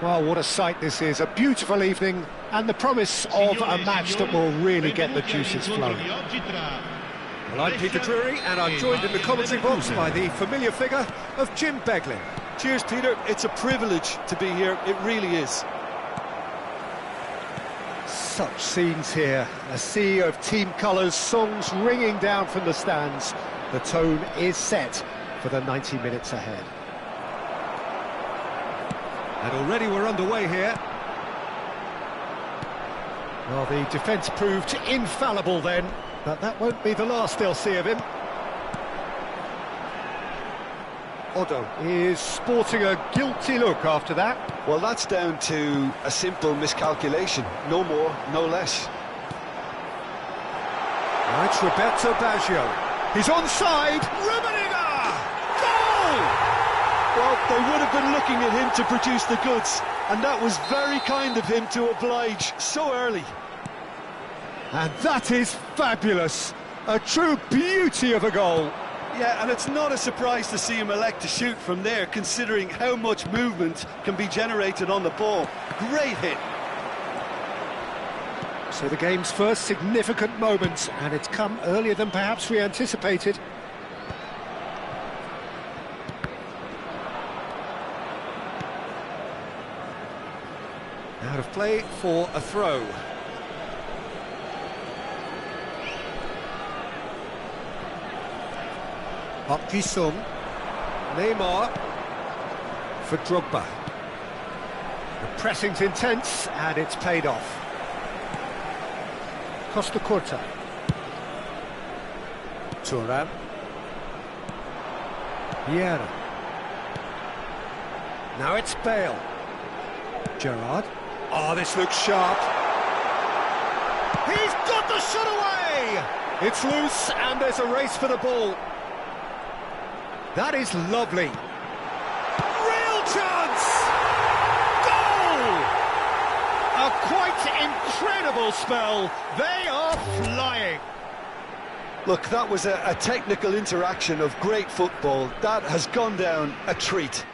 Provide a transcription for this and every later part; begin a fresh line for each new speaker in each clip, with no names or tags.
Well, what a sight this is, a beautiful evening and the promise of a match that will really get the juices flowing.
Well, I'm Peter Drury and I'm joined in the commentary box by the familiar figure of Jim Beglin.
Cheers, Peter. It's a privilege to be here, it really is.
Such scenes here, a sea of team colours, songs ringing down from the stands. The tone is set for the 90 minutes ahead.
And already we're underway here.
Well, the defence proved infallible then, but that won't be the last they'll see of him. Odo is sporting a guilty look after that.
Well, that's down to a simple miscalculation. No more, no less.
Right, Roberto Baggio.
He's onside. Rummenigge! Goal!
Well, they would have been looking at him to produce the goods, and that was very kind of him to oblige so early.
And that is fabulous. A true beauty of a goal.
Yeah, and it's not a surprise to see him elect to shoot from there, considering how much movement can be generated on the ball. Great hit.
So the game's first significant moment, and it's come earlier than perhaps we anticipated.
Out of play for a throw. Park Ji-sung. Neymar for Drogba.
The pressing's intense, and it's paid off. Costa Curta.
Thuram.
Vieira. Now it's Bale. Gerrard. Oh, this looks sharp. He's got the shot away! It's loose, and there's a race for the ball. That is lovely. Real chance! Goal! A quite incredible spell. They are flying.
Look, that was a technical interaction of great football. That has gone down a treat.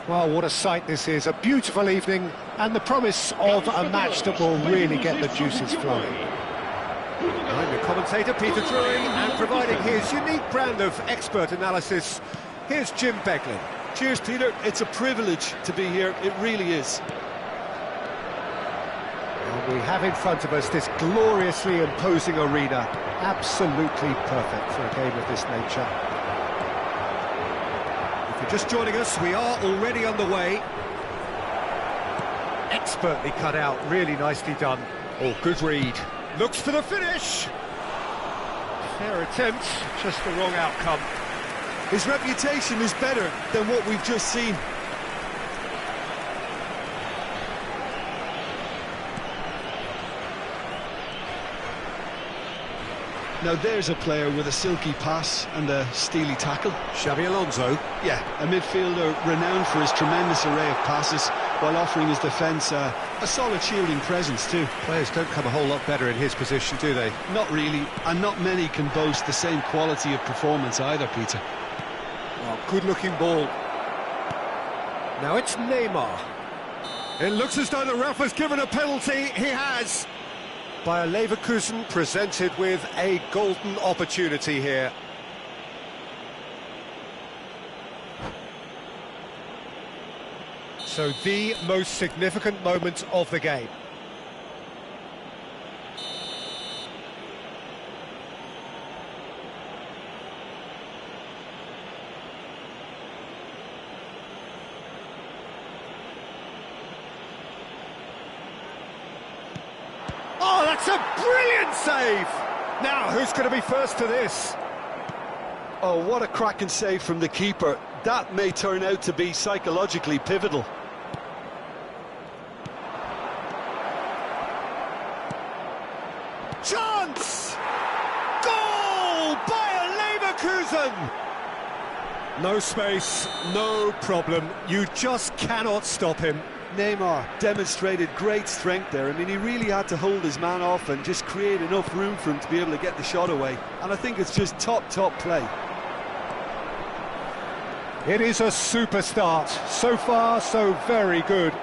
Well, what a sight this is, a beautiful evening and the promise of a match that will really get the juices flowing.
I'm the commentator, Peter Drury, and providing his unique brand of expert analysis, here's Jim Beglin.
Cheers, Peter. It's a privilege to be here. It really is.
And we have in front of us this gloriously imposing arena, absolutely perfect for a game of this nature.
If you're just joining us, we are already on the way. Expertly cut out, really nicely done. Oh, good read. Looks for the finish. Fair attempt, just the wrong outcome.
His reputation is better than what we've just seen. Now there's a player with a silky pass and a steely tackle.
Xabi Alonso.
Yeah, a midfielder renowned for his tremendous array of passes while offering his defence a solid shielding presence too.
Players don't come a whole lot better in his position, do they?
Not really, and not many can boast the same quality of performance either, Peter.
Oh, good-looking ball. Now it's Neymar. It looks as though the ref has given a penalty. He has. Bayer Leverkusen presented with a golden opportunity here. So the most significant moment of the game. Oh, that's a brilliant save! Now, who's going to be first to this?
Oh, what a cracking save from the keeper. That may turn out to be psychologically pivotal.
Chance! Goal! Bayer Leverkusen! No space, no problem. You just cannot stop him.
Neymar demonstrated great strength there. I mean, he really had to hold his man off and just create enough room for him to be able to get the shot away. And I think it's just top play.
It is a super start. So far, so very good.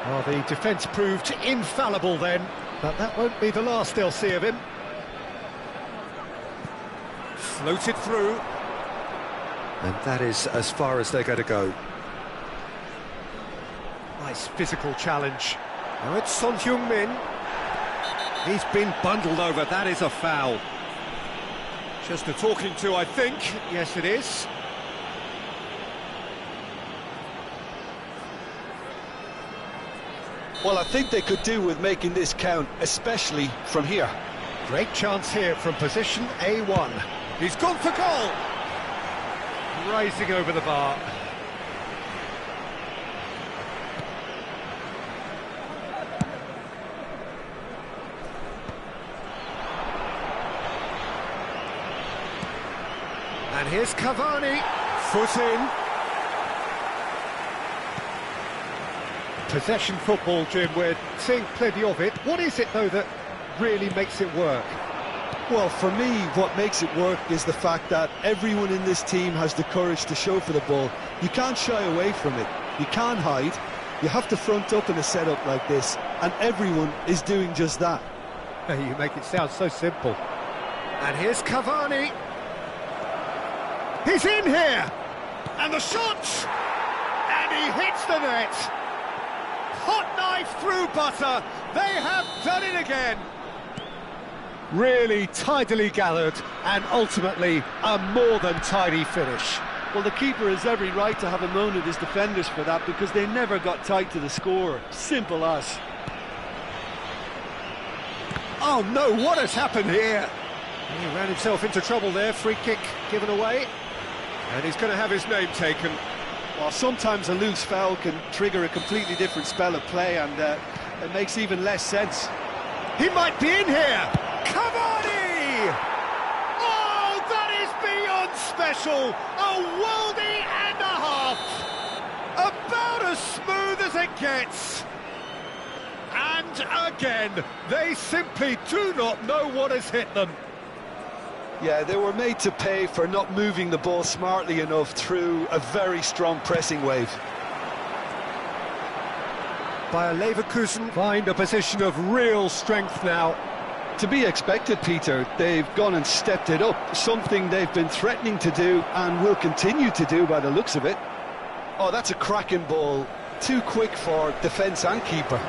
Well, the defence proved infallible then, but that won't be the last they'll see of him. Floated through. And that is as far as they're going to go. Nice physical challenge. Now it's Son Heung-min. He's been bundled over, that is a foul. Just a talking to, I think. Yes, it is.
Well, I think they could do with making this count, especially from here.
Great chance here from position A1. He's gone for goal! Rising over the bar. And here's Cavani, foot in.
Possession football, Jim, we're seeing plenty of it. What is it, though, that really makes it work?
Well, for me, what makes it work is the fact that everyone in this team has the courage to show for the ball. You can't shy away from it. You can't hide. You have to front up in a setup like this, and everyone is doing just that.
You make it sound so simple.
And here's Cavani. He's in here! And the shot! And he hits the net! Hot knife through butter! They have done it again!
Really tidily gathered, and ultimately a more than tidy finish.
Well, the keeper has every right to have a moan at his defenders for that, because they never got tight to the score. Simple as.
Oh no, what has happened here? He ran himself into trouble there, free kick given away. And he's going to have his name taken.
Well, sometimes a loose foul can trigger a completely different spell of play, and it makes even less sense.
He might be in here!
Cavani! Oh, that is beyond special! A worldie and a half! About as smooth as it gets! And again, they simply do not know what has hit them.
Yeah, they were made to pay for not moving the ball smartly enough through a very strong pressing wave.
Bayer Leverkusen find a position of real strength now.
To be expected, Peter. They've gone and stepped it up, something they've been threatening to do and will continue to do by the looks of it. Oh, that's a cracking ball. Too quick for defence and keeper.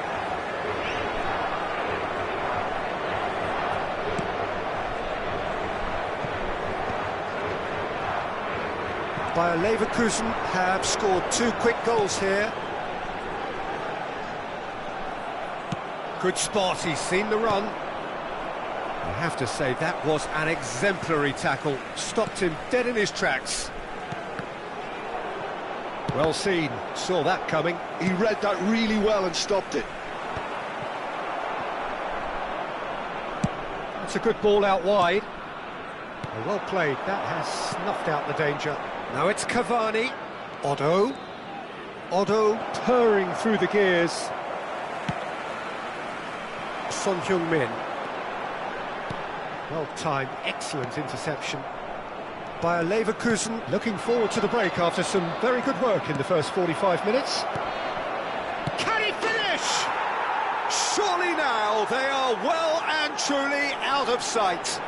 Bayer Leverkusen have scored 2 quick goals here. Good spot, he's seen the run. I have to say, that was an exemplary tackle. Stopped him dead in his tracks. Well seen, saw that coming.
He read that really well and stopped it.
That's a good ball out wide. Well played, that has snuffed out the danger. Now it's Cavani. Otto purring through the gears. Son Heung-min. Well timed, excellent interception. Bayer Leverkusen looking forward to the break after some very good work in the first 45 minutes.
Can he finish? Surely now they are well and truly out of sight.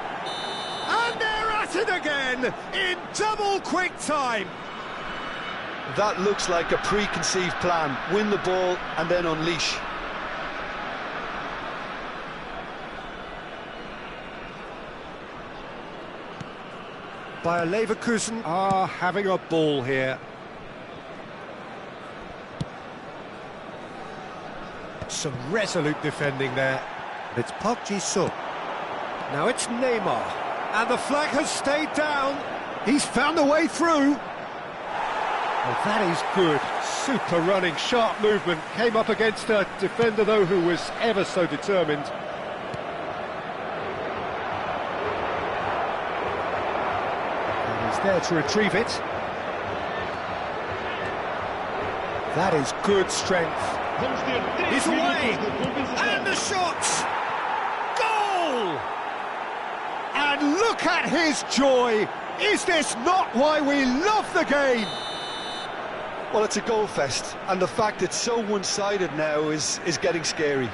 And they're at it again in double quick time.
That looks like a preconceived plan. Win the ball and then unleash.
Bayer Leverkusen are having a ball here. Some resolute defending there. It's Park Ji-sung. Now it's Neymar. And the flag has stayed down. He's found a way through. Oh, that is good. Super running, sharp movement. Came up against a defender, though, who was ever so determined. And he's there to retrieve it. That is good strength.
He's away. And the shot. Goal! And look at his joy! Is this not why we love the game?
Well, it's a goal fest, and the fact it's so one-sided now is getting scary.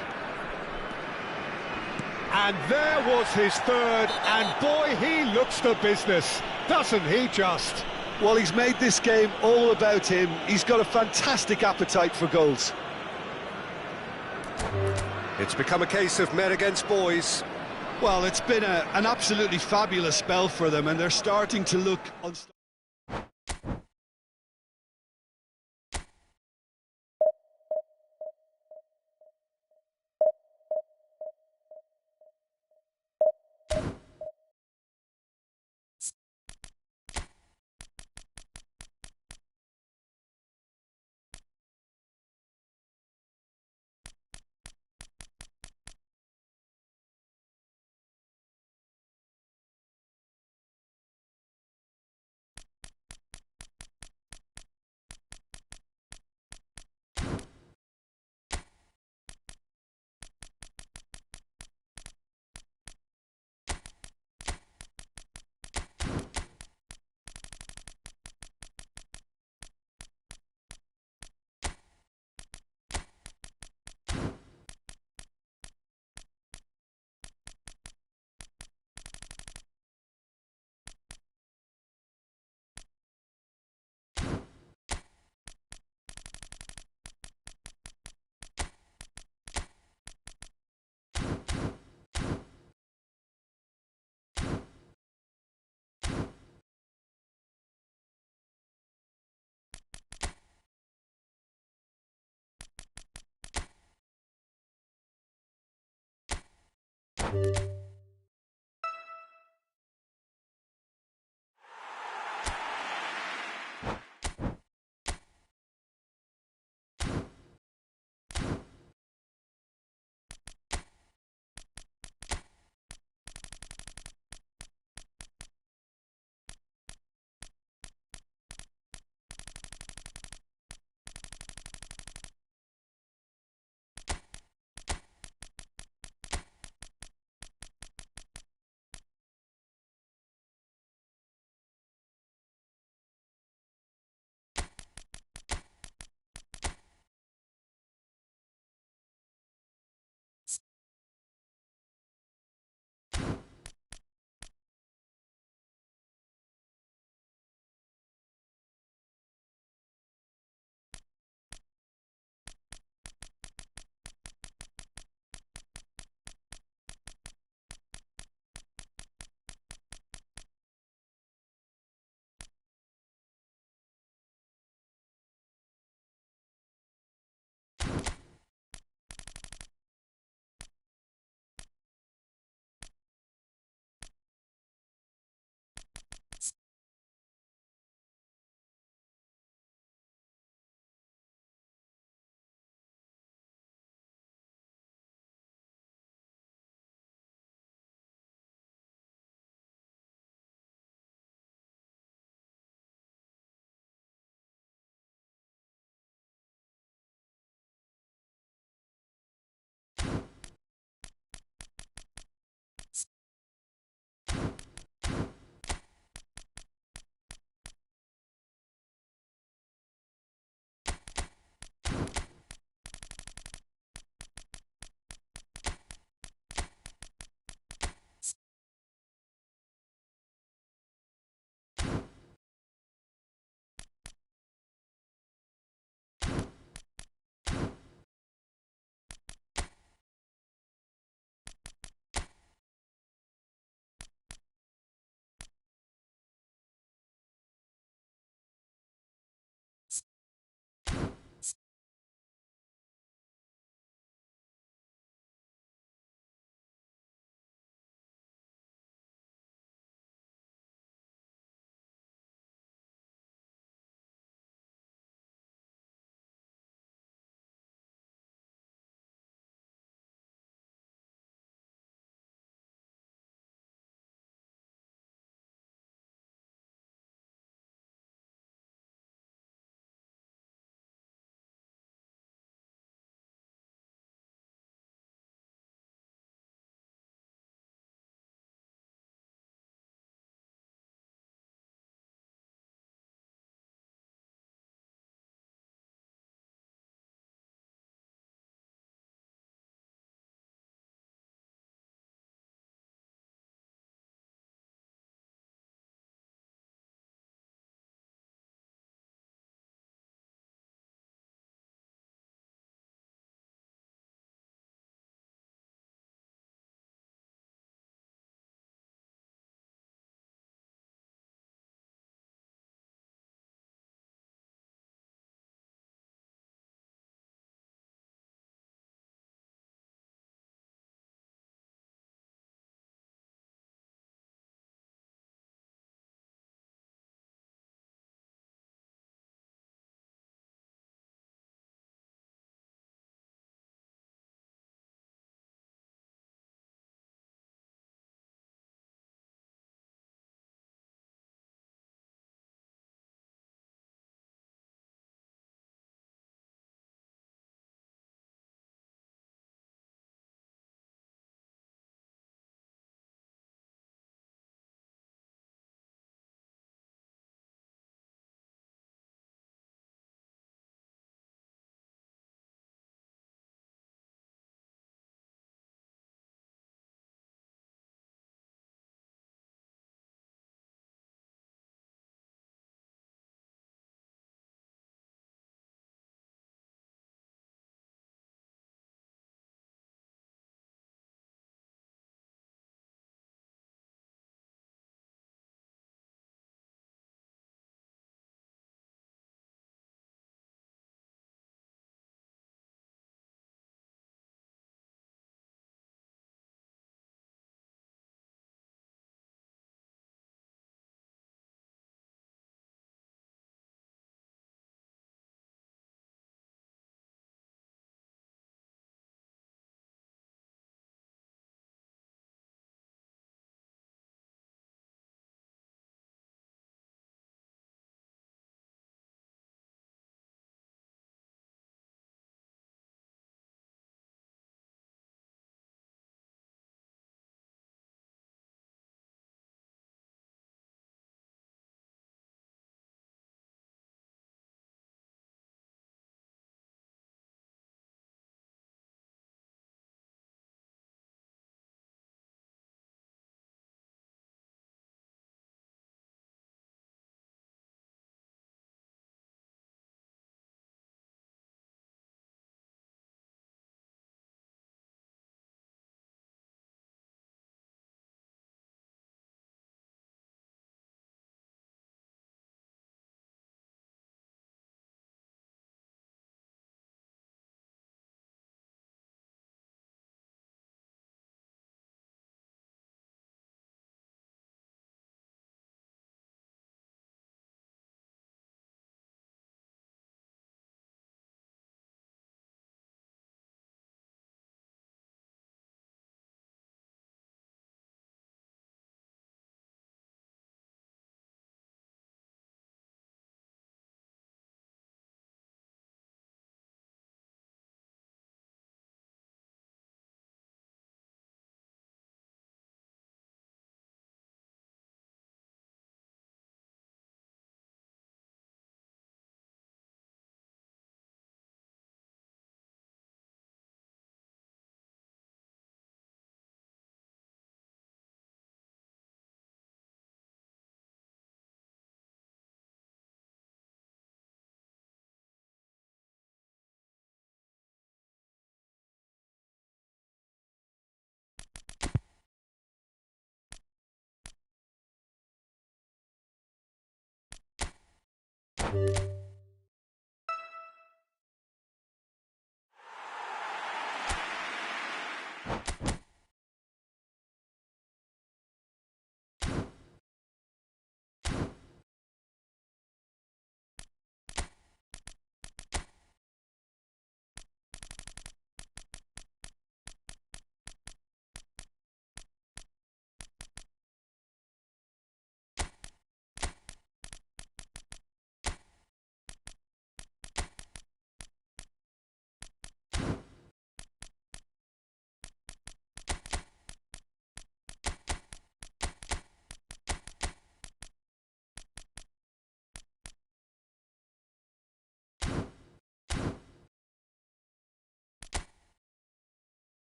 And there was his third, and boy, he looks the business, doesn't he just?
Well, he's made this game all about him. He's got a fantastic appetite for goals.
It's become a case of men against boys.
Well, it's been an absolutely fabulous spell for them, and they're starting to look unstoppable.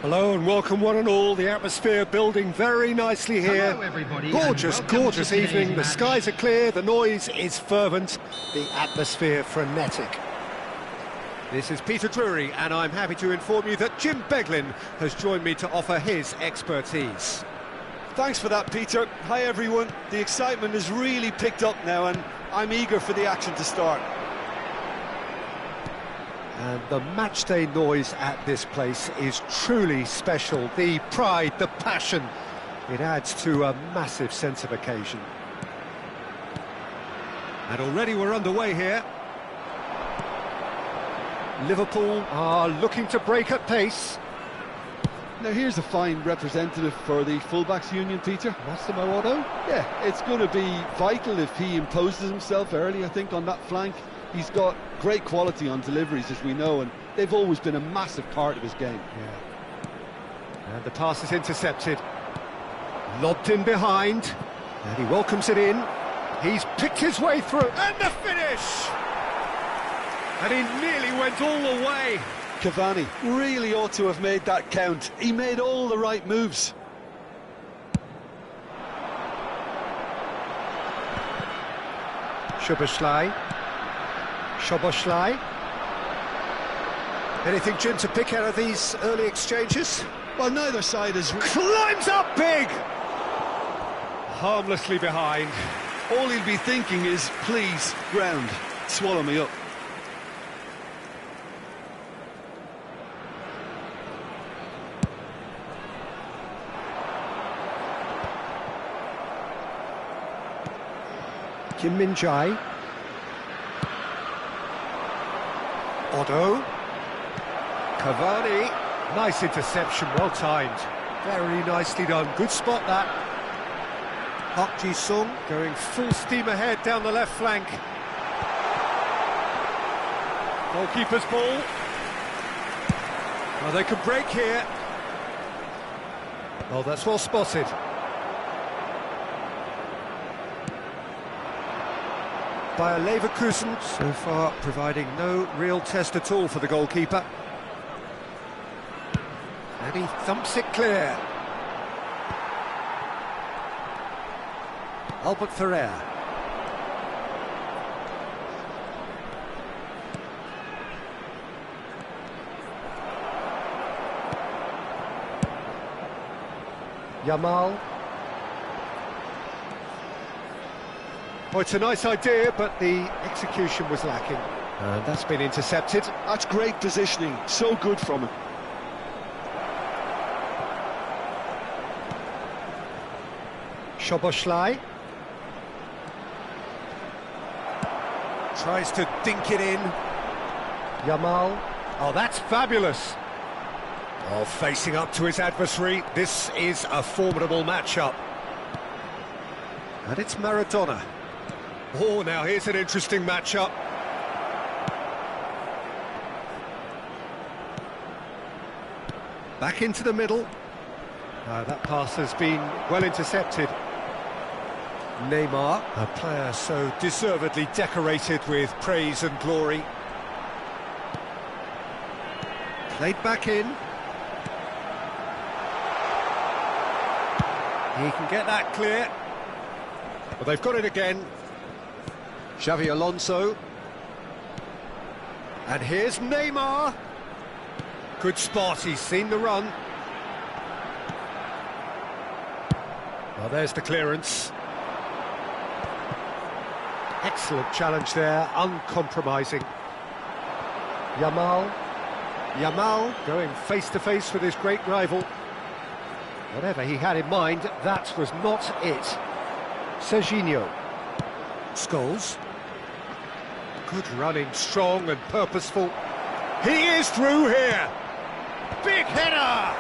Hello and welcome one and all. The atmosphere building very nicely here.
Hello everybody.
Gorgeous, gorgeous evening. The skies are clear, the noise is fervent, the atmosphere frenetic. This is Peter Drury and I'm happy to inform you that Jim Beglin has joined me to offer his expertise.
Thanks for that, Peter. Hi everyone. The excitement has really picked up now and I'm eager for the action to start.
And the matchday noise at this place is truly special. The pride, the passion, it adds to a massive sense of occasion. And already we're underway here. Liverpool are looking to break at pace.
Now here's a fine representative for the fullbacks union, Peter.
Massimo Otto?
Yeah, it's going to be vital if he imposes himself early, I think, on that flank. He's got great quality on deliveries, as we know, and they've always been a massive part of his game.
Yeah. And the pass is intercepted. Lobbed in behind, and he welcomes it in. He's picked his way through, and the finish! And he nearly went all the way.
Cavani really ought to have made that count. He made all the right moves.
Szoboszlai. Anything, Jim, to pick out of these early exchanges?
Well, neither side is...
Climbs up big! Harmlessly behind.
All he'll be thinking is, please, ground, swallow me up.
Kim Min-jae. Otto. Cavani. Nice interception, well timed. Very nicely done. Good spot that. Park Ji-sung going full steam ahead down the left flank. Goalkeeper's ball. Well, they could break here. Oh, that's well spotted. Bayer Leverkusen, so far providing no real test at all for the goalkeeper. And he thumps it clear. Albert Ferrer. Yamal. Oh, it's a nice idea, but the execution was lacking. And that's been intercepted.
That's great positioning, so good from him.
Szoboszlai. Tries to dink it in. Yamal. Oh, that's fabulous. Oh, facing up to his adversary. This is a formidable matchup. And it's Maradona. Oh, now here's an interesting matchup. Back into the middle. That pass has been well intercepted. Neymar, a player so deservedly decorated with praise and glory. Played back in. He can get that clear. Well, they've got it again. Xavi Alonso. And here's Neymar. Good spot, he's seen the run. Well, there's the clearance. Excellent challenge there, uncompromising. Yamal. Yamal going face-to-face with his great rival. Whatever he had in mind, that was not it. Serginho. Scholes. Good running, strong and purposeful. He is through here. Big header!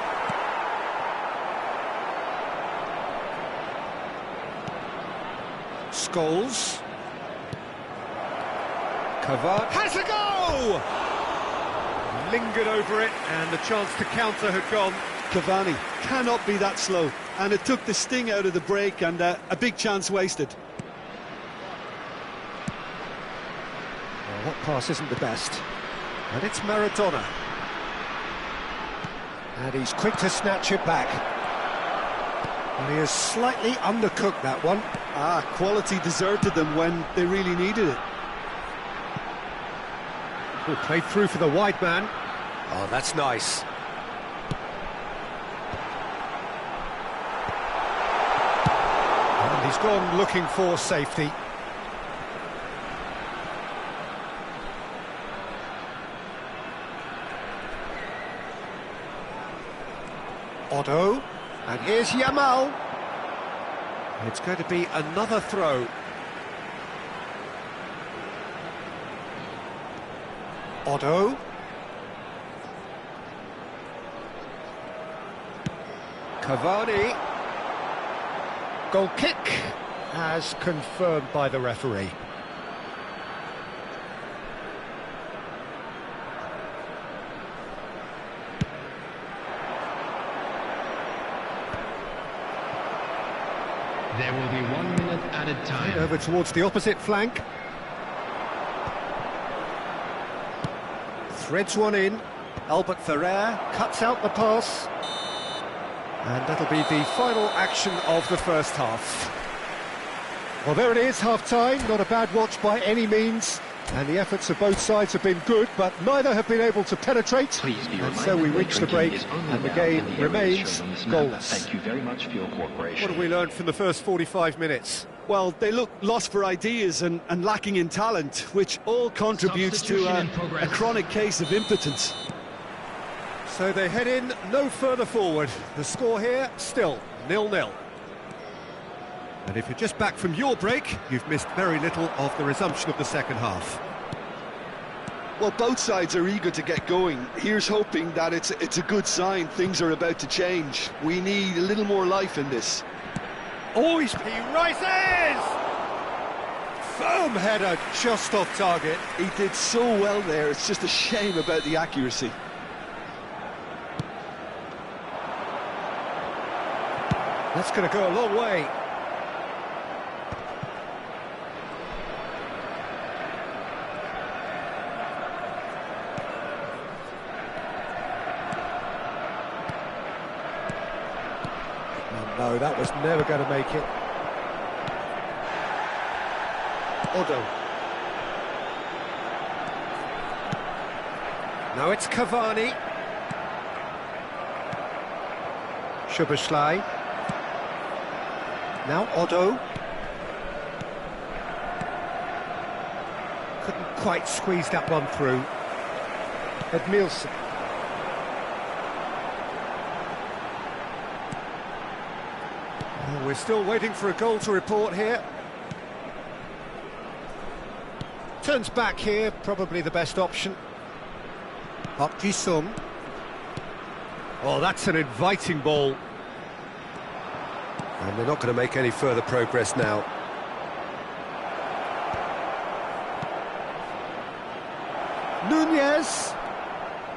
Scholes. Cavani has a go! Lingered over it, and the chance to counter had gone.
Cavani cannot be that slow, and it took the sting out of the break, and a big chance wasted.
Well, that pass isn't the best. And it's Maradona. And he's quick to snatch it back. And he has slightly undercooked that one.
Quality deserted them when they really needed it.
Oh, played through for the wide man. Oh, that's nice. And he's gone looking for safety. Otto, and here's Yamal. It's going to be another throw. Otto. Cavani. Goal kick as confirmed by the referee.
There will be 1 minute added time.
Over towards the opposite flank. Threads one in. Albert Ferrer cuts out the pass. And that'll be the final action of the first half. Well, there it is, half-time. Not a bad watch by any means. And the efforts of both sides have been good, but neither have been able to penetrate. And so we reach the break, and the game remains goalless.
Thank you very much for your cooperation.
What have we learned from the first 45 minutes?
Well, they look lost for ideas and lacking in talent, which all contributes to a chronic case of impotence.
So they head in no further forward. The score here, still 0-0. And if you're just back from your break, you've missed very little of the resumption of the second half.
Well, both sides are eager to get going. Here's hoping that it's a good sign. Things are about to change. We need a little more life in this.
Oh, he rises! Firm header, just off target.
He did so well there. It's just a shame about the accuracy.
That's going to go a long way. No, that was never going to make it. Odo. Now it's Cavani. Szoboszlai. Now Odo. Couldn't quite squeeze that one through. Edmilson. We're still waiting for a goal to report here. Turns back here, probably the best option. Park Ji-sung. Oh, that's an inviting ball. And they're not going to make any further progress now. Nunez.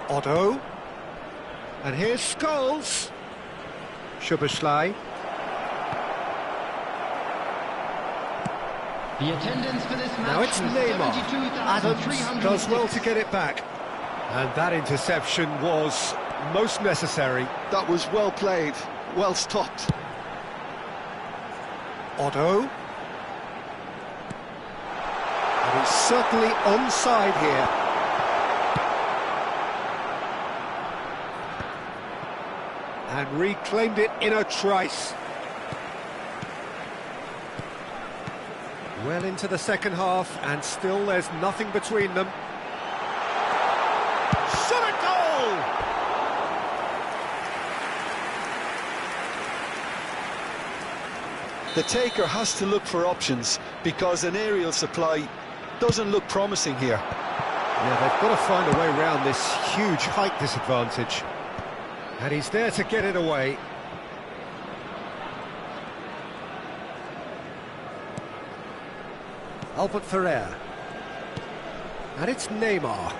Otto. And here's Scholes. Szoboszlai.
The attendance for this match.
Now it's Neymar. Adams does well to get it back. And that interception was most necessary.
That was well played, well stopped.
Otto. And he's certainly onside here. And reclaimed it in a trice. Well into the second half, and still there's nothing between them. Shot at goal!
The taker has to look for options, because an aerial supply doesn't look promising here.
Yeah, they've got to find a way around this huge height disadvantage. And he's there to get it away. Albert Ferrer. And it's Neymar.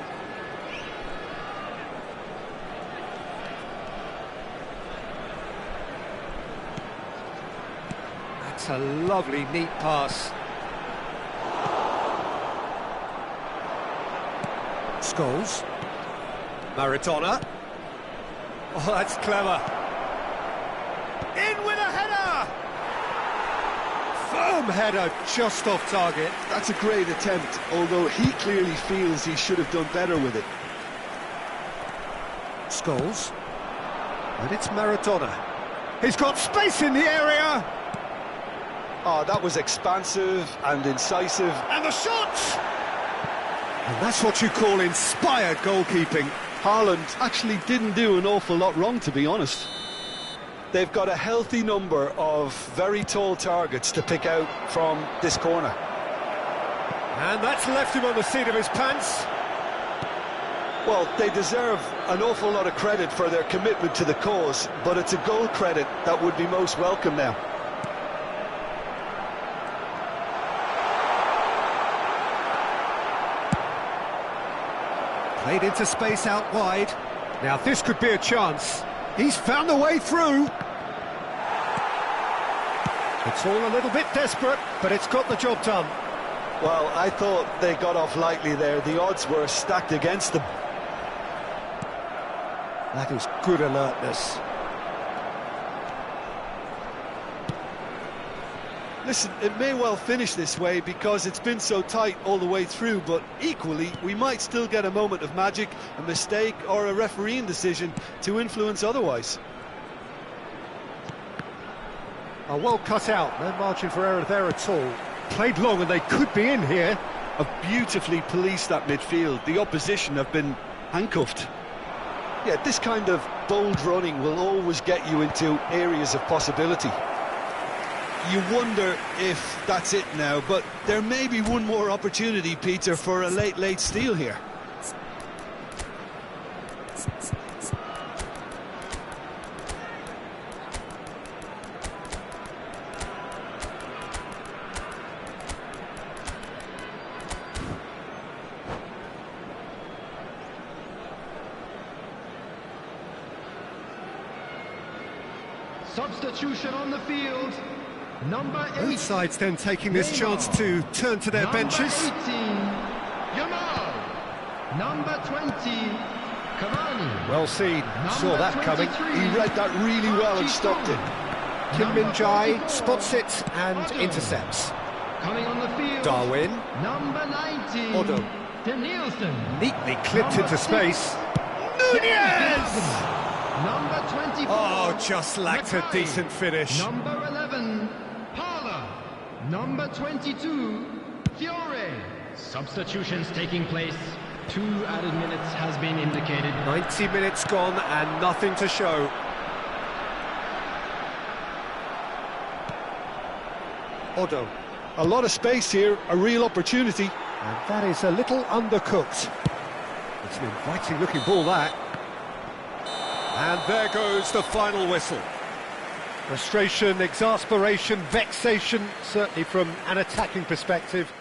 That's a lovely, neat pass. Scholes. Maradona. Oh, that's clever. In with a header! Firm header, just off target.
That's a great attempt, although he clearly feels he should have done better with it.
Scholes. And it's Maradona. He's got space in the area!
Oh, that was expansive and incisive.
And the shot! And that's what you call inspired goalkeeping.
Haaland actually didn't do an awful lot wrong, to be honest. They've got a healthy number of very tall targets to pick out from this corner.
And that's left him on the seat of his pants.
Well, they deserve an awful lot of credit for their commitment to the cause, but it's a goal credit that would be most welcome now.
Played into space out wide. Now this could be a chance. He's found a way through. It's all a little bit desperate, but it's got the job done.
Well, I thought they got off lightly there. The odds were stacked against them.
That is good alertness.
Listen, it may well finish this way because it's been so tight all the way through, but equally, we might still get a moment of magic, a mistake, or a refereeing decision to influence otherwise.
Well cut out, no margin for error there at all. Played long and they could be in here.
Have beautifully policed that midfield. The opposition have been handcuffed. Yeah, this kind of bold running will always get you into areas of possibility. You wonder if that's it now, but there may be one more opportunity, Peter, for a late steal here.
Substitution on the field. Number 8.
Both sides then taking this chance to turn to their benches.
Number 18, Yamal. Number 20, Cavani.
Well seen, saw that coming.
He read that really well and stopped it.
Kim Min-jae spots it and intercepts.
Coming on the field.
Darwin.
Number 19,
Odo.
Danielson.
Neatly clipped into space. Nunez!
Number 24.
Oh, just lacked a
Mackay.
decent finish.
Number 11, Parla. Number 22, Fiore. Substitutions taking place. 2 added minutes has been indicated.
90 minutes gone and nothing to show. Odo.
A lot of space here, a real opportunity.
And that is a little undercooked. It's an inviting looking ball, that. And there goes the final whistle. Frustration, exasperation, vexation, certainly from an attacking perspective.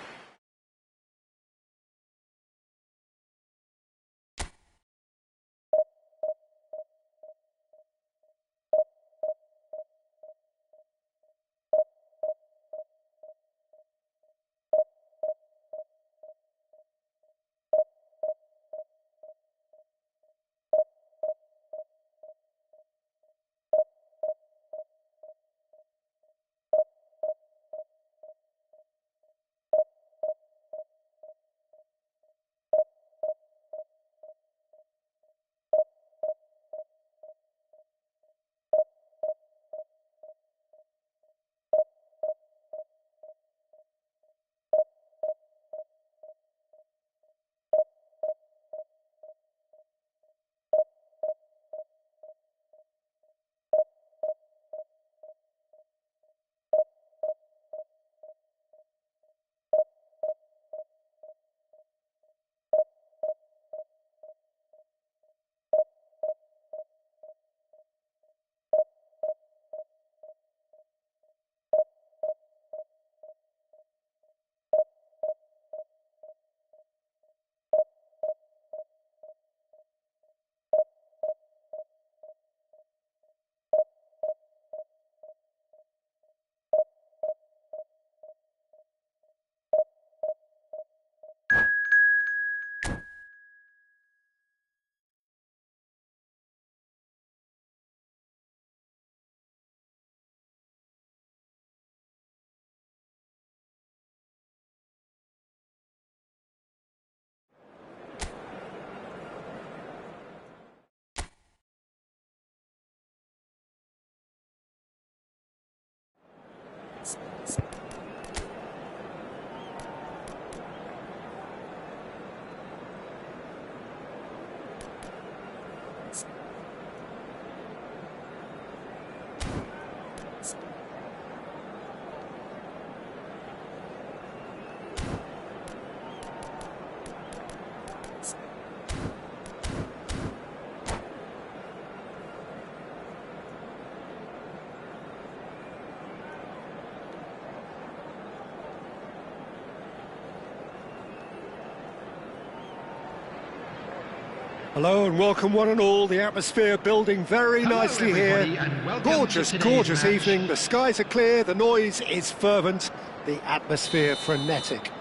Hello and welcome one and all. The atmosphere building very nicely
everybody,
here.
and welcome
Gorgeous,
to today's
gorgeous
match.
evening. The skies are clear, the noise is fervent, the atmosphere frenetic.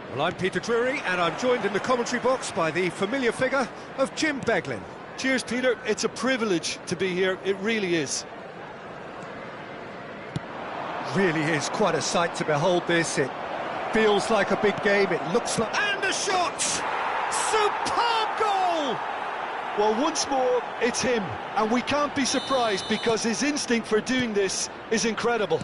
Well, I'm Peter Drury and I'm joined in the commentary box by the familiar figure of Jim Beglin.
Cheers, Peter. It's a privilege to be here. It really is.
Really is quite a sight to behold this. It feels like a big game, it looks like... And a shot! Superb goal!
Well, once more, it's him. And we can't be surprised because his instinct for doing this is incredible.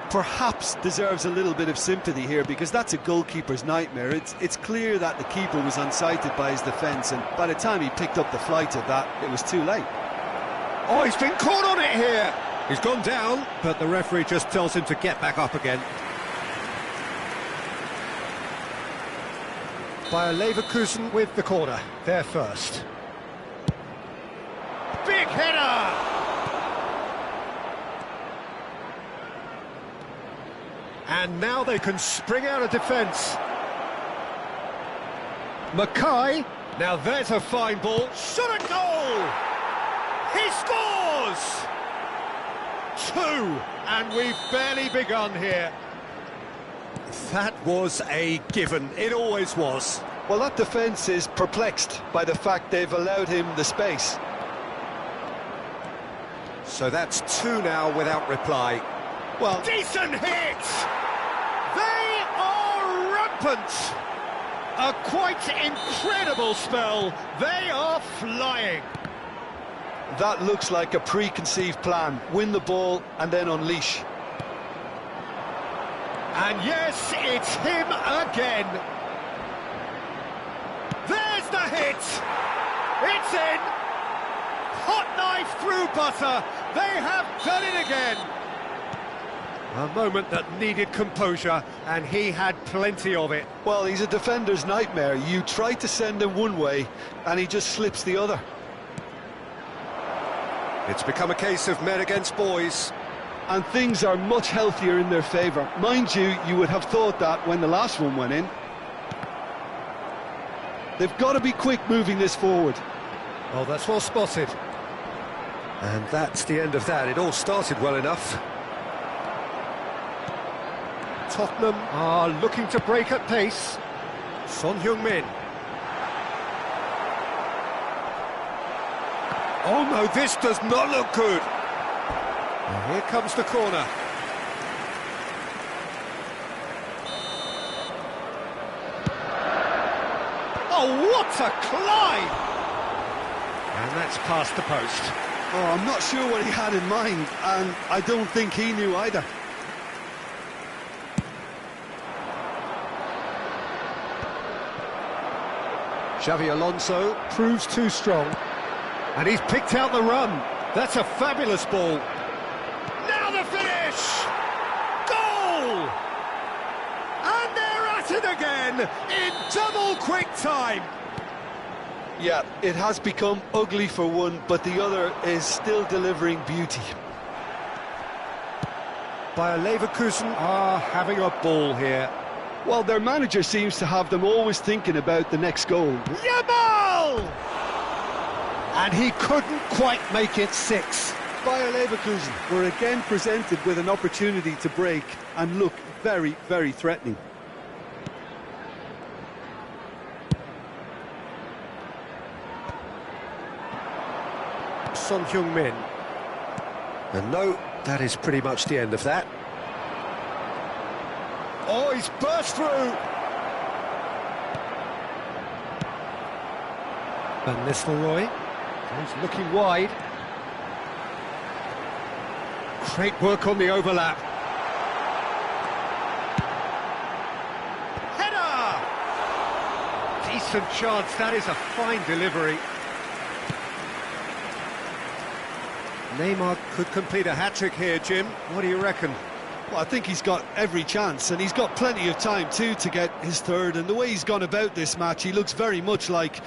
Perhaps deserves a little bit of sympathy here because that's a goalkeeper's nightmare. It's clear that the keeper was unsighted by his defence, and by the time he picked up the flight of that, it was too late.
Oh, he's been caught on it here! He's gone down, but the referee just tells him to get back up again. Bayer Leverkusen with the corner, they're first. Big header! And now they can spring out of defence. Mackay, now there's a fine ball. Shot a goal! He scores! 2, and we've barely begun here. That was a given, it always was.
Well, that defence is perplexed by the fact they've allowed him the space.
So that's 2 now without reply. Well, decent hit! They are rampant! A quite incredible spell. They are flying.
That looks like a preconceived plan. Win the ball and then unleash.
And yes, it's him again. There's the hit. It's in. Hot knife through butter. They have done it again. A moment that needed composure, and he had plenty of it.
Well, he's a defender's nightmare. You try to send him one way, and he just slips the other.
It's become a case of men against boys.
And things are much healthier in their favour. Mind you, you would have thought that when the last one went in. They've got to be quick moving this forward.
Oh, that's well spotted. And that's the end of that. It all started well enough. Tottenham are looking to break at pace. Son Heung-min. Oh no, this does not look good. And here comes the corner. Oh, what a climb! And that's past the post.
Oh, I'm not sure what he had in mind, and I don't think he knew either.
Xavi Alonso proves too strong. And he's picked out the run. That's a fabulous ball. Now the finish! Goal! And they're at it again in double quick time.
Yeah, it has become ugly for one, but the other is still delivering beauty.
Bayer Leverkusen are having a ball here.
Well, their manager seems to have them always thinking about the next goal.
Yamal! And he couldn't quite make it 6.
Bayer Leverkusen were again presented with an opportunity to break and look very, very threatening.
Son Heung-min. And no, that is pretty much the end of that. Oh, he's burst through! Van Nistelrooy. He's looking wide. Great work on the overlap. Header! Decent chance, that is a fine delivery. Neymar could complete a hat-trick here, Jim. What do you reckon?
Well, I think he's got every chance, and he's got plenty of time too to get his third. And the way he's gone about this match, he looks very much like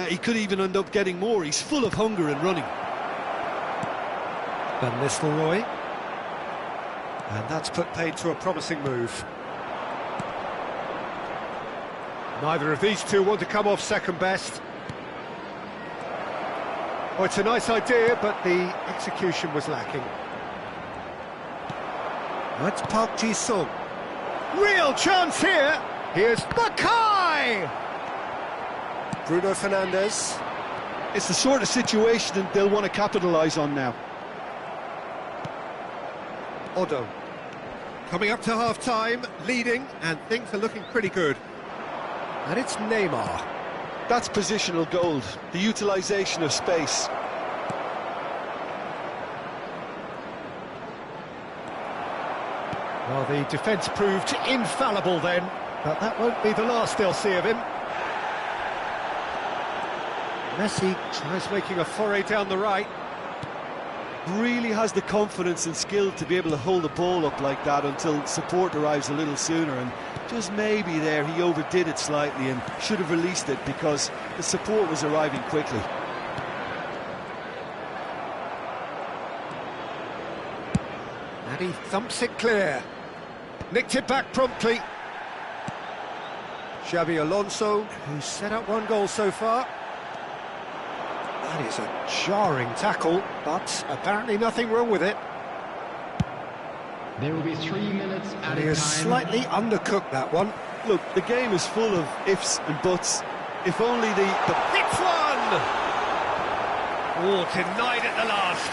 he could even end up getting more. He's full of hunger and running.
Van Nistelrooy. And that's put paid to a promising move. Neither of these two want to come off second best. Oh, it's a nice idea, but the execution was lacking. That's Park Ji-sung. Real chance here. Here's Mackay! Bruno Fernandes.
It's the sort of situation that they'll want to capitalise on now.
Odo. Coming up to half-time, leading, and things are looking pretty good. And it's Neymar.
That's positional gold, the utilisation of space.
Well, the defence proved infallible then, but that won't be the last they'll see of him. Messi tries making a foray down the right.
Really has the confidence and skill to be able to hold the ball up like that until support arrives a little sooner, and just maybe there he overdid it slightly and should have released it because the support was arriving quickly.
And he thumps it clear. Nicked it back promptly. Xabi Alonso, who's set up one goal so far. That is a jarring tackle, but apparently nothing wrong with it.
There will be 3 minutes
And
at
he
a
has
time.
slightly undercooked that one.
Look, the game is full of ifs and buts. If only the
Hits one! Oh, denied at the last.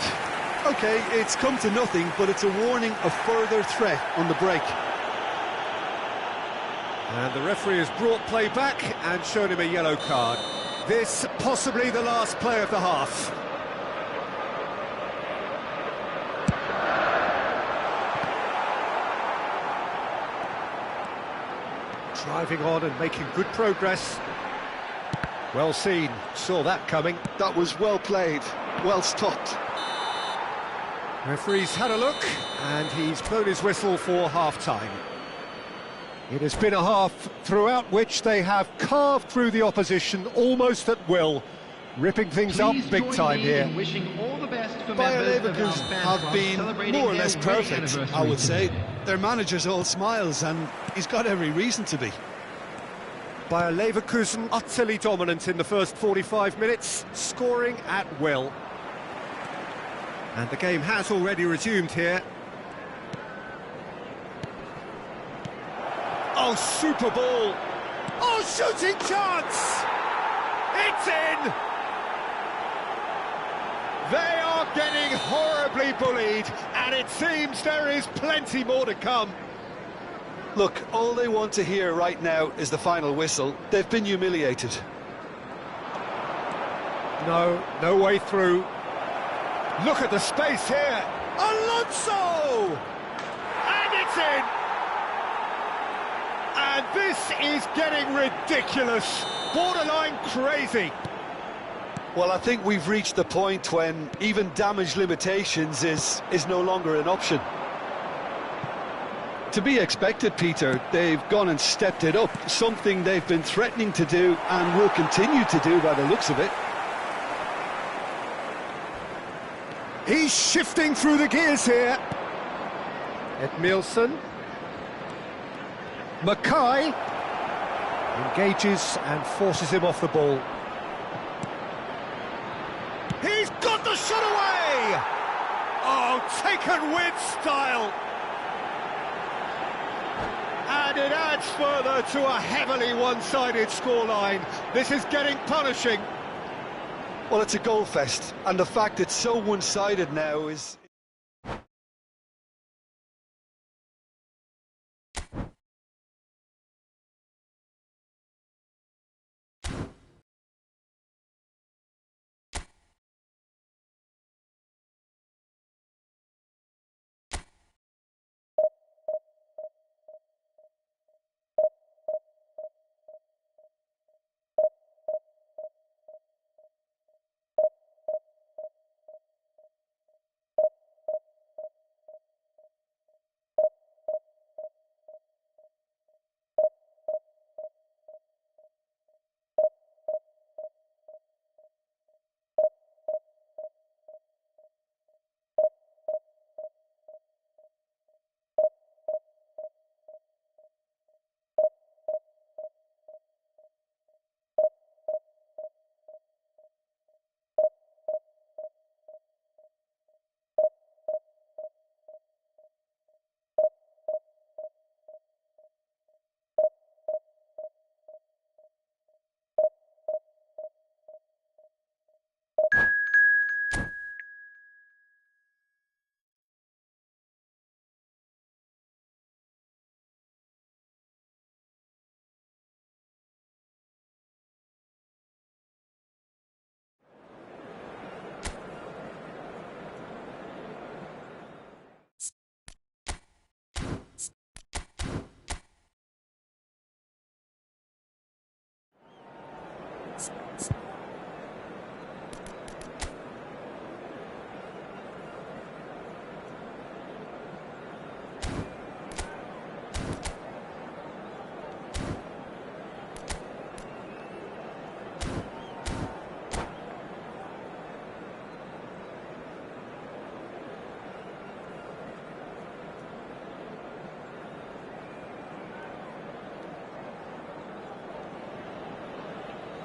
OK, it's come to nothing, but it's a warning of further threat on the break.
And the referee has brought play back and shown him a yellow card. This possibly the last play of the half. Driving on and making good progress. Well seen, saw that coming.
That was well played, well stopped.
Referee's had a look and he's blown his whistle for half-time. It has been a half throughout which they have carved through the opposition almost at will, ripping things up
Please
big
join
time
me
here.
in wishing all the best for
Bayer
members of our
Leverkusen
fan
have
club
been
celebrating
more or
their
less
wedding
perfect, I
anniversary
would say.
today.
Their manager's all smiles, and he's got every reason to be.
Bayer Leverkusen utterly dominant in the first 45 minutes, scoring at will. And the game has already resumed here. Oh, super ball! Oh, shooting chance! It's in! They are getting horribly bullied, and it seems there is plenty more to come.
Look, all they want to hear right now is the final whistle. They've been humiliated.
No way through. Look at the space here. Alonso! And it's in! And this is getting ridiculous. Borderline crazy.
Well, I think we've reached the point when even damage limitations is no longer an option. To be expected, Peter, they've gone and stepped it up, something they've been threatening to do and will continue to do by the looks of it.
He's shifting through the gears here. Edmilson. Mackay engages and forces him off the ball. He's got the shot away! Oh, taken with style! And it adds further to a heavily one-sided scoreline. This is getting punishing.
Well, it's a goal fest, and the fact it's so one-sided now is...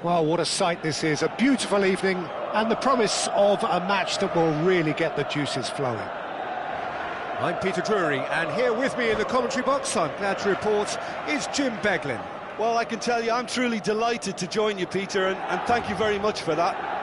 Well, what a sight this is. A beautiful evening and the promise of a match that will really get the juices flowing. I'm Peter Drury, and here with me in the commentary box, I'm glad to report, is Jim Beglin.
Well, I can tell you, I'm truly delighted to join you, Peter, and thank you very much for that.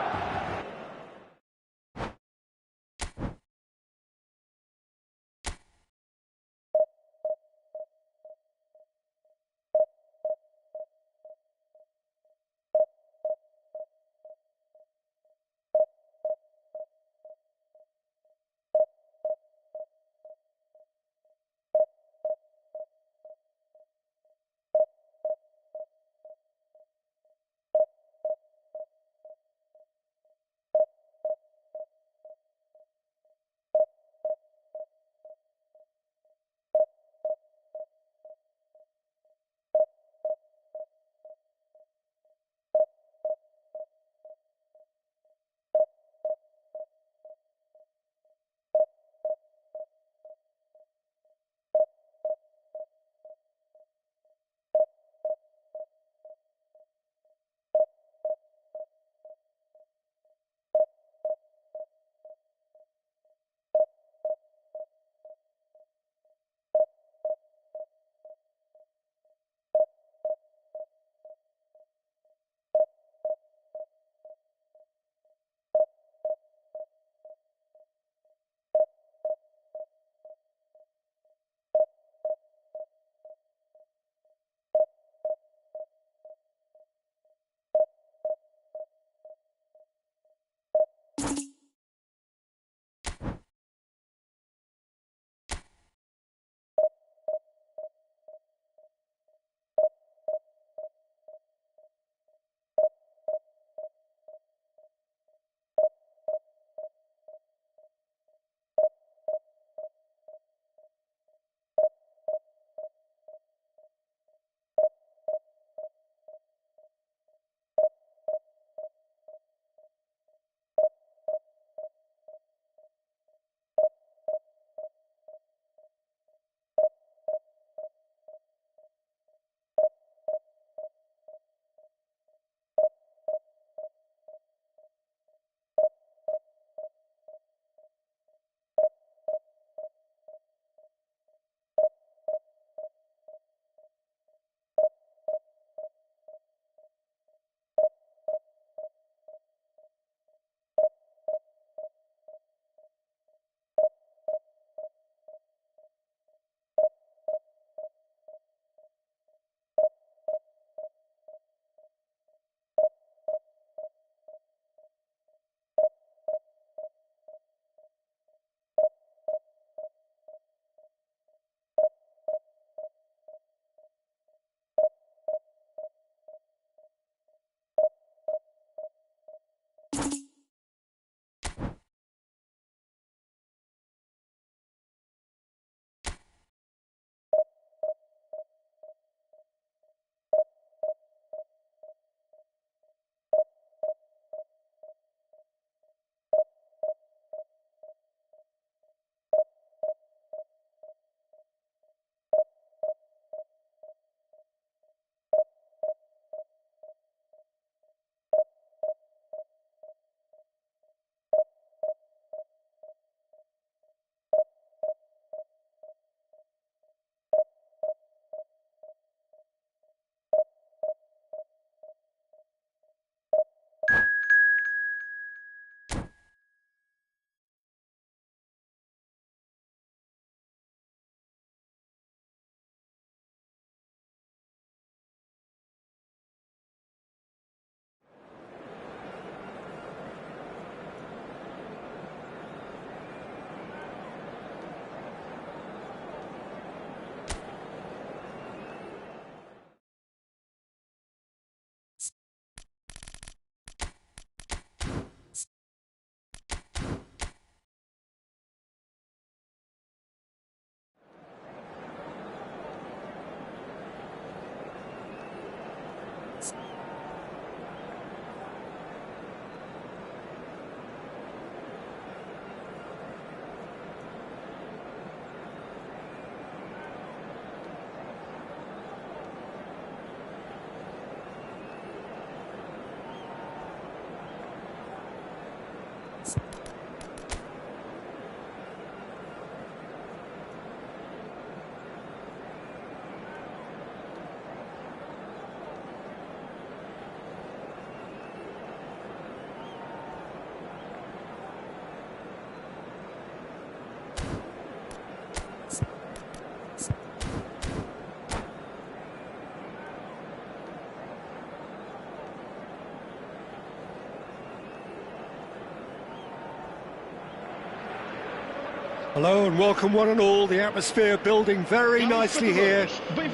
Hello and welcome one and all. The atmosphere building very nicely here.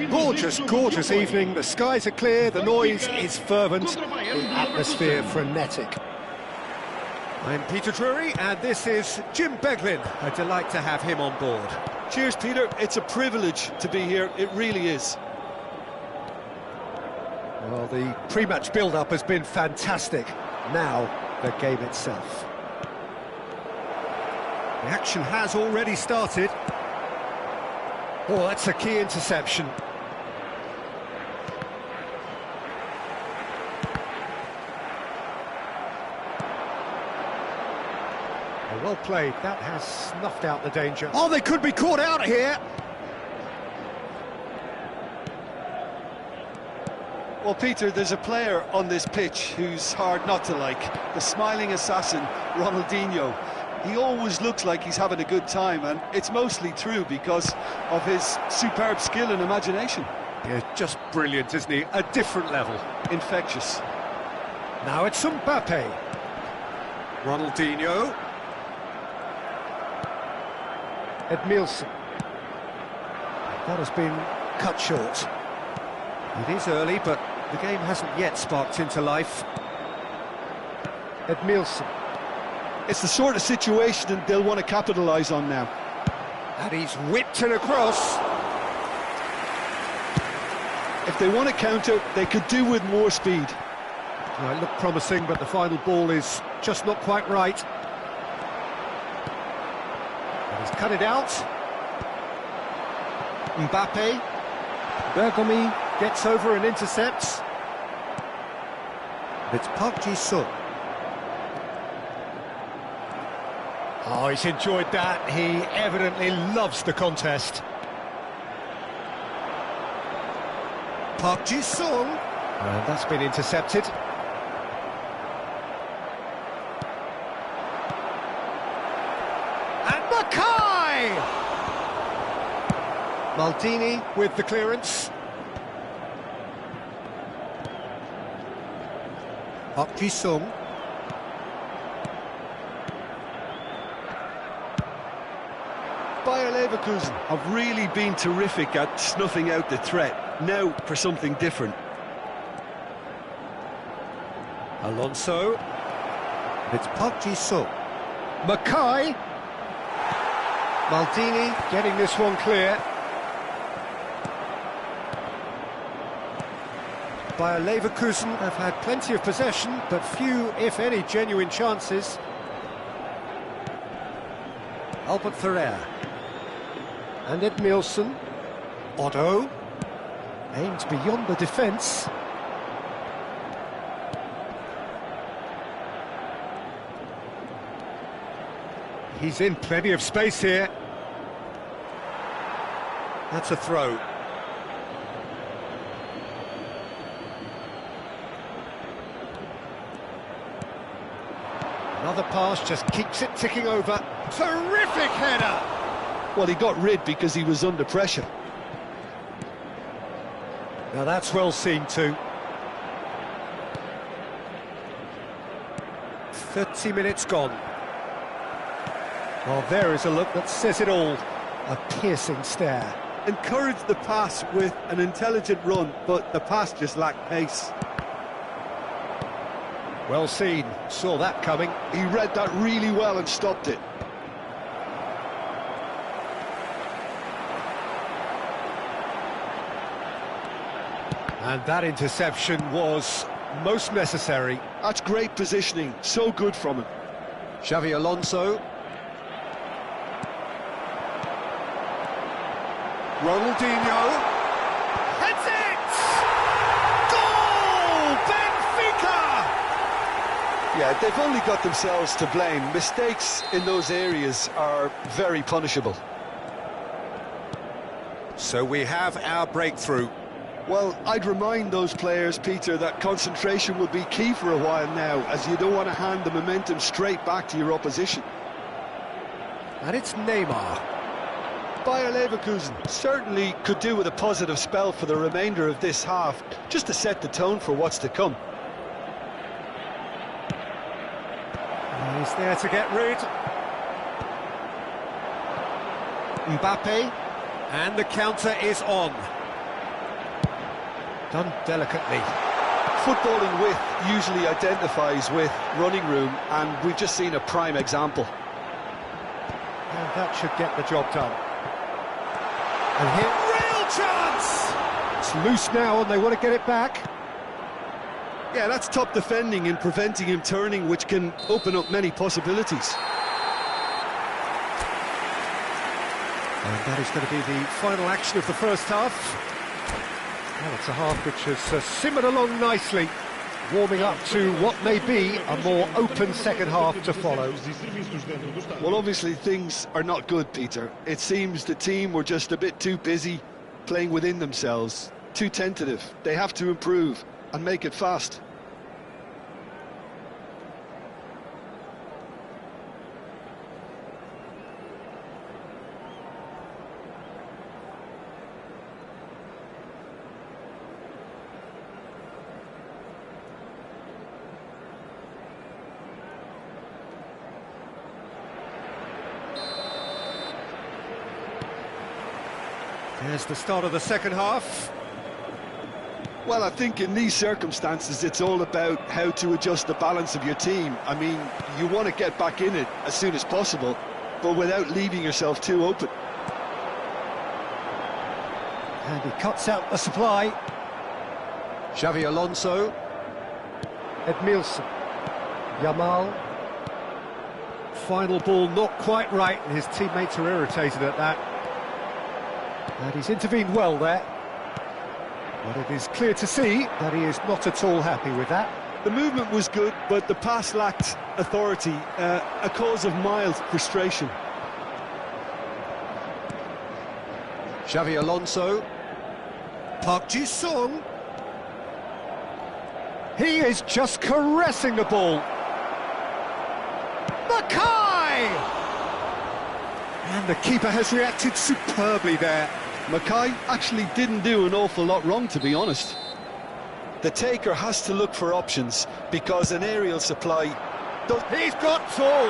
Gorgeous, gorgeous evening. The skies are clear, the noise is fervent, the atmosphere frenetic. I'm Peter Drury and this is Jim Beglin. A delight to have him on board.
Cheers, Peter. It's a privilege to be here. It really is.
Well, the pre-match build-up has been fantastic. Now, the game itself. The action has already started. Oh, that's a key interception. Well played. That has snuffed out the danger. Oh, they could be caught out here.
Well, Peter, there's a player on this pitch who's hard not to like. The smiling assassin, Ronaldinho. He always looks like he's having a good time, and it's mostly true because of his superb skill and imagination.
Yeah, just brilliant, isn't he? A different level.
Infectious.
Now it's Mbappe. Ronaldinho. Edmilson. That has been cut short. It is early, but the game hasn't yet sparked into life. Edmilson.
It's the sort of situation they'll want to capitalise on now.
And he's whipped it across.
If they want to counter, they could do with more speed.
Well, it looked promising, but the final ball is just not quite right. And he's cut it out. Mbappe. Bergomi gets over and intercepts. It's Park Ji-sung. Oh, he's enjoyed that. He evidently loves the contest. Park Ji-sung. And that's been intercepted. And Mackay! Maldini with the clearance. Park Ji-sung.
Bayer Leverkusen have really been terrific at snuffing out the threat. Now for something different.
Alonso. It's Park Ji-sung. Mackay. Maldini getting this one clear. Bayer Leverkusen have had plenty of possession, but few, if any, genuine chances. Albert Ferrer. And Edmilson. Otto. Aims beyond the defence. He's in plenty of space here. That's a throw. Another pass just keeps it ticking over. Terrific header!
Well, he got rid because he was under pressure.
Now that's well seen too. 30 minutes gone. Well, there is a look that says it all. A piercing stare.
Encouraged the pass with an intelligent run, but the pass just lacked pace.
Well seen, saw that coming.
He read that really well and stopped it.
And that interception was most necessary.
That's great positioning, so good from him.
Xavi Alonso. Ronaldinho. Heads it! Goal! Benfica!
Yeah, they've only got themselves to blame. Mistakes in those areas are very punishable.
So we have our breakthrough.
Well, I'd remind those players, Peter, that concentration will be key for a while now, as you don't want to hand the momentum straight back to your opposition.
And it's Neymar.
Bayer Leverkusen certainly could do with a positive spell for the remainder of this half, just to set the tone for what's to come.
He's there to get rid. Mbappe, and the counter is on. Done delicately.
Footballing width usually identifies with running room, and we've just seen a prime example.
And that should get the job done. And here, real chance! It's loose now and they want to get it back.
Yeah, that's top defending and preventing him turning, which can open up many possibilities.
And that is going to be the final action of the first half. Well, it's a half which has simmered along nicely, warming up to what may be a more open second half to follow.
Well, obviously things are not good, Peter. It seems the team were just a bit too busy playing within themselves, too tentative. They have to improve and make it fast.
There's the start of the second half.
Well, I think in these circumstances, it's all about how to adjust the balance of your team. I mean, you want to get back in it as soon as possible, but without leaving yourself too open.
And he cuts out the supply. Xavi Alonso. Edmilson. Yamal. Final ball not quite right, and his teammates are irritated at that. And he's intervened well there. But it is clear to see that he is not at all happy with that.
The movement was good, but the pass lacked authority, a cause of mild frustration.
Xavi Alonso. Park Ji-sung. He is just caressing the ball. Mackay! And the keeper has reacted superbly there.
Mackay actually didn't do an awful lot wrong, to be honest. The taker has to look for options, because an aerial supply does...
He's got tall!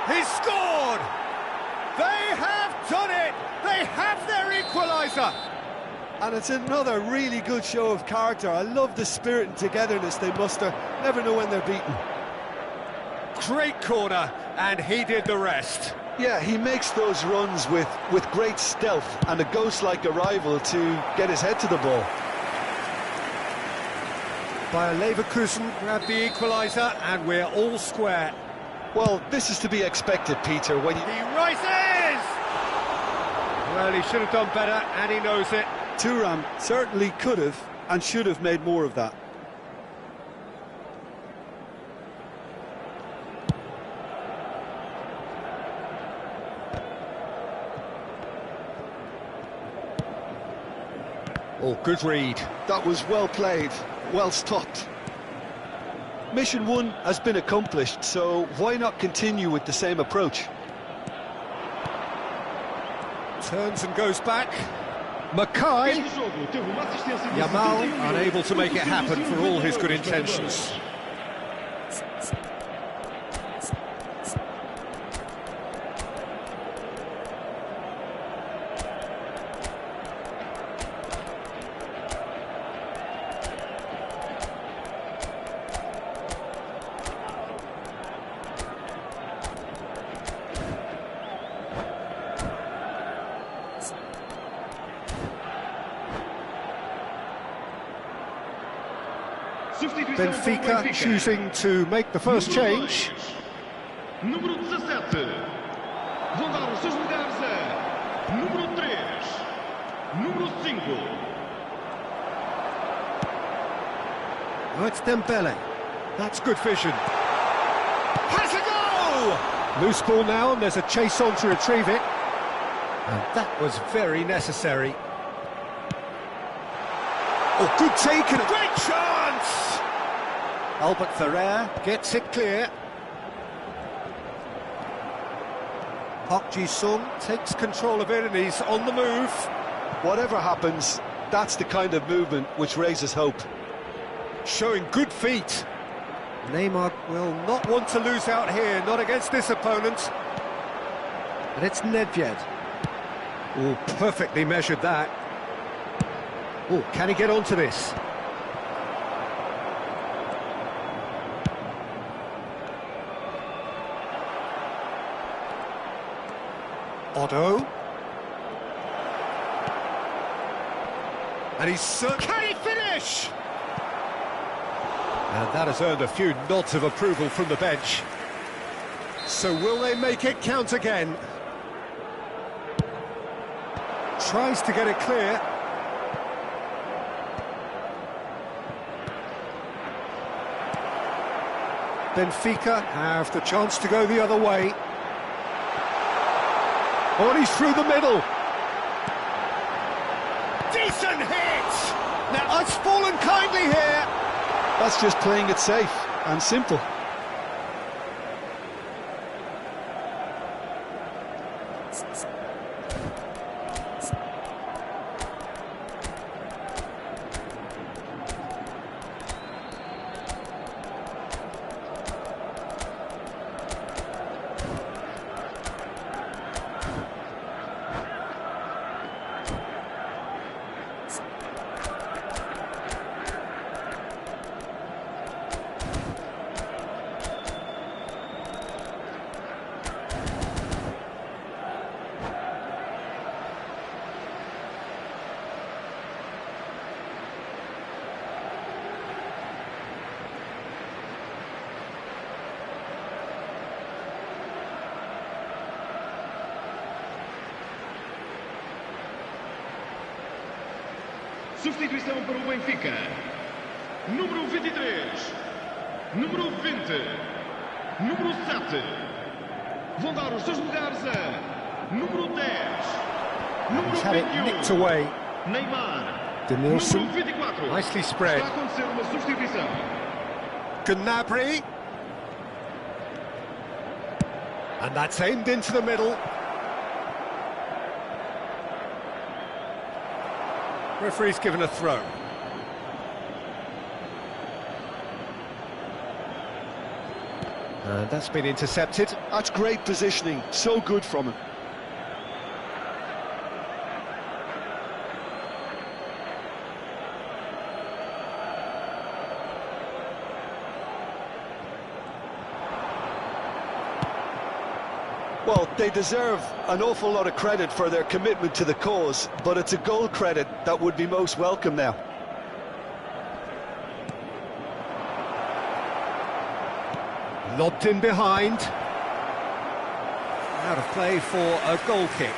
He's scored! They have done it! They have their equaliser!
And it's another really good show of character. I love the spirit and togetherness they muster. Never know when they're beaten.
Great corner, and he did the rest.
Yeah, he makes those runs with great stealth and a ghost-like arrival to get his head to the ball.
Bayer Leverkusen grabbed the equaliser, and we're all square.
Well, this is to be expected, Peter, when you...
He rises! Well, he should have done better, and he knows it.
Thuram certainly could have and should have made more of that.
Oh, good read.
That was well played, well stopped. Mission 1 has been accomplished, so why not continue with the same approach?
Turns and goes back. Mackay. Yamal unable to make it happen for all his good intentions. Benfica choosing to make the first change.
Número 17. Vão dar os seus lugares a número 3, número 5.
Oh, it's Dembele. That's good vision. Has a go! Loose ball now, and there's a chase on to retrieve it. And that was very necessary. Oh, good take and a great chance! Albert Ferrer gets it clear. Park Ji-sung takes control of it and he's on the move.
Whatever happens, that's the kind of movement which raises hope.
Showing good feet. Neymar will not want to lose out here, not against this opponent. And it's Nedved. Oh, perfectly measured that. Oh, can he get onto this? Otto. And can he finish? And that has earned a few nods of approval from the bench. So will they make it count again? Tries to get it clear. Benfica have the chance to go the other way. Oh, and he's through the middle. Decent hit! Now, it's fallen kindly here.
That's just playing it safe and simple.
Substituição para o Benfica. Número 23. Número 20. Número 7. Vão dar os seus lugares a número 10. Número
Had it
21.
nicked away.
Neymar.
Denilson.
Número 24.
Nicely spread.
Está a acontecer uma substituição.
Gnabry. And that's aimed into the middle. Referee's given a throw. And that's been intercepted.
That's great positioning, so good from him. Well, they deserve an awful lot of credit for their commitment to the cause, but it's a goal credit that would be most welcome now.
Lobbed in behind. Out of play for a goal kick.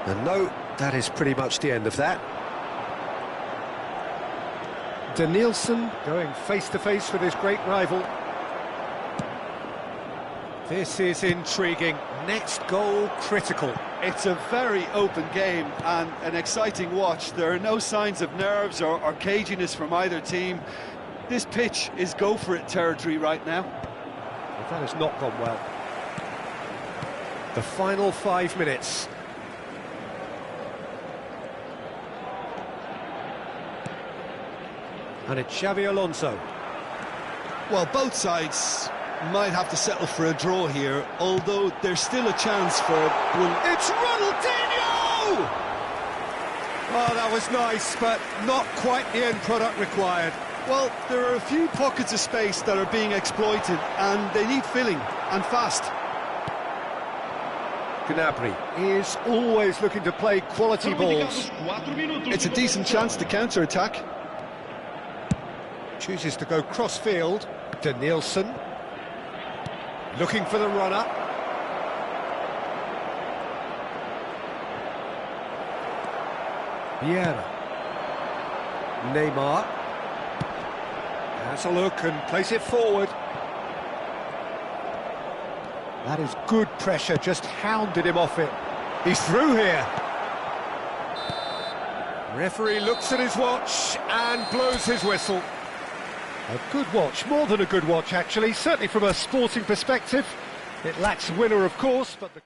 And no, that is pretty much the end of that. Denilson going face-to-face with his great rival. This is intriguing. Next goal critical.
It's a very open game and an exciting watch. There are no signs of nerves or caginess from either team. This pitch is go-for-it territory right now.
Well, that has not gone well. The final 5 minutes. And it's Xabi Alonso.
Well, both sides might have to settle for a draw here, although there's still a chance for one.
It's Ronaldinho! Oh, that was nice, but not quite the end product required.
Well, there are a few pockets of space that are being exploited, and they need filling, and fast.
Gnabry is always looking to play quality balls.
It's a decent chance to counter-attack.
Chooses to go cross-field. Denilson. Looking for the runner. Vieira. Neymar. Has a look and plays it forward. That is good pressure, just hounded him off it. He's through here. Referee looks at his watch and blows his whistle. A good watch, more than a good watch actually, certainly from a sporting perspective. It lacks winner, of course, but the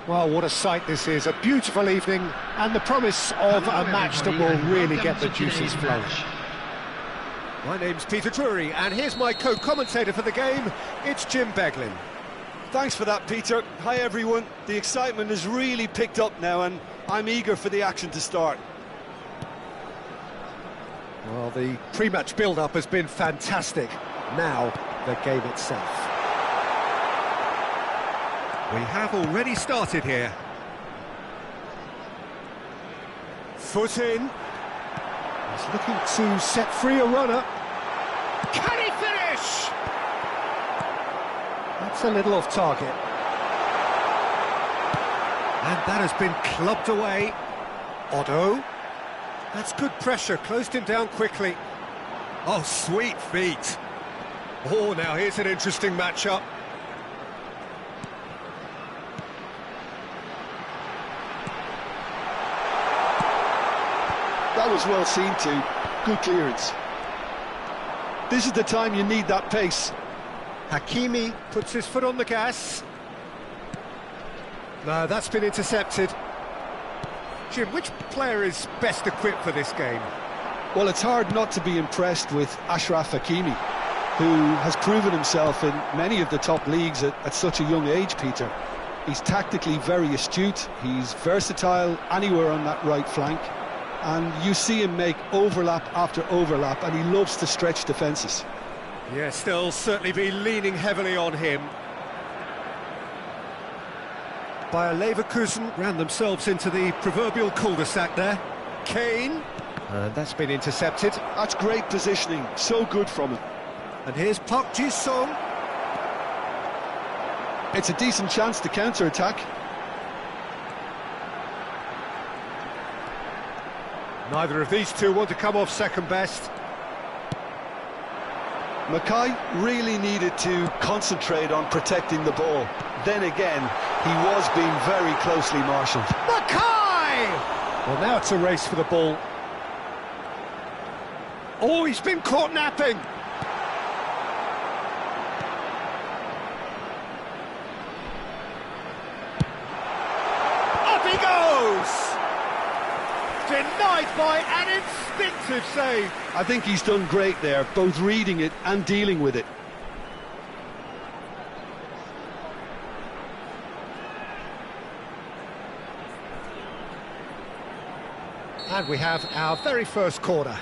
Well, what a sight this is. A beautiful evening and the promise of a match that will really get the juices flowing.
My name's Peter Drury, and here's my co-commentator for the game. It's Jim Beglin.
Thanks for that, Peter. Hi, everyone. The excitement has really picked up now, and I'm eager for the action to start.
Well, the pre-match build-up has been fantastic. Now, the game itself.
We have already started here. Foot in.
He's looking to set free a runner.
Can he finish?
That's a little off target.
And that has been clubbed away. Otto. That's good pressure, closed him down quickly. Oh, sweet feet. Oh, now here's an interesting matchup.
That was well seen too. Good clearance. This is the time you need that pace.
Hakimi puts his foot on the gas. No, that's been intercepted. Jim, which player is best equipped for this game?
Well, it's hard not to be impressed with Achraf Hakimi, who has proven himself in many of the top leagues at such a young age, Peter. He's tactically very astute, he's versatile anywhere on that right flank, and you see him make overlap after overlap, and he loves to stretch defences.
Yes, they'll certainly be leaning heavily on him. Bayer Leverkusen ran themselves into the proverbial cul-de-sac there. Kane.
And that's been intercepted.
That's great positioning, so good from him.
And here's Park Ji-sung.
It's a decent chance to counter-attack.
Neither of these two want to come off second best.
Mackay really needed to concentrate on protecting the ball. Then again, he was being very closely marshalled.
Mackay!
Well, now it's a race for the ball.
Oh, he's been caught napping. Up he goes! Denied by an instinctive save.
I think he's done great there, both reading it and dealing with it.
And we have our very first corner.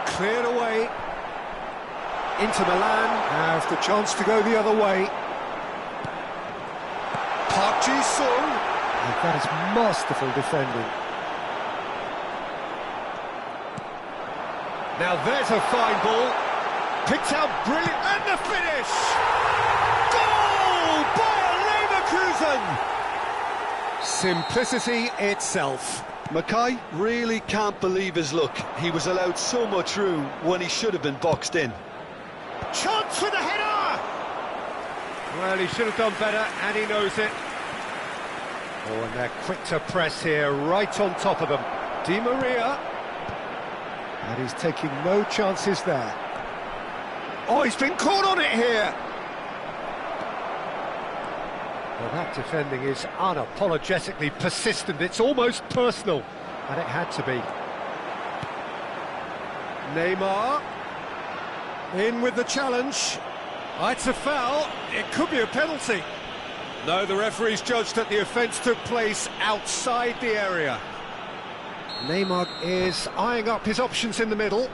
Cleared away. Inter Milan have the chance to go the other way. Park Ji-sung.
And that is masterful defending.
Now there's a fine ball. Picked out brilliant. And the finish! Goal! Bayer Leverkusen! Simplicity itself.
Mackay really can't believe his luck. He was allowed so much room when he should have been boxed in.
Chance for the header! Well, he should have done better, and he knows it.
Oh, and they're quick to press here, right on top of them.
Di Maria.
And he's taking no chances there.
Oh, he's been caught on it here.
Well, that defending is unapologetically persistent. It's almost personal, and it had to be.
Neymar. In with the challenge. Oh, it's a foul. It could be a penalty. No, the referee's judged that the offence took place outside the area.
Neymar is eyeing up his options in the middle.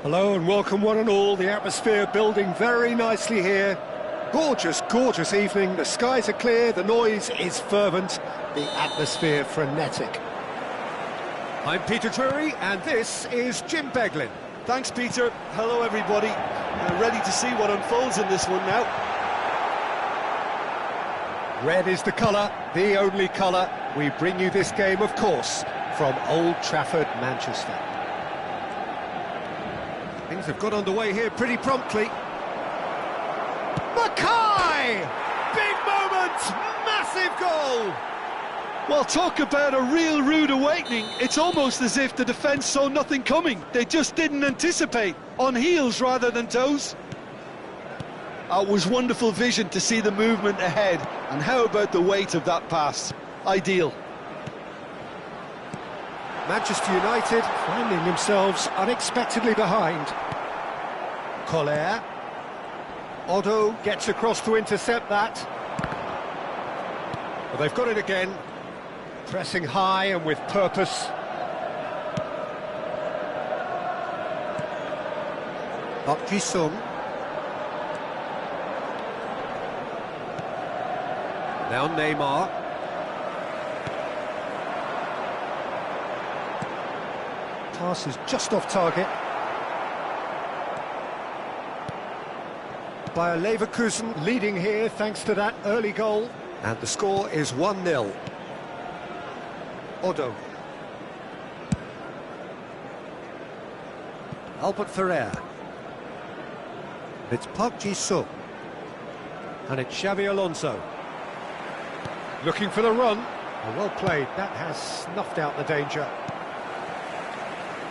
Hello and welcome one and all. The atmosphere building very nicely here. Gorgeous, gorgeous evening. The skies are clear, the noise is fervent, the atmosphere frenetic. I'm Peter Drury and this is Jim Beglin.
Thanks, Peter. Hello, everybody. Ready to see what unfolds in this one now.
Red is the colour, the only colour. We bring you this game, of course, from Old Trafford, Manchester. Things have got underway here pretty promptly. Mackay! Big moment! Massive goal!
Well, talk about a real rude awakening. It's almost as if the defence saw nothing coming. They just didn't anticipate. On heels rather than toes. It was wonderful vision to see the movement ahead. And how about the weight of that pass? Ideal.
Manchester United finding themselves unexpectedly behind. Collier. Otto gets across to intercept that. Well, they've got it again. Pressing high and with purpose. Park Ji-sung. Now Neymar. Pass is just off target. Bayer Leverkusen leading here thanks to that early goal. And the score is 1-0. Otto. Albert Ferrer. It's Park Ji-sung. And it's Xabi Alonso. Looking for the run. Oh, well played. That has snuffed out the danger.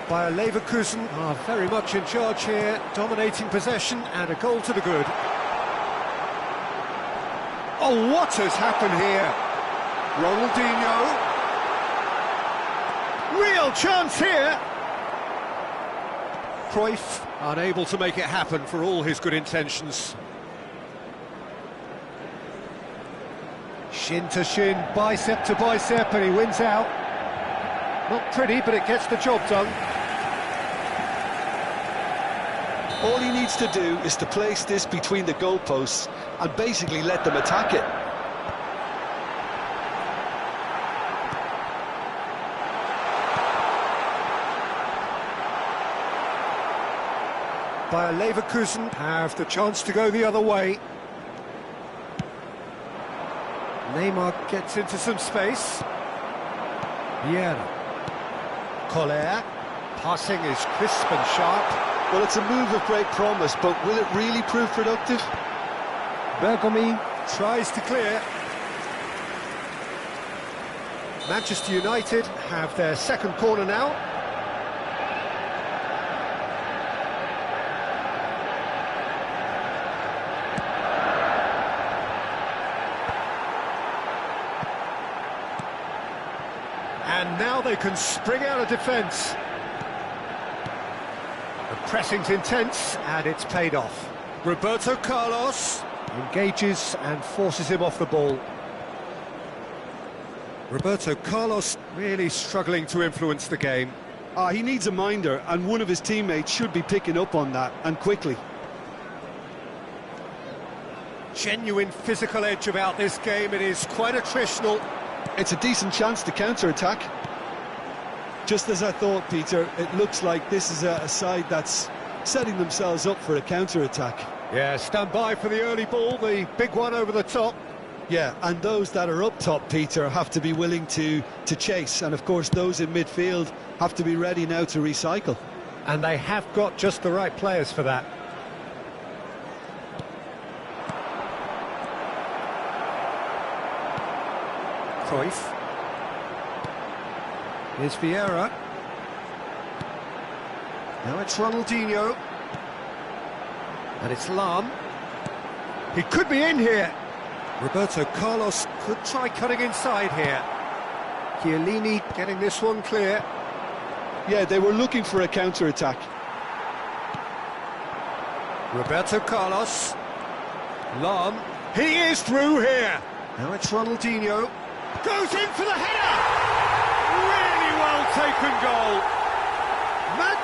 Bayer Leverkusen are very much in charge here, dominating possession and a goal to the good. Oh, what has happened here? Ronaldinho. Real chance here. Cruyff unable to make it happen for all his good intentions. Shin to shin, bicep to bicep, and he wins out. Not pretty, but it gets the job done.
All he needs to do is to place this between the goalposts and basically let them attack it.
Bayer Leverkusen have the chance to go the other way. Neymar gets into some space. Vieira. Collier. Passing is crisp and sharp.
Well, it's a move of great promise, but will it really prove productive?
Bergomi tries to clear. Manchester United have their second corner now. And now they can spring out of defence. The pressing's intense, and it's paid off. Roberto Carlos engages and forces him off the ball. Roberto Carlos really struggling to influence the game.
He needs a minder, and one of his teammates should be picking up on that, and quickly.
Genuine physical edge about this game. It is quite attritional.
It's a decent chance to counter-attack. Just as I thought, Peter, it looks like this is a side that's setting themselves up for a counter-attack.
Yeah, stand by for the early ball, the big one over the top.
Yeah, and those that are up top, Peter, have to be willing to chase. And, of course, those in midfield have to be ready now to recycle.
And they have got just the right players for that. Cruyff. Here's Vieira. Now it's Ronaldinho. And it's Lahm. He could be in here. Roberto Carlos could try cutting inside here. Chiellini getting this one clear.
Yeah, they were looking for a counter-attack.
Roberto Carlos. Lahm. He is through here. Now it's Ronaldinho. Goes in for the header! Really well taken goal.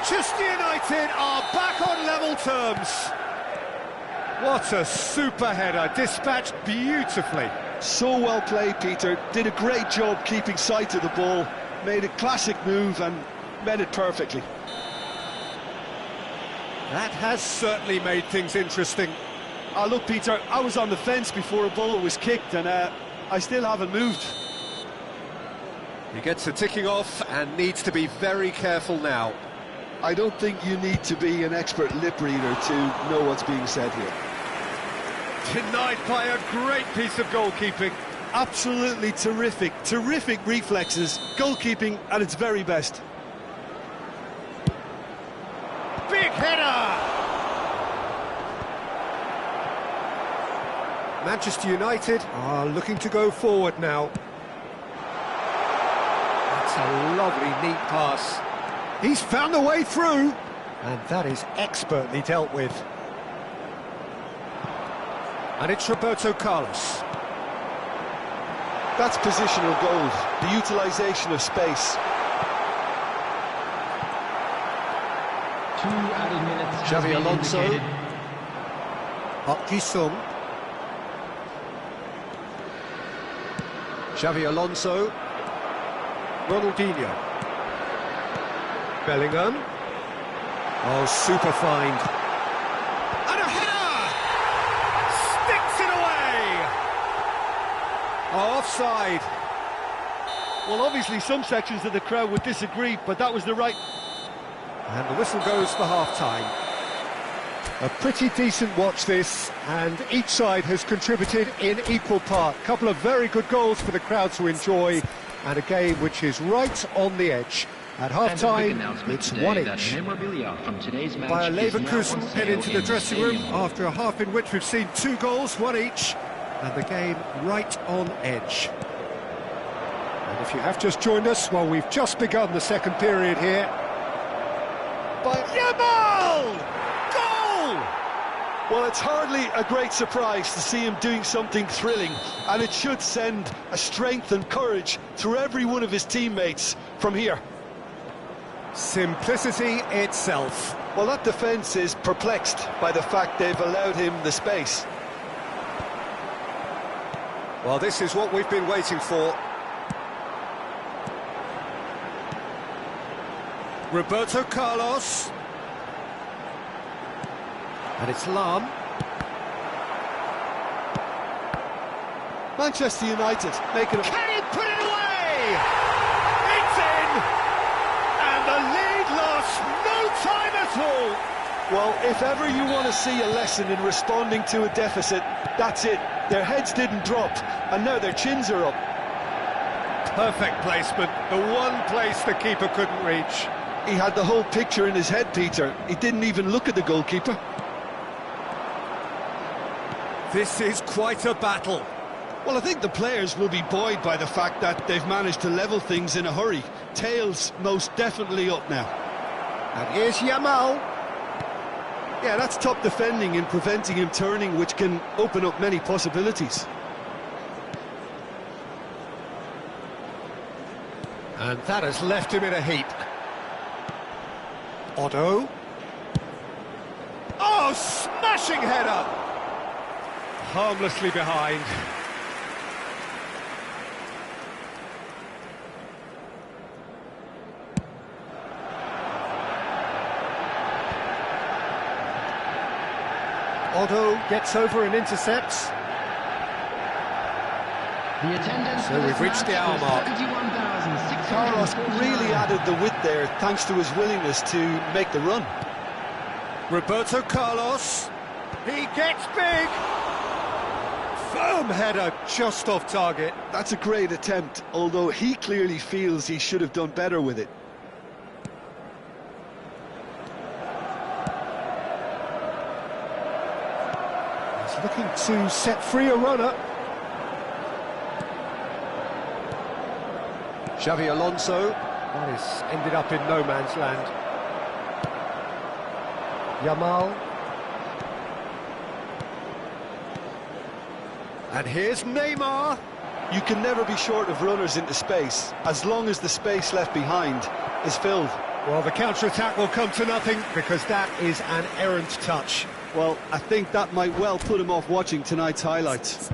Manchester United are back on level terms. What a super header, dispatched beautifully.
So well played, Peter. Did a great job keeping sight of the ball, made a classic move and met it perfectly.
That has certainly made things interesting.
Look, Peter, I was on the fence before a ball was kicked and I still haven't moved.
He gets the ticking off and needs to be very careful now.
I don't think you need to be an expert lip reader to know what's being said here.
Denied by a great piece of goalkeeping.
Absolutely terrific, terrific reflexes, goalkeeping at its very best.
Big header! Manchester United are looking to go forward now. That's a lovely, neat pass. He's found a way through, and that is expertly dealt with. And it's Roberto Carlos.
That's positional goal, the utilisation of space.
2 added minutes has
Xavi
been
Alonso.
indicated.
Park Ji-sung. Xavi Alonso. Ronaldinho. Bellingham. Oh, super find. And a header! Sticks it away! Oh, offside.
Well, obviously some sections of the crowd would disagree, but that was the right...
And the whistle goes for half-time. A pretty decent watch this, and each side has contributed in equal part. A couple of very good goals for the crowd to enjoy, and a game which is right on the edge. At half-time, it's 1-1. Bayer Leverkusen head into the dressing room after a half in which we've seen 2 goals, 1 each, and the game right on edge. And if you have just joined us, well, we've just begun the second period here. By Yamal! Goal!
Well, it's hardly a great surprise to see him doing something thrilling, and it should send a strength and courage through every one of his teammates from here.
Simplicity itself.
Well, that defence is perplexed by the fact they've allowed him the space.
Well, this is what we've been waiting for. Roberto Carlos. And it's Lam.
Manchester United making a...
Can he put it away? It's in! And the lead lost no time at all.
Well, if ever you want to see a lesson in responding to a deficit, that's it. Their heads didn't drop, and now their chins are up.
Perfect placement, the one place the keeper couldn't reach.
He had the whole picture in his head, Peter. He didn't even look at the goalkeeper.
This is quite a battle.
Well, I think the players will be buoyed by the fact that they've managed to level things in a hurry. Tails most definitely up now.
And here's Yamal.
Yeah, that's top defending and preventing him turning, which can open up many possibilities.
And that has left him in a heap. Otto. Oh, smashing header! Harmlessly behind. Otto gets over and intercepts.
The attendance
So we've reached the hour mark.
Carlos really added the width there thanks to his willingness to make the run.
Roberto Carlos. He gets big. Firm header just off target.
That's a great attempt, although he clearly feels he should have done better with it.
He's looking to set free a runner. Xavi Alonso. That has ended up in no man's land. Yamal. And here's Neymar.
You can never be short of runners into space, as long as the space left behind is filled.
Well, the counter-attack will come to nothing because that is an errant touch.
Well, I think that might well put him off watching tonight's highlights.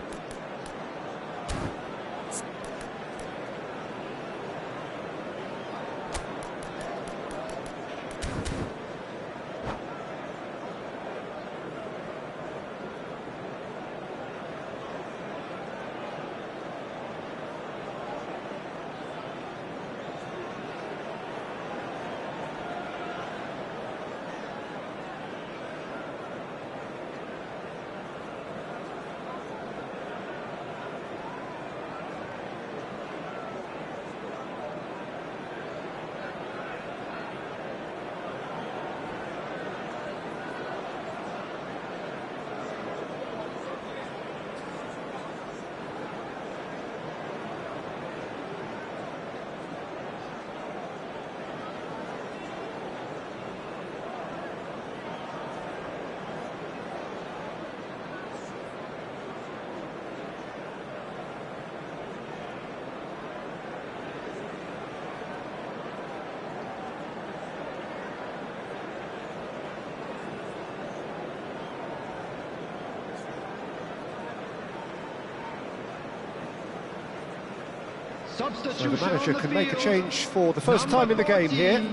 So the manager can make a change for the first time in the game here.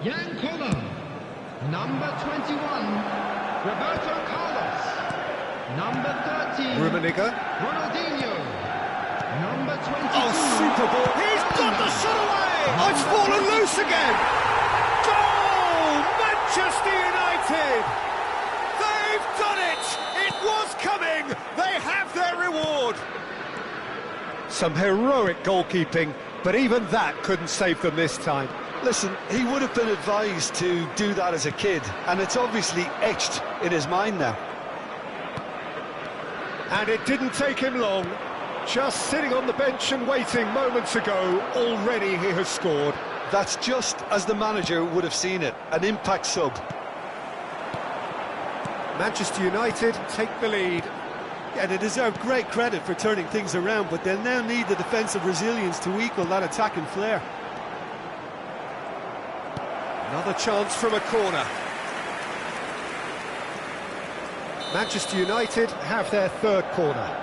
Yankola. Number 21, Roberto Carlos. Number 13,
Rummenigge.
Ronaldinho. Number 22.
Oh, super ball. He's got the shot away. Oh, it's fallen loose again. Goal! Manchester United. They've done it. It was coming. They have their reward. Some heroic goalkeeping, but even that couldn't save them this time.
Listen, he would have been advised to do that as a kid, and it's obviously etched in his mind now.
And it didn't take him long. Just sitting on the bench and waiting moments ago, already he has scored.
That's just as the manager would have seen it, an impact sub.
Manchester United take the lead.
Yeah, they deserve great credit for turning things around, but they'll now need the defensive resilience to equal that attacking flair.
Another chance from a corner. Manchester United have their third corner.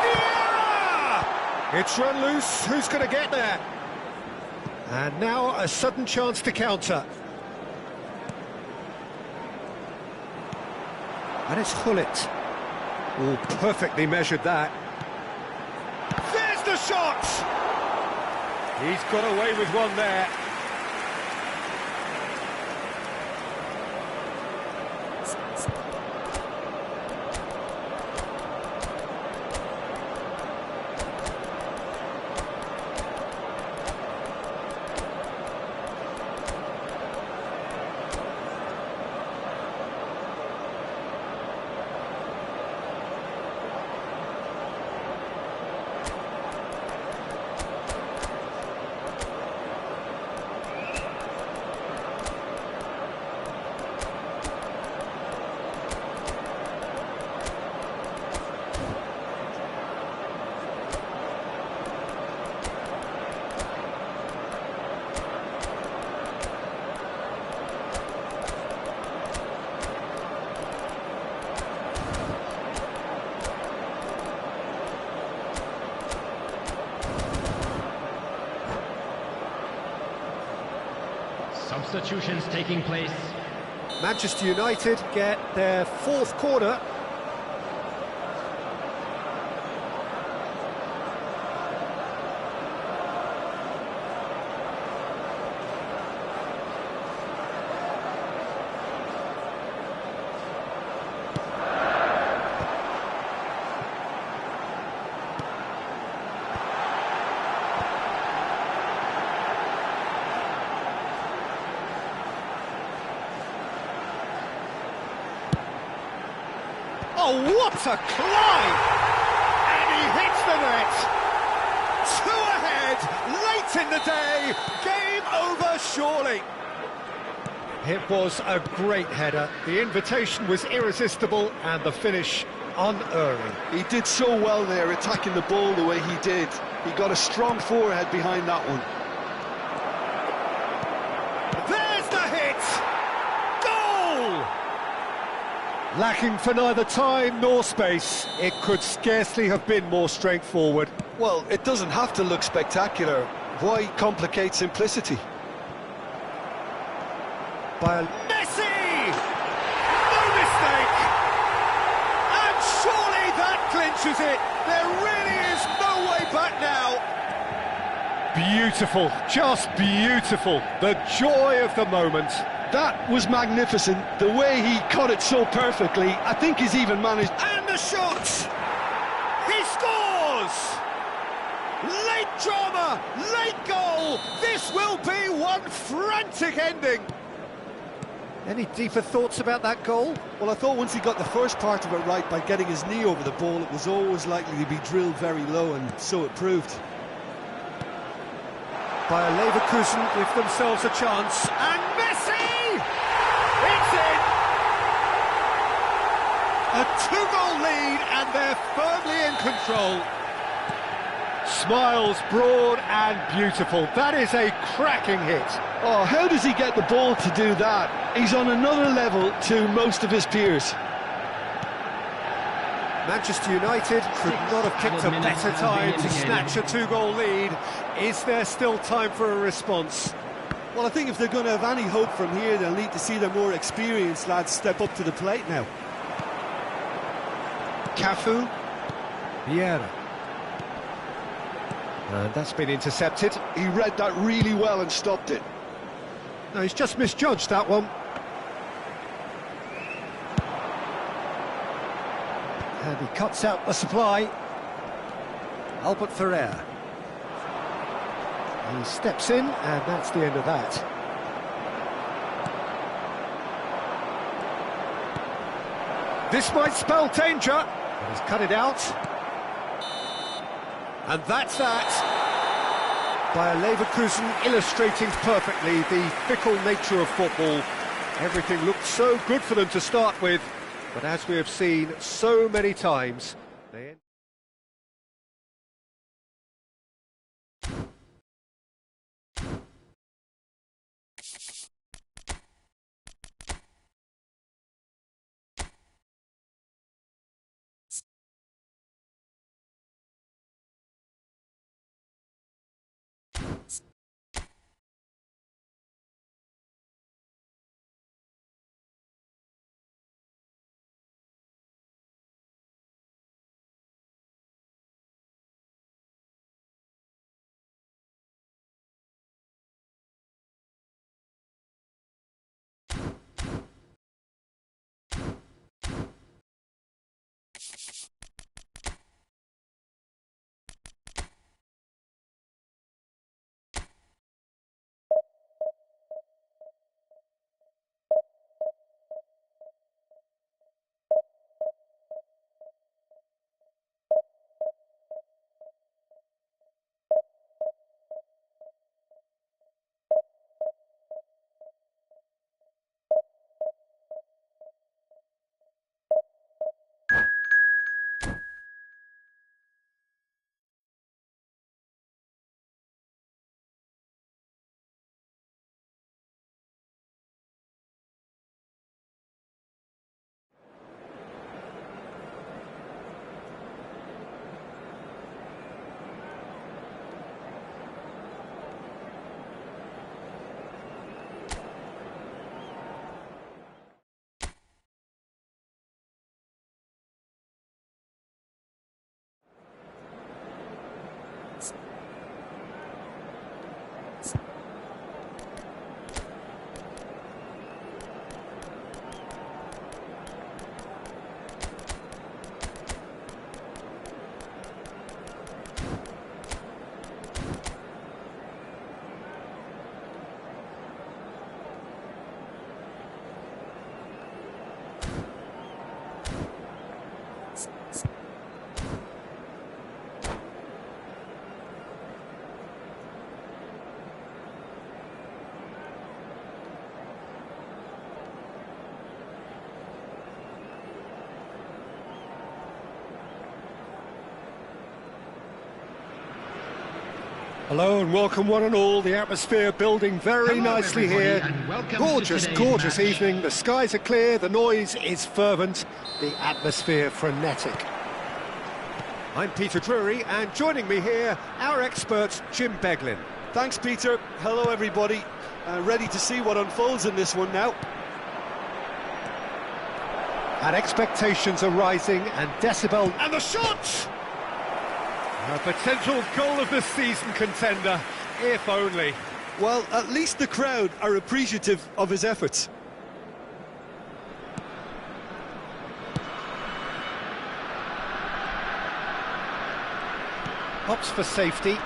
Vieira! It's run loose. Who's going to get there? And now a sudden chance to counter. And it's Hullet. Oh, perfectly measured that. There's the shot! He's got away with one there.
Substitutions taking place.
Manchester United get their fourth corner. Oh, what a climb! And he hits the net! Two ahead, late in the day, game over surely. It was a great header, the invitation was irresistible and the finish unerring.
He did so well there, attacking the ball the way he did. He got a strong forehead behind that one.
There's the hit! Goal! Lacking for neither time nor space, it could scarcely have been more straightforward.
Well, it doesn't have to look spectacular. Why complicate simplicity?
By Messi! No mistake! And surely that clinches it! There really is no way back now! Beautiful, just beautiful. The joy of the moment.
That was magnificent. The way he cut it so perfectly, I think he's even managed...
And the shot! He scores! Late drama, late goal! This will be one frantic ending! Any deeper thoughts about that goal?
Well, I thought once he got the first part of it right by getting his knee over the ball, it was always likely to be drilled very low, and so it proved.
Bayer Leverkusen give themselves a chance, and Messi! It's in! A two-goal lead, and they're firmly in control. Smiles broad and beautiful. That is a cracking hit.
Oh, how does he get the ball to do that? He's on another level to most of his peers.
Manchester United could not have picked a better time to snatch a two-goal lead. Is there still time for a response?
Well, I think if they're going to have any hope from here, they'll need to see their more experienced lads step up to the plate now.
Cafu. Vieira. And that's been intercepted.
He read that really well and stopped it.
No, he's just misjudged that one. And he cuts out the supply. Albert Ferrer. He steps in, and that's the end of that. This might spell danger. But he's cut it out. And that's that. Bayer Leverkusen illustrating perfectly the fickle nature of football. Everything looked so good for them to start with, but as we have seen so many times, they Hello and welcome one and all. The atmosphere building very
Hello,
nicely
everybody,
here.
and welcome to
Gorgeous,
today's
gorgeous
match.
evening. The skies are clear, the noise is fervent, the atmosphere frenetic. I'm Peter Drury, and joining me here, our expert Jim Beglin.
Thanks, Peter. Hello, everybody. Ready to see what unfolds in this one now.
And expectations are rising, and decibel... And the shot! A potential goal of the season contender, if only.
Well, at least the crowd are appreciative of his efforts.
Opts for safety.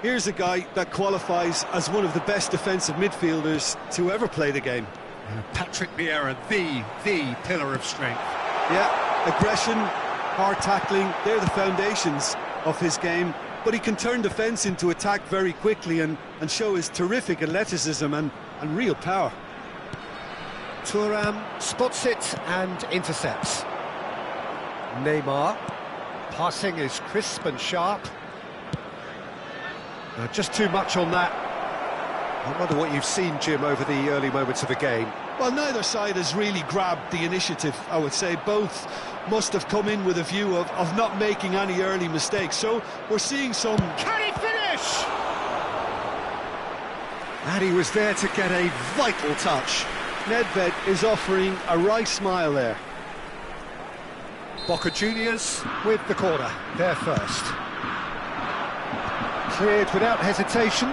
Here's a guy that qualifies as one of the best defensive midfielders to ever play the game.
Patrick Vieira, the pillar of strength.
Yeah, aggression, hard tackling, they're the foundations of his game. But he can turn defence into attack very quickly and show his terrific athleticism and real power.
Thuram spots it and intercepts. Neymar. Passing is crisp and sharp. Just too much on that. I wonder what you've seen, Jim, over the early moments of the game.
Well, neither side has really grabbed the initiative, I would say. Both must have come in with a view of not making any early mistakes. So we're seeing some...
Can he finish? And he was there to get a vital touch.
Nedved is offering a wry smile there.
Boca Juniors with the corner, there first. Cleared without hesitation.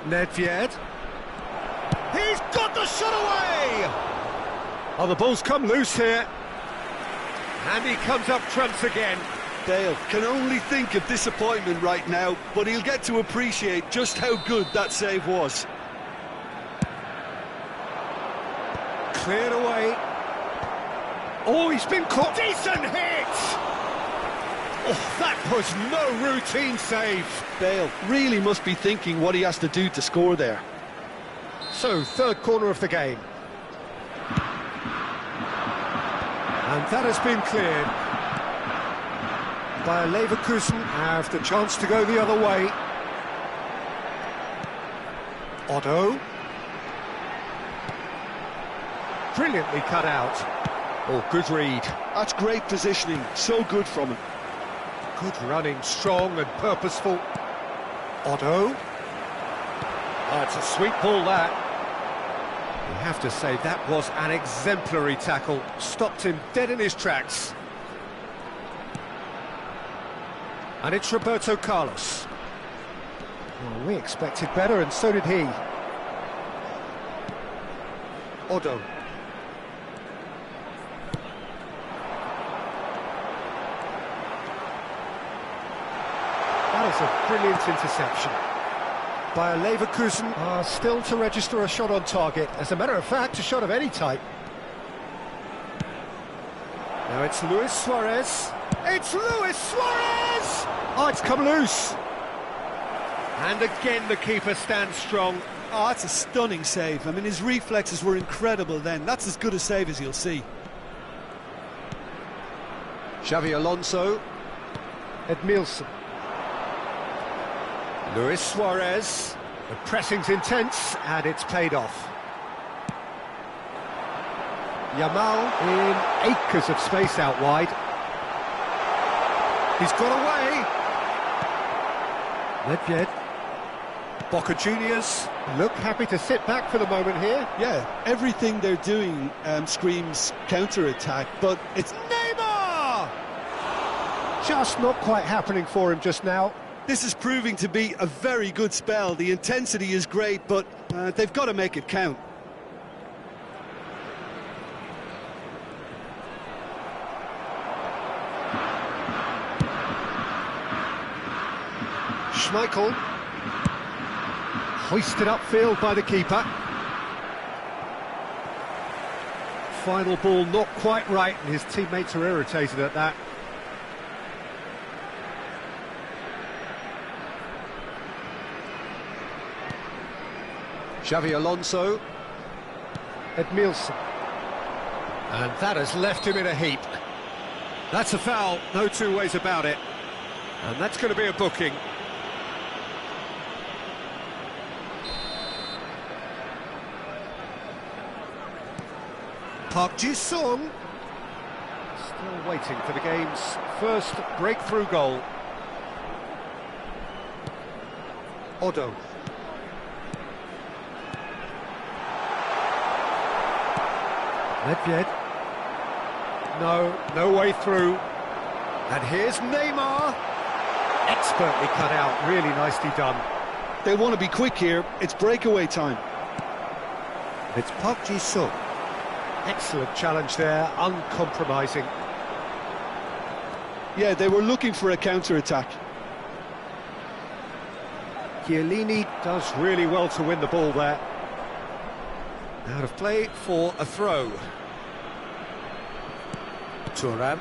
Nedved. He's got the shot away! Oh, the ball's come loose here. And he comes up trumps again.
Dale can only think of disappointment right now, but he'll get to appreciate just how good that save was.
Cleared away. Oh, he's been caught. Decent hit! Oh, that was no routine save.
Bale really must be thinking what he has to do to score there.
So, third corner of the game. And that has been cleared. Bayer Leverkusen have the chance to go the other way. Otto. Brilliantly cut out. Oh, good read.
That's great positioning, so good from him.
Good running, strong and purposeful. Otto. Oh, it's a sweet ball, that. You have to say, that was an exemplary tackle. Stopped him dead in his tracks. And it's Roberto Carlos. Well, we expected better, and so did he. Otto. That is a brilliant interception. Bayer Leverkusen are still to register a shot on target. As a matter of fact, a shot of any type. Now it's Luis Suarez. It's Luis Suarez! Oh, it's come loose. And again the keeper stands strong.
Oh, that's a stunning save. I mean, his reflexes were incredible then. That's as good a save as you'll see.
Xavi Alonso. Edmilson. Luis Suarez. The pressing's intense, and it's paid off. Yamal in acres of space out wide. He's got away. Nedved. Boca Juniors look happy to sit back for the moment here.
Yeah, everything they're doing screams counter-attack, but it's...
Neymar! Just not quite happening for him just now.
This is proving to be a very good spell. The intensity is great, but they've got to make it count.
Schmeichel. Hoisted upfield by the keeper. Final ball not quite right, and his teammates are irritated at that. Xavi Alonso. Edmilson. And that has left him in a heap. That's a foul, no two ways about it. And that's going to be a booking. Park Ji-sung. Still waiting for the game's first breakthrough goal. Odo. Nedved. No way through. And here's Neymar. Expertly cut out, really nicely done.
They want to be quick here, it's breakaway time.
It's Park Ji-sung. Excellent challenge there, uncompromising.
Yeah, they were looking for a counter-attack.
Chiellini does really well to win the ball there. Out of play for a throw. Thuram.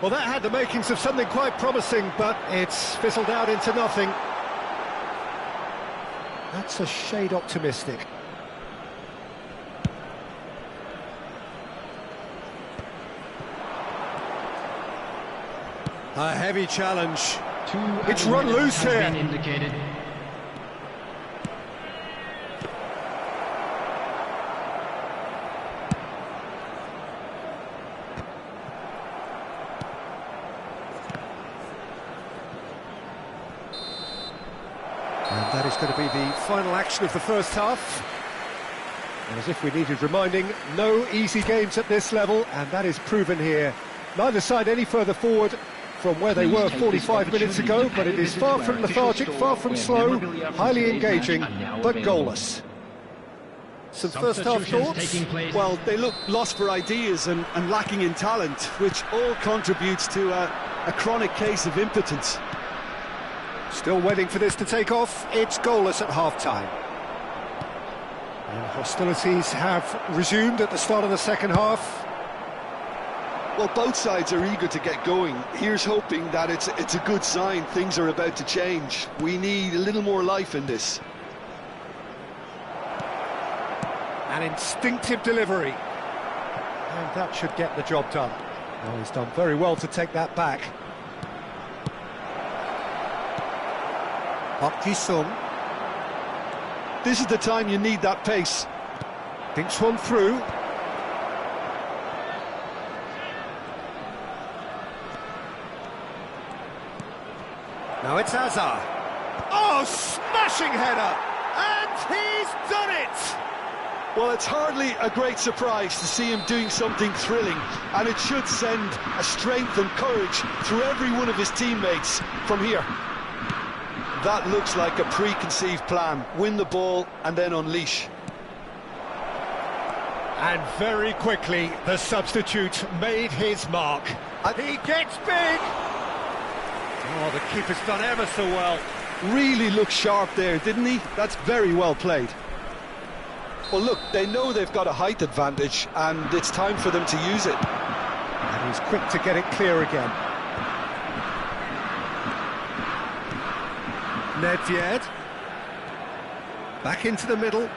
Well, that had the makings of something quite promising, but it's fizzled out into nothing. That's a shade optimistic. A heavy challenge. It's run loose here.
Indicated.
And that is going to be the final action of the first half. And as if we needed reminding, no easy games at this level, and that is proven here. Neither side any further forward from where they were 45 minutes ago, but it is far from lethargic, far from slow, highly engaging, but goalless. Some first half thoughts?
Well, they look lost for ideas and lacking in talent, which all contributes to a chronic case of impotence.
Still waiting for this to take off. It's goalless at half-time. And hostilities have resumed at the start of the second half.
Well, both sides are eager to get going. Here's hoping that it's a good sign. Things are about to change. We need a little more life in this.
An instinctive delivery. And that should get the job done. Well, he's done very well to take that back. Park Ji-sung.
This is the time you need that pace.
Thinks one through. Now it's Hazard. Oh, smashing header! And he's done it!
Well, it's hardly a great surprise to see him doing something thrilling, and it should send a strength and courage through every one of his teammates from here. That looks like a preconceived plan. Win the ball and then unleash.
And very quickly, the substitute made his mark. And he gets big! Oh, the keeper's done ever so well.
Really looked sharp there, didn't he? That's very well played. Well, look, they know they've got a height advantage, and it's time for them to use it.
And he's quick to get it clear again. Nedved. Back into the middle.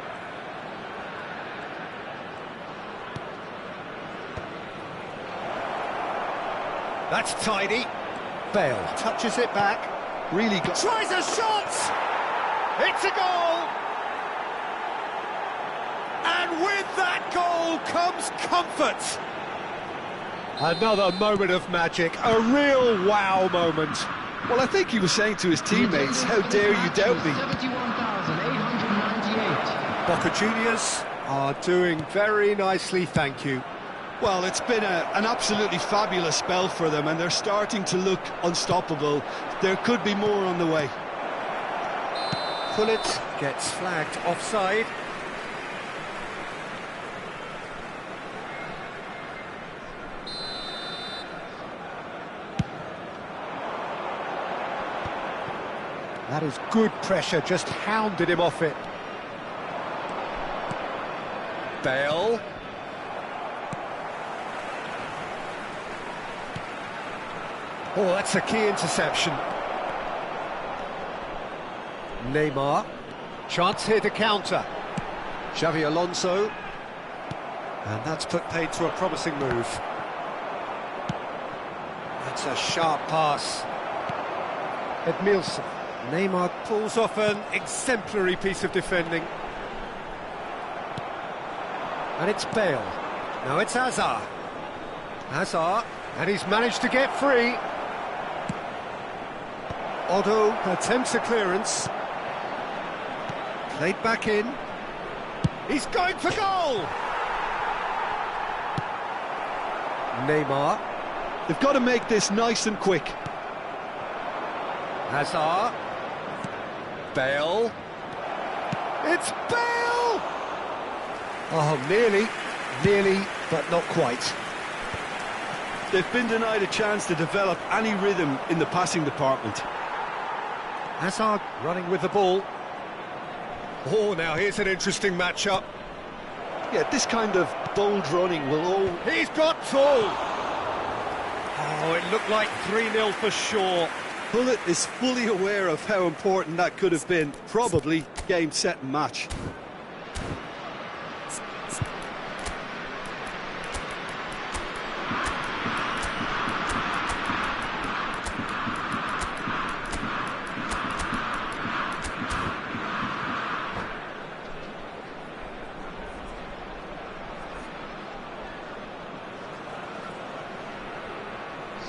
That's tidy. Bale touches it back.
Really got...
Tries a shot! It's a goal! And with that goal comes comfort. Another moment of magic, a real wow moment.
Well, I think he was saying to his teammates, how dare you doubt me?
71,898.
Boca Juniors are doing very nicely, thank you.
Well, it's been an absolutely fabulous spell for them, and they're starting to look unstoppable. There could be more on the way.
Pullet gets flagged offside. That is good pressure, just hounded him off it. Bale. Oh, that's a key interception. Neymar. Chance here to counter. Xavi Alonso. And that's put paid to a promising move. That's a sharp pass. Edmilson. Neymar pulls off an exemplary piece of defending. And it's Bale. Now it's Hazard. Hazard, and he's managed to get free. Otto attempts a clearance. Played back in. He's going for goal! Neymar.
They've got to make this nice and quick.
Hazard. Bale. It's Bale! Oh, nearly, but not quite.
They've been denied a chance to develop any rhythm in the passing department.
Hazard running with the ball. Oh, now here's an interesting matchup.
Yeah, this kind of bold running will all...
He's got two! Oh, it looked like 3-0 for sure.
Bullet is fully aware of how important that could have been. Probably game, set and match.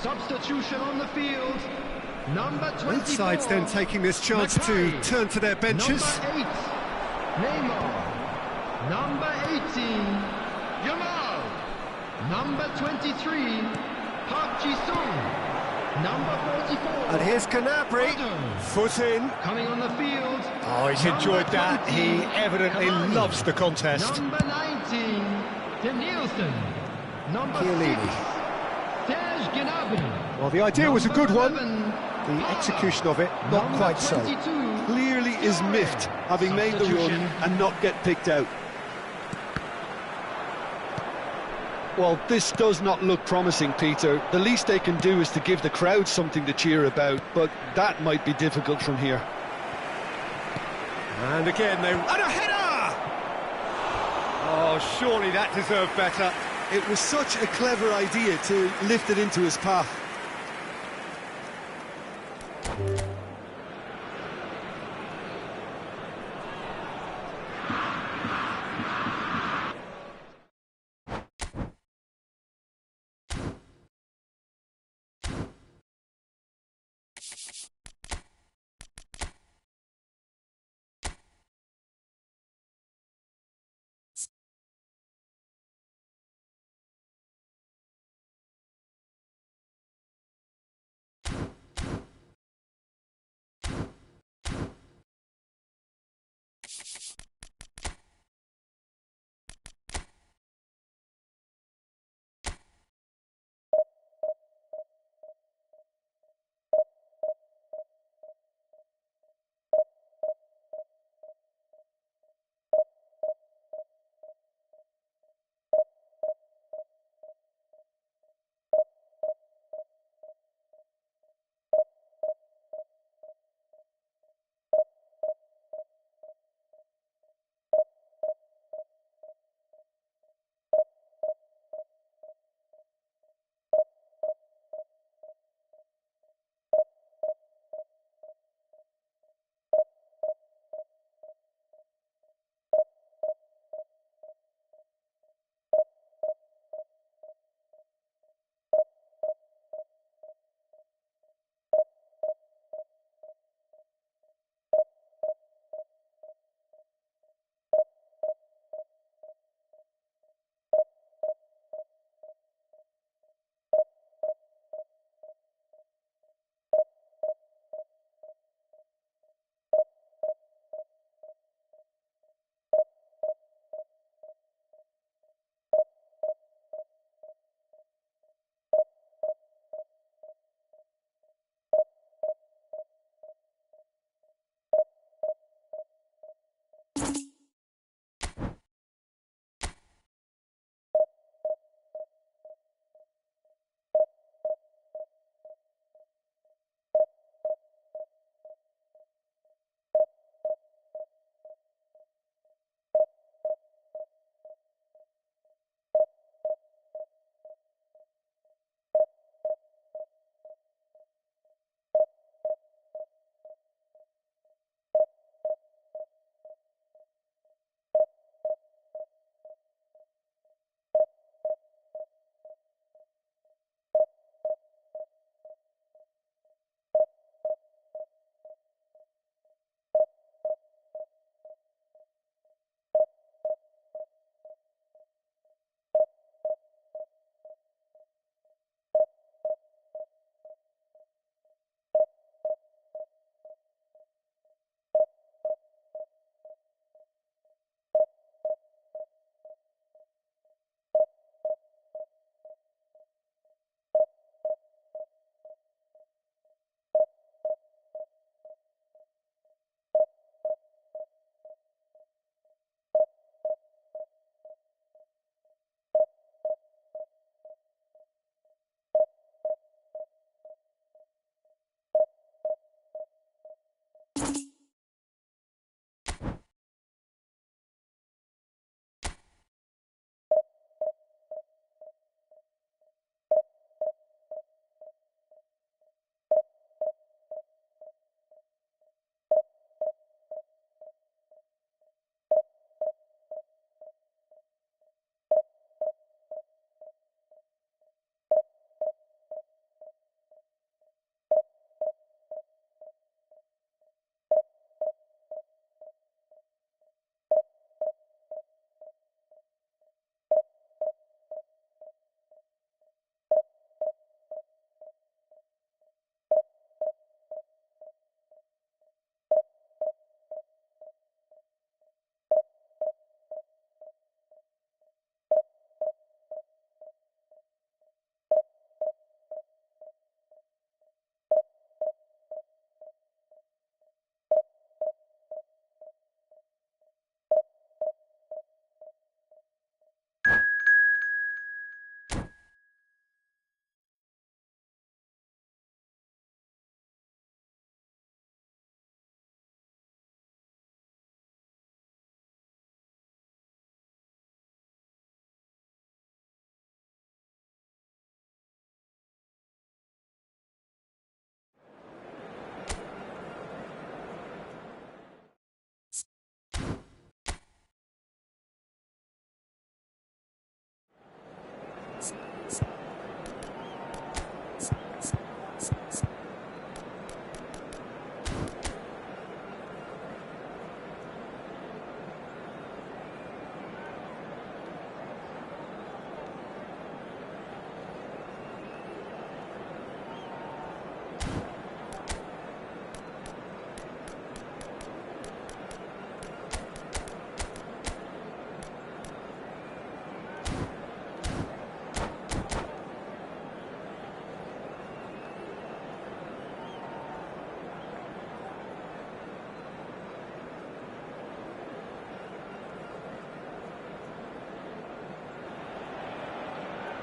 Substitution on the field. Number 24.
Both sides then taking this chance to turn to their benches.
Number 8, Neymar. Number 18, Yamal. Number 23, Park Ji-sung. Number 44.
And here's Canabry.
Otto.
Foot in.
Coming on the field.
Oh, he's enjoyed that. He evidently
Cavani.
loves the contest.
Number 19, Danielson. Number
Chiellini.
6, Serge Gnabry.
Well, the idea was a good one.
11,
The execution of it, not
Number
quite so.
22,
Clearly is miffed, having made the run
Substitution.
and not get picked out. Well, this does not look promising, Peter. The least they can do is to give the crowd something to cheer about, but that might be difficult from here.
And again, and a header! Oh, surely that deserved better.
It was such a clever idea to lift it into his path.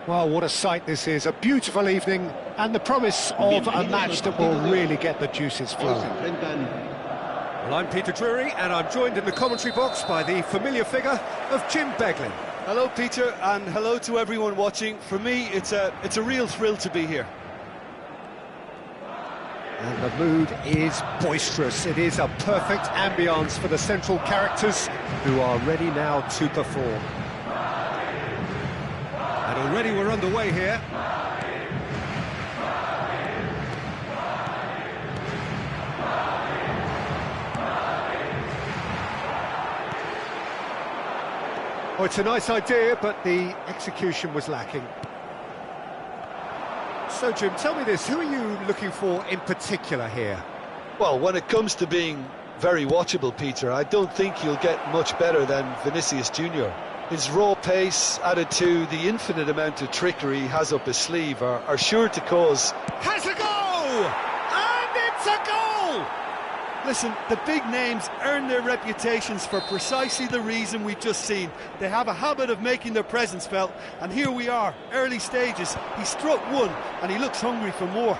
Well, what a sight this is. A beautiful evening and the promise of a match that will really get the juices flowing. Well, I'm Peter Drury and I'm joined in the commentary box by the familiar figure of Jim Beglin.
Hello, Peter, and hello to everyone watching. For me, it's a real thrill to be here.
And the mood is boisterous. It is a perfect ambience for the central characters who are ready now to perform. And already we're underway here. Oh, it's a nice idea, but the execution was lacking. So, Jim, tell me this, who are you looking for in particular here?
Well, when it comes to being very watchable, Peter, I don't think you'll get much better than Vinicius Junior. His raw pace, added to the infinite amount of trickery he has up his sleeve, are sure to cause...
Has a goal! And it's a goal!
Listen, the big names earn their reputations for precisely the reason we've just seen. They have a habit of making their presence felt, and here we are, early stages. He struck one, and he looks hungry for more.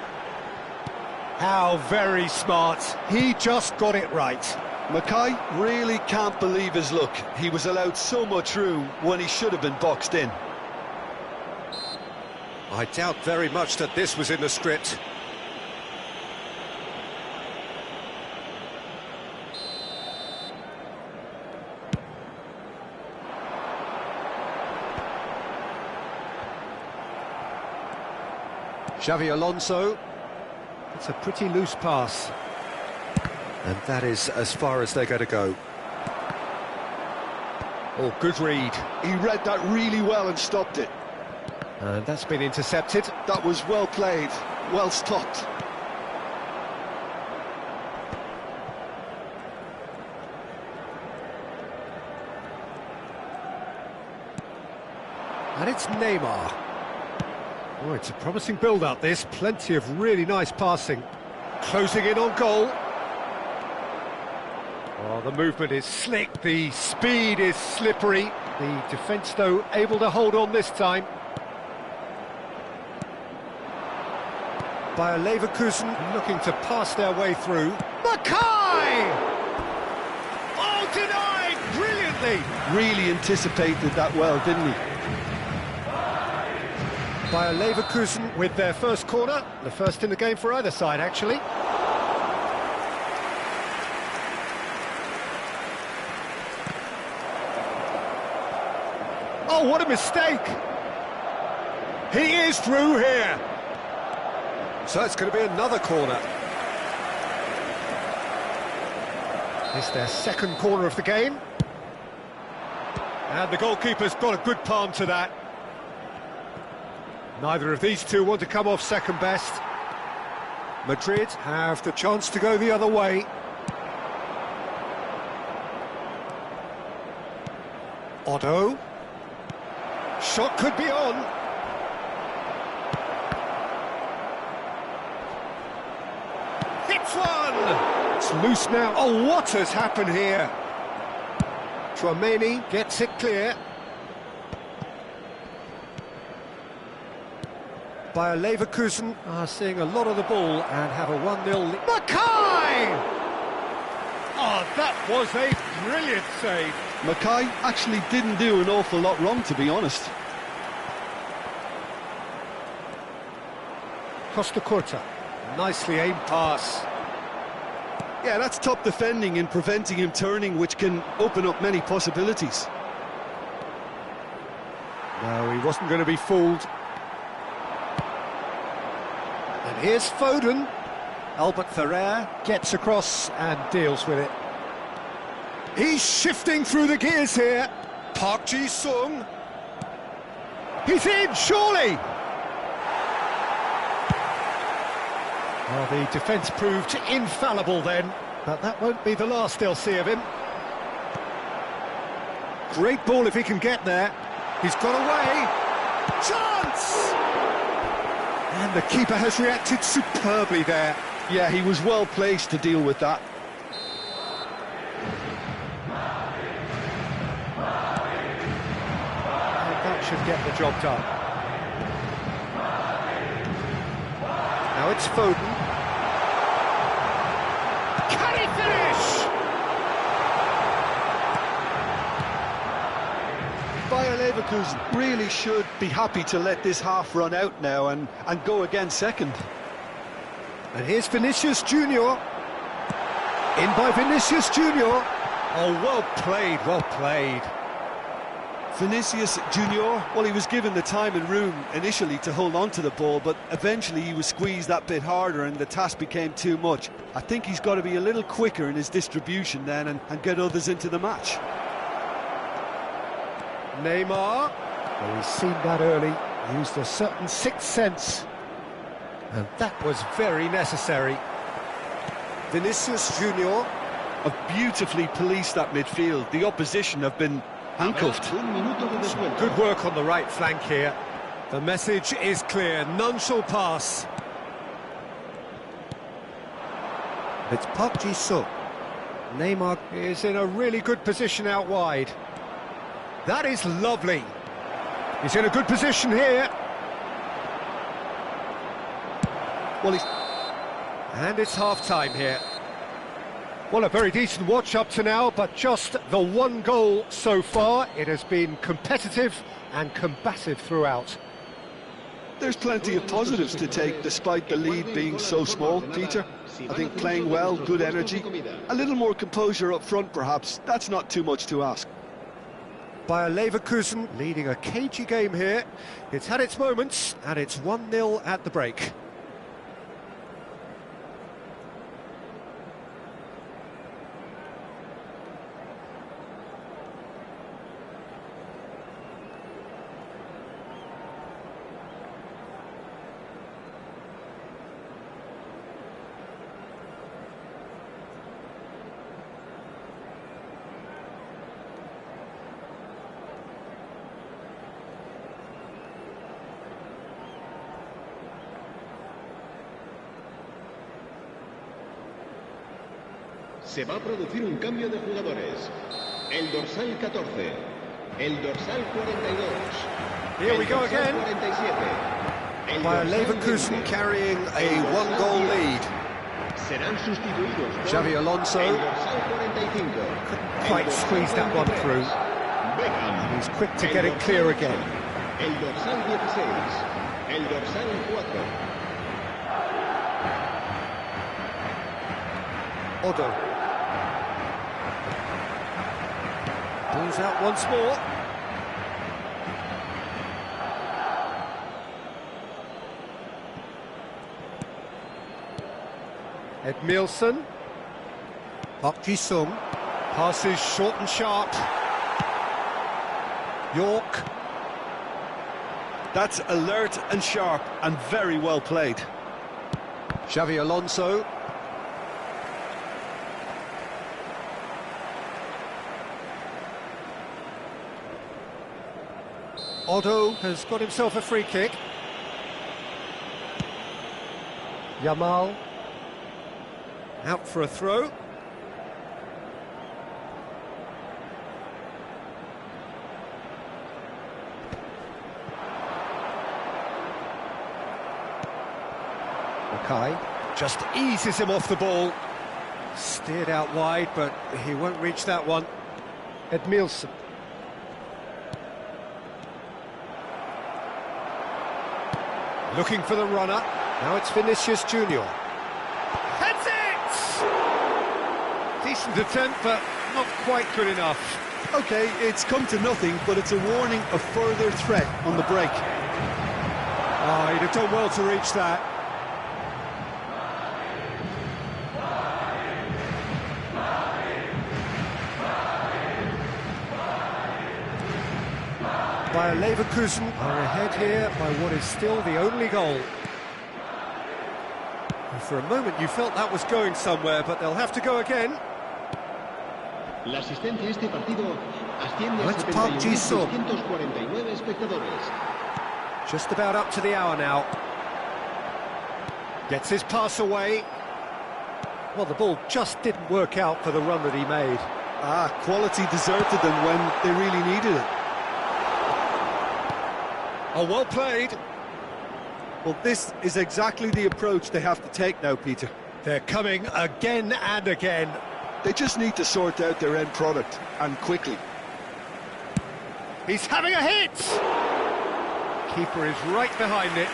How very smart. He just got it right.
Mackay really can't believe his luck. He was allowed so much room when he should have been boxed in.
I doubt very much that this was in the script. Xavi Alonso. It's a pretty loose pass. And that is as far as they're going to go. Oh, good read.
He read that really well and stopped it.
And that's been intercepted.
That was well played, well stopped.
And it's Neymar. Oh, it's a promising build-up, this. Plenty of really nice passing. Closing in on goal. Oh, the movement is slick, the speed is slippery. The defence, though, able to hold on this time. Bayer Leverkusen looking to pass their way through. Mackay! Oh, denied brilliantly!
Really anticipated that well, didn't he?
Bayer Leverkusen with their first corner, the first in the game for either side, actually. Oh, what a mistake! He is through here! So it's going to be another corner. It's their second corner of the game. And the goalkeeper's got a good palm to that. Neither of these two want to come off second best. Madrid have the chance to go the other way. Otto. Shot could be on. Hits one! It's loose now. Oh, what has happened here? Tchouaméni gets it clear. Bayer Leverkusen are seeing a lot of the ball and have a 1-0 lead. Mackay! Oh, that was a brilliant save.
Mackay actually didn't do an awful lot wrong, to be honest.
Costa Curta, nicely aimed pass.
Yeah, that's top defending and preventing him turning, which can open up many possibilities.
No, he wasn't going to be fooled. And here's Foden. Albert Ferrer gets across and deals with it. He's shifting through the gears here. Park Ji-sung. He's in, surely! Well, the defence proved infallible then, but that won't be the last they'll see of him. Great ball if he can get there. He's got away. Chance! And the keeper has reacted superbly there.
Yeah, he was well placed to deal with that.
And that should get the job done. Now it's Foden. Can he finish?
Bayer Leverkusen really should be happy to let this half run out now and go again second.
And here's Vinicius Junior. In by Vinicius Junior. Oh, well played, well played.
Vinicius Junior, well, he was given the time and room initially to hold on to the ball, but eventually he was squeezed that bit harder and the task became too much. I think he's got to be a little quicker in his distribution then and get others into the match.
Neymar. Well, he's seen that early, used a certain sixth sense. And that was very necessary. Vinicius Junior.
Have beautifully policed that midfield. The opposition have been handcuffed.
Good work on the right flank here. The message is clear, none shall pass. It's Park Ji-suk. Neymar is in a really good position out wide. That is lovely. He's in a good position here. Well, and it's half-time here. Well, a very decent watch up to now, but just the one goal so far. It has been competitive and combative throughout.
There's plenty of positives to take despite the lead being so small, Peter. I think playing well, good energy, a little more composure up front perhaps, that's not too much to ask.
Bayer Leverkusen leading a cagey game here. It's had its moments and it's 1-0 at the break.
Se va a producir un cambio de jugadores. El dorsal 14, el dorsal 42.
Here we go again.
47.
Bayer Leverkusen carrying a one-goal lead.
Serán sustituidos por
Xavi Alonso.
el dorsal 45.
Couldn't quite squeeze that one through.
Beckham.
He's quick to get it clear again.
El dorsal 16, el dorsal 4.
Odo. Pulls out once more. Edmilson. Park Ji-sung. Passes short and sharp. York.
That's alert and sharp and very well played.
Xavi Alonso. Odo has got himself a free kick. Yamal. Out for a throw. Mackay just eases him off the ball. Steered out wide, but he won't reach that one. Edmilson. Looking for the runner. Now it's Vinicius Junior. Heads it! Decent attempt, but not quite good enough.
Okay, it's come to nothing, but it's a warning of further threat on the break.
Oh, he'd have done well to reach that. Bayer Leverkusen are ahead here by what is still the only goal. And for a moment you felt that was going somewhere, but they'll have to go again.
La asistencia a este partido asciende a
Let's Park Ji-suk.
71.249 espectadores.
Just about up to the hour now. Gets his pass away. Well, the ball just didn't work out for the run that he made.
Quality deserted them when they really needed it.
Oh, well played.
Well, this is exactly the approach they have to take now, Peter.
They're coming again and again.
They just need to sort out their end product, and quickly.
He's having a hit! Keeper is right behind it.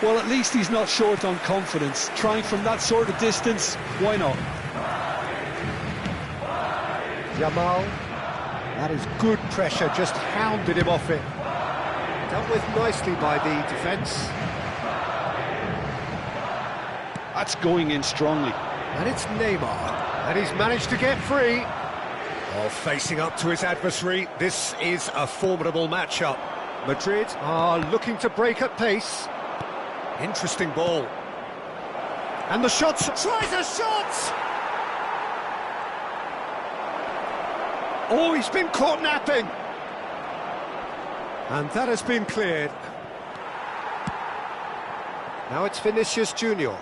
Well, at least he's not short on confidence. Trying from that sort of distance, why not?
Jamal, that is good pressure, just hounded him off it. Dealt with nicely by the defence.
That's going in strongly.
And it's Neymar, and he's managed to get free. Oh, facing up to his adversary, this is a formidable matchup. Madrid are looking to break at pace. Interesting ball. And the shots, tries a shot! Oh, he's been caught napping. And that has been cleared. Now it's Vinicius Junior.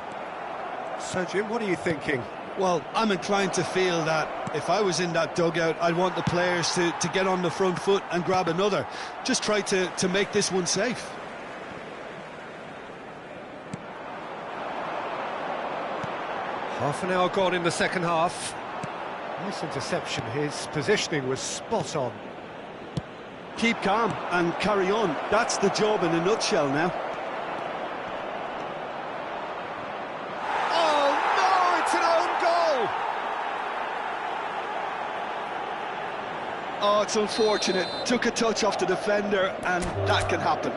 So, Jim, what are you thinking?
Well, I'm inclined to feel that if I was in that dugout, I'd want the players to get on the front foot and grab another. Just try to make this one safe.
Half an hour gone in the second half. Nice interception, his positioning was spot on.
Keep calm and carry on. That's the job in a nutshell now.
Oh no, it's an own goal!
Oh, it's unfortunate. Took a touch off the defender, and that can happen.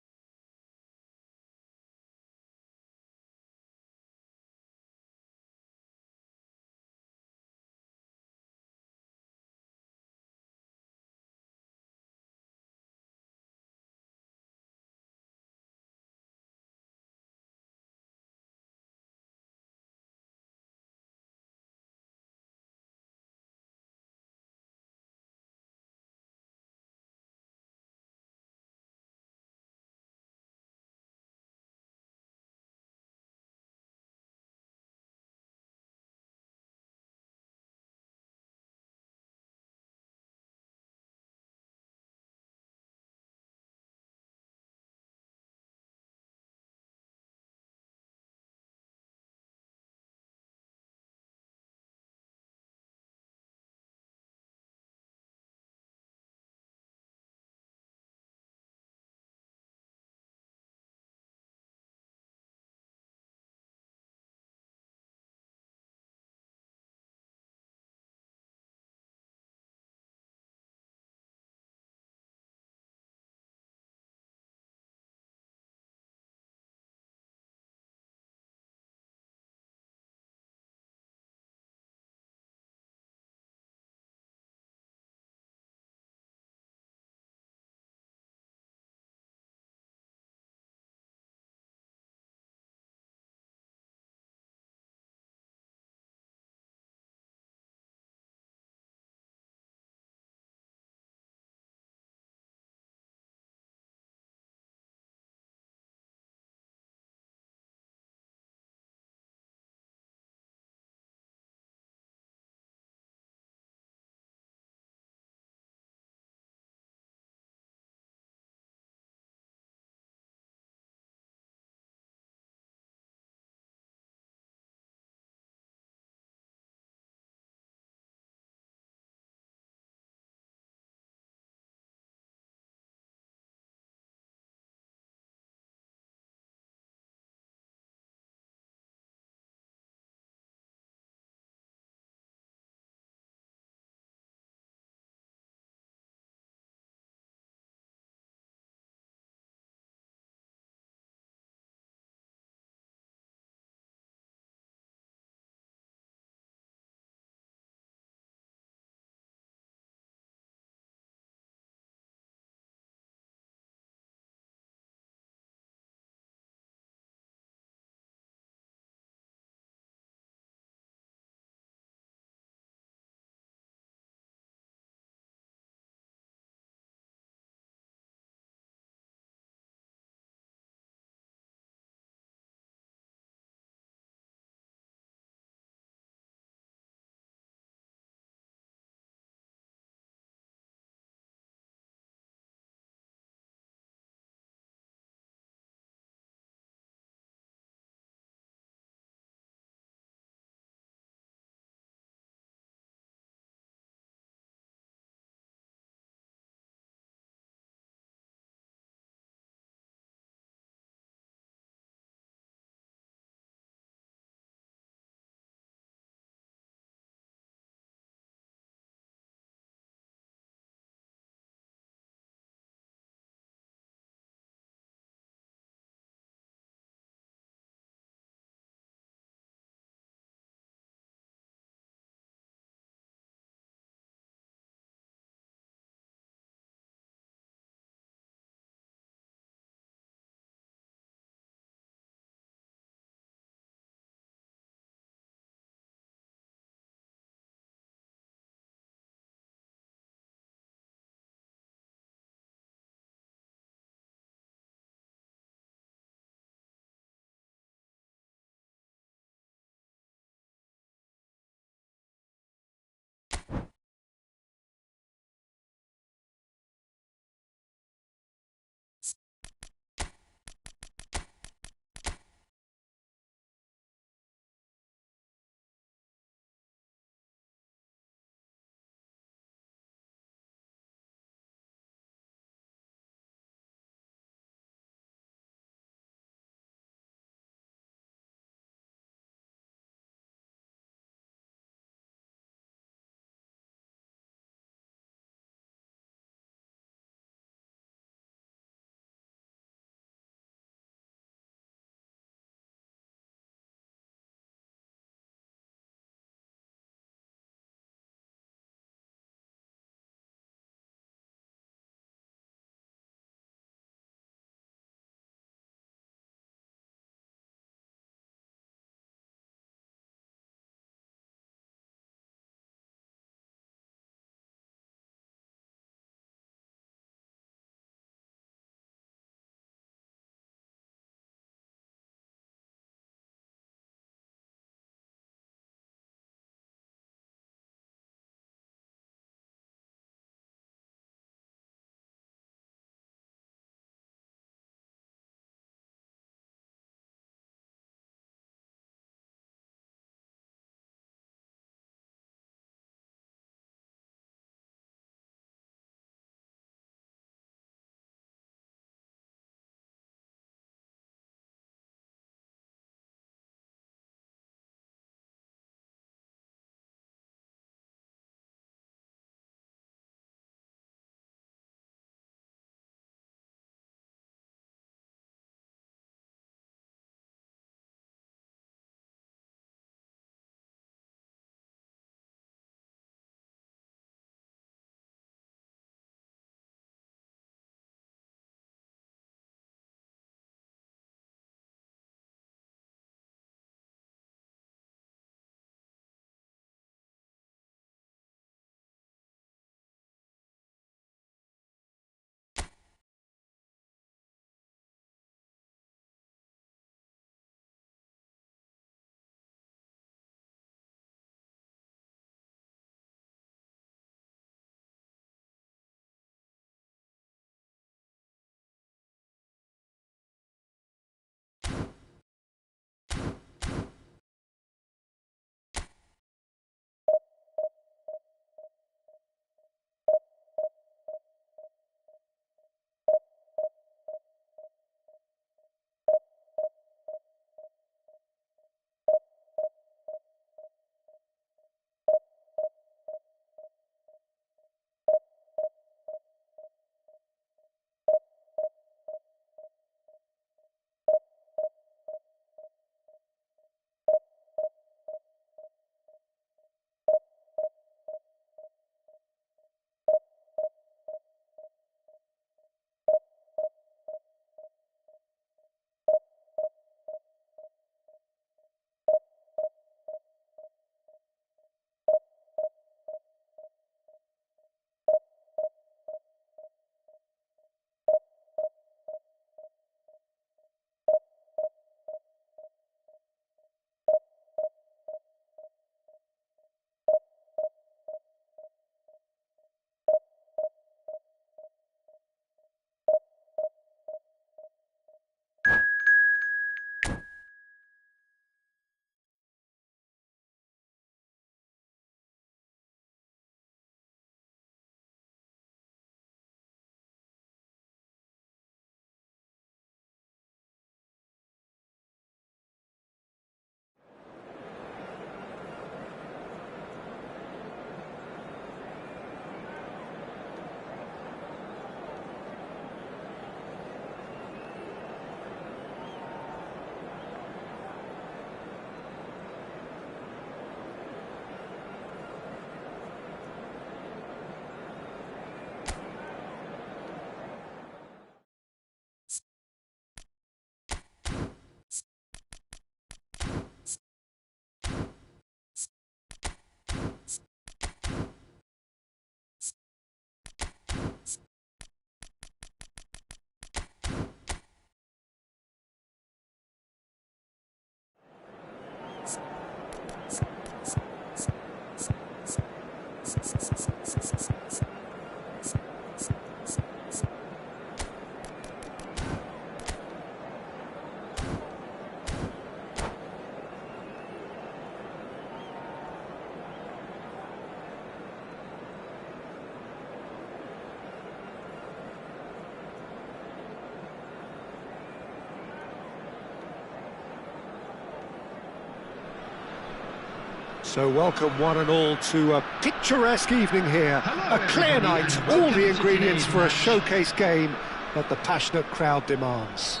So welcome one and all to a picturesque evening here. A clear night, all the ingredients for a showcase game that the passionate crowd demands.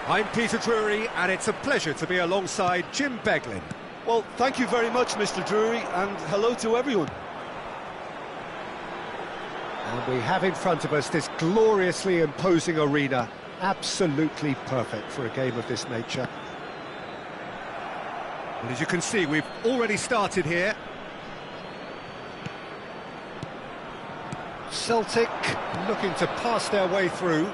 I'm Peter Drury, and it's a pleasure to be alongside Jim Beglin.
Well, thank you very much, Mr. Drury, and hello to everyone.
And we have in front of us this gloriously imposing arena, absolutely perfect for a game of this nature. Well, as you can see, we've already started here. Celtic looking to pass their way through.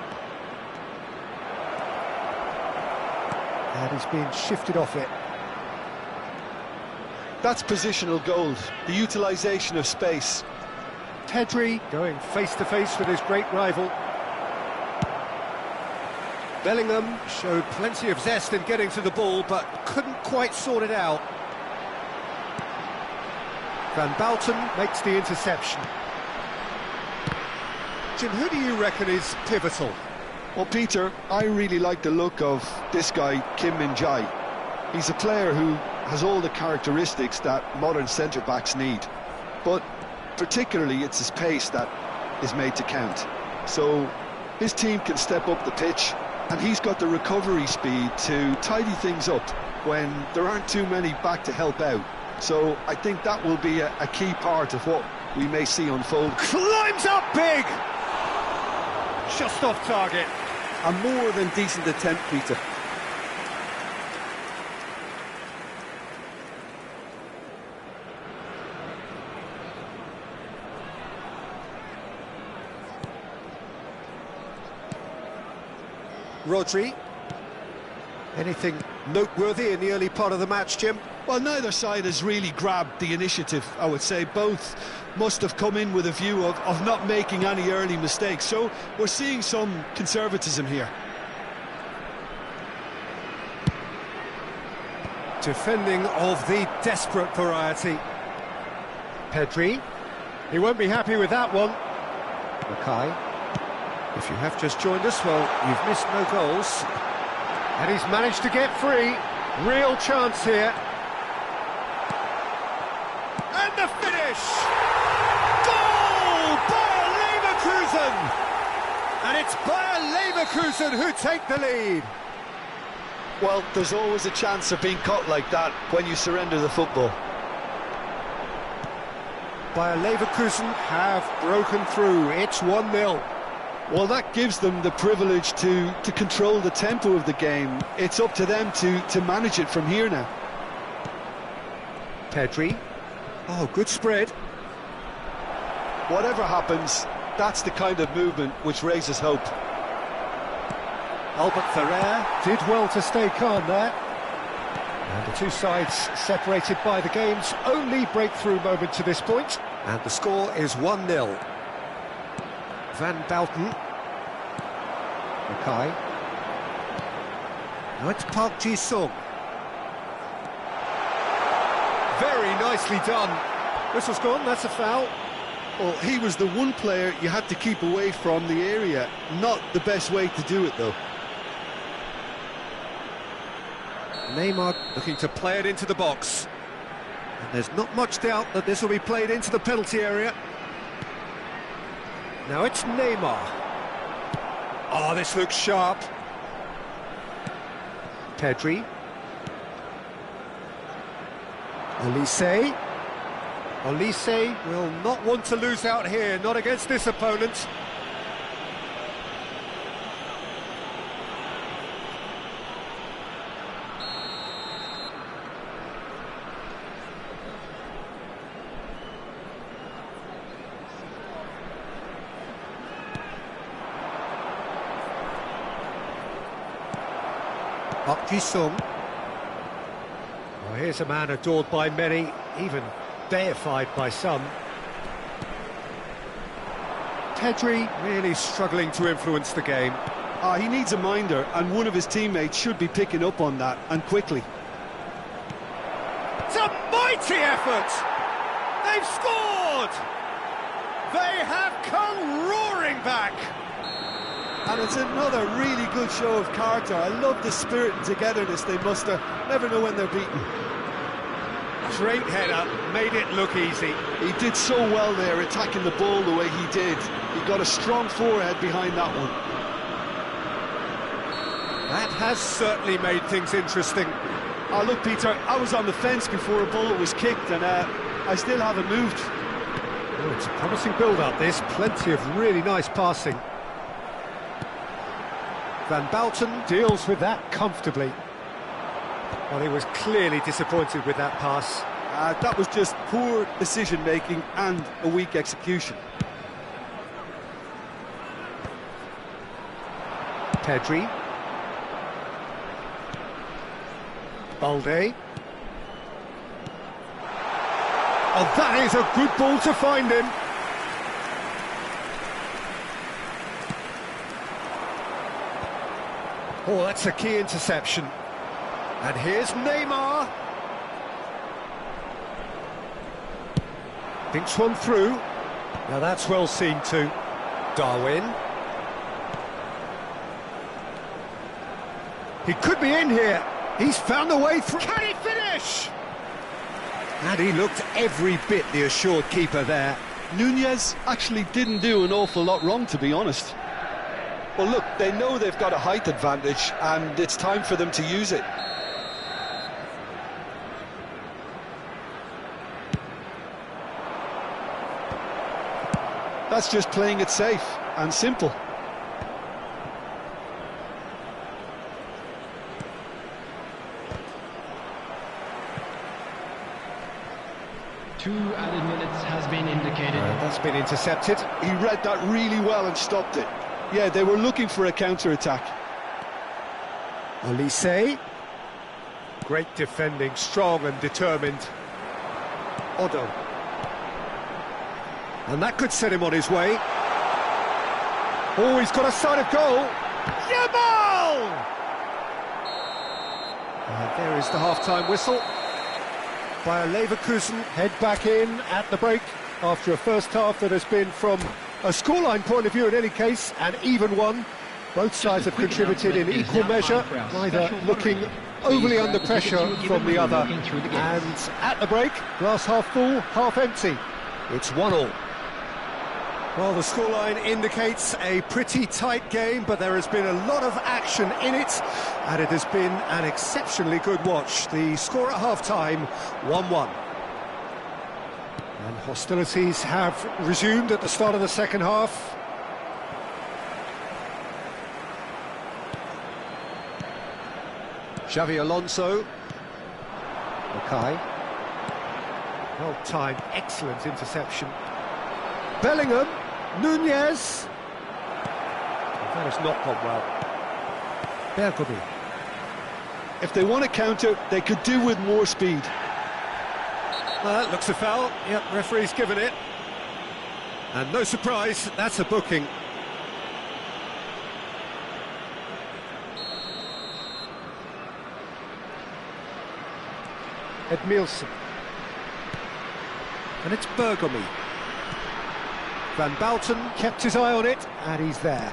And he's being shifted off it.
That's positional gold, the utilisation of space.
Pedri going face-to-face with his great rival. Bellingham showed plenty of zest in getting to the ball, but couldn't quite sort it out. Van Bouten makes the interception. Jim, who do you reckon is pivotal?
Well, Peter, I really like the look of this guy, Kim Min-jae. He's a player who has all the characteristics that modern centre-backs need. But particularly, it's his pace that is made to count. So his team can step up the pitch, and he's got the recovery speed to tidy things up when there aren't too many back to help out. So I think that will be a key part of what we may see unfold.
Climbs up big! Just off target.
A more than decent attempt, Peter.
Rodri. Anything noteworthy in the early part of the match, Jim?
Well, neither side has really grabbed the initiative, I would say. Both must have come in with a view of not making any early mistakes. So we're seeing some conservatism here.
Defending of the desperate variety. Pedri. He won't be happy with that one. Mackay. If you have just joined us, well, you've missed no goals. And he's managed to get free. Real chance here. And the finish! Goal! Bayer Leverkusen! And it's Bayer Leverkusen who take the lead.
Well, there's always a chance of being caught like that when you surrender the football.
Bayer Leverkusen have broken through. It's 1-0.
Well, that gives them the privilege to control the tempo of the game. It's up to them to manage it from here now.
Pedri. Oh, good spread.
Whatever happens, that's the kind of movement which raises hope.
Albert Ferrer did well to stay calm there. And the two sides separated by the game's only breakthrough moment to this point. And the score is 1-0. Van Bouten. Mackay. Now it's Park Ji-sung. Very nicely done. Whistle's gone, that's a foul.
Well, he was the one player you had to keep away from the area. Not the best way to do it, though.
Neymar looking to play it into the box. And there's not much doubt that this will be played into the penalty area. Now it's Neymar. Oh, this looks sharp. Pedri. Olise. Olise will not want to lose out here, not against this opponent. Park Ji-sung. Well, here's a man adored by many, even deified by some. Pedri really struggling to influence the game.
He needs a minder, and one of his teammates should be picking up on that, and quickly.
It's a mighty effort! They've scored! They have come roaring back!
And it's another really good show of character. I love the spirit and togetherness they muster. Never know when they're beaten.
Straight header, made it look easy.
He did so well there, attacking the ball the way he did. He got a strong forehead behind that one.
That has certainly made things interesting.
Oh, look, Peter, I was on the fence before a ball was kicked, and I still haven't moved.
Oh, it's a promising build-up, this. Plenty of really nice passing. Van Bouten deals with that comfortably. Well, he was clearly disappointed with that pass.
That was just poor decision-making and a weak execution.
Pedri. Balde. Oh, that is a good ball to find him. Oh, that's a key interception. And here's Neymar. Thinks one through. Now that's well seen too. Darwin. He could be in here. He's found the way through. Can he finish? And he looked every bit the assured keeper there.
Nunez actually didn't do an awful lot wrong, to be honest. Well, look, they know they've got a height advantage, and it's time for them to use it. That's just playing it safe and simple.
Two added minutes has been indicated.
That's been intercepted.
He read that really well and stopped it. Yeah, they were looking for a counter-attack.
Olise. Great defending, strong and determined. Odo. And that could set him on his way. Oh, he's got a sight of goal. Jamal! There is the half-time whistle. Bayer Leverkusen head back in at the break after a first half that has been, from a scoreline point of view in any case, an even one. Both sides have contributed in equal measure, neither looking overly under pressure from the other. And at the break, glass half full, half empty. It's 1-1. Well, the scoreline indicates a pretty tight game, but there has been a lot of action in it, and it has been an exceptionally good watch. The score at half-time, 1-1. And hostilities have resumed at the start of the second half. Xavi Alonso. Mackay. Well-timed, excellent interception. Bellingham. Nunez. That has not gone well. Bergomi.
If they want to counter, they could do with more speed.
That looks a foul. Yep, referee's given it. And no surprise, that's a booking. Edmilson. And it's Bergomi. Van Bouten kept his eye on it, and he's there.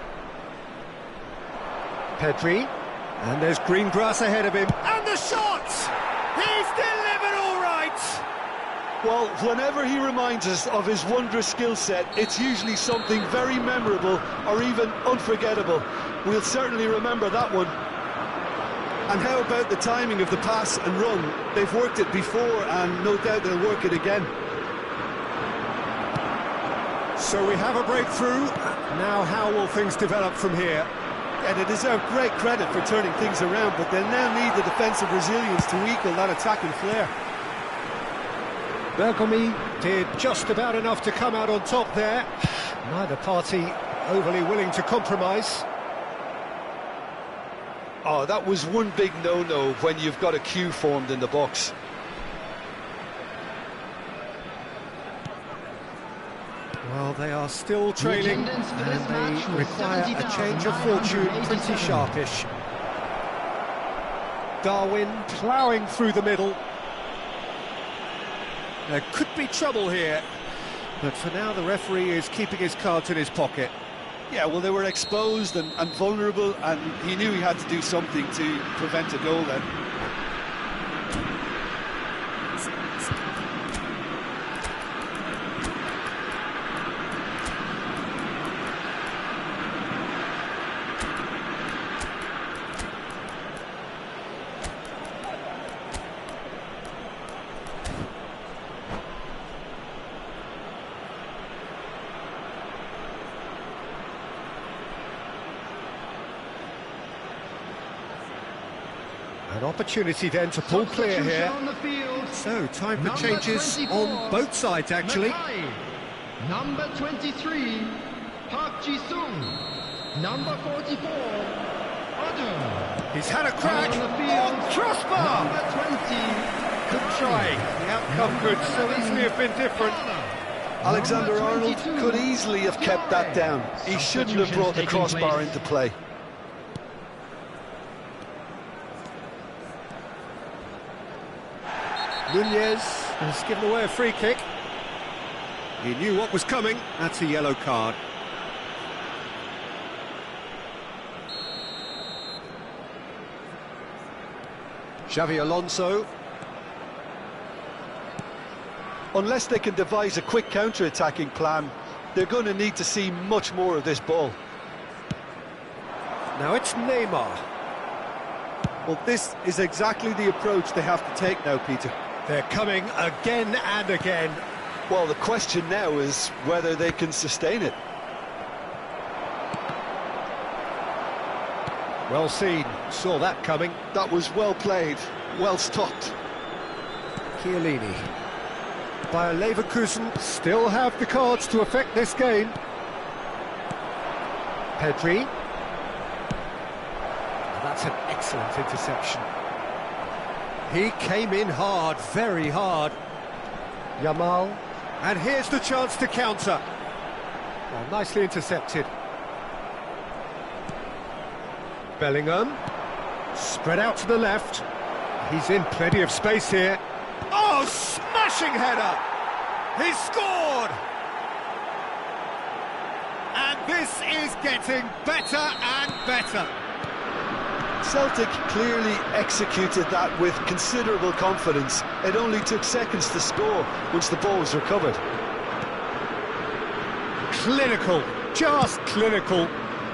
Pedri, and there's green grass ahead of him, and the shot! He's delivered all right!
Well, whenever he reminds us of his wondrous skill set, it's usually something very memorable or even unforgettable. We'll certainly remember that one. And how about the timing of the pass and run? They've worked it before, and no doubt they'll work it again.
So we have a breakthrough. Now how will things develop from here?
And they deserve great credit for turning things around, but they'll now need the defensive resilience to equal that attacking flair.
Bergomi did just about enough to come out on top there. Neither party overly willing to compromise.
Oh, that was one big no-no when you've got a queue formed in the box.
Well, they are still trailing, and they require a change of fortune pretty sharpish. Darwin ploughing through the middle. There could be trouble here, but for now the referee is keeping his cards in his pocket.
Yeah, well, they were exposed and vulnerable, and he knew he had to do something to prevent a goal then.
An opportunity then to pull clear
Substitution
here.
on the field.
So, time for
Number
changes
24,
on both sides, actually.
Mackay. Number 23, Park Ji-sung. Number 44, Odom.
He's had a crack.
On the field,
Oh, crossbar!
Number 20,
Good try. The outcome could so easily have been different.
Alexander
Number
Arnold
22,
could easily have kept that down. He shouldn't have brought the
Substitutions
crossbar
taking
into play.
Nunez has given away a free kick. He knew what was coming. That's a yellow card. Xavi Alonso.
Unless they can devise a quick counter-attacking plan, they're going to need to see much more of this ball.
Now it's Neymar.
Well, this is exactly the approach they have to take now, Peter.
They're coming again and again.
Well, the question now is whether they can sustain it.
Well seen. Saw that coming.
That was well played, well stopped.
Chiellini. Bayer Leverkusen still have the cards to affect this game. Pedri. That's an excellent interception. He came in hard, very hard. Yamal. And here's the chance to counter. Well, nicely intercepted. Bellingham. Spread out to the left. He's in plenty of space here. Oh, smashing header! He scored! And this is getting better and better.
Celtic clearly executed that with considerable confidence. It only took seconds to score once the ball was recovered.
Clinical, just clinical.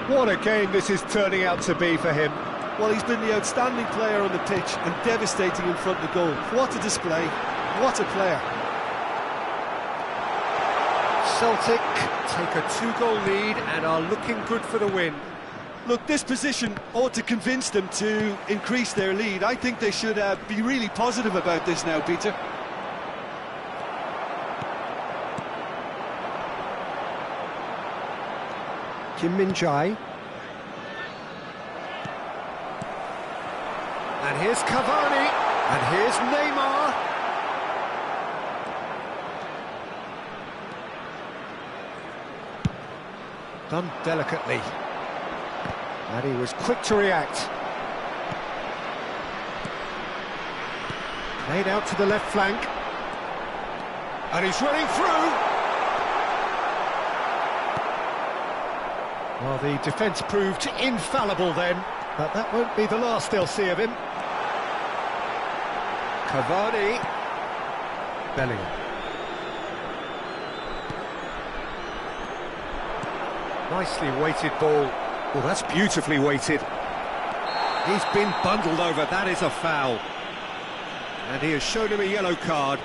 What a game this is turning out to be for him.
Well, he's been the outstanding player on the pitch and devastating in front of goal. What a display, what a player.
Celtic take a 2-goal lead and are looking good for the win.
Look, this position ought to convince them to increase their lead. I think they should be really positive about this now, Peter.
Kim Min-jae. And here's Cavani. And here's Neymar. Done delicately. And he was quick to react. Played out to the left flank. And he's running through. Well, the defence proved infallible then, but that won't be the last they'll see of him. Cavani. Bellingham. Nicely weighted ball. Well, that's beautifully weighted. He's been bundled over, that is a foul. And he has shown him a yellow card.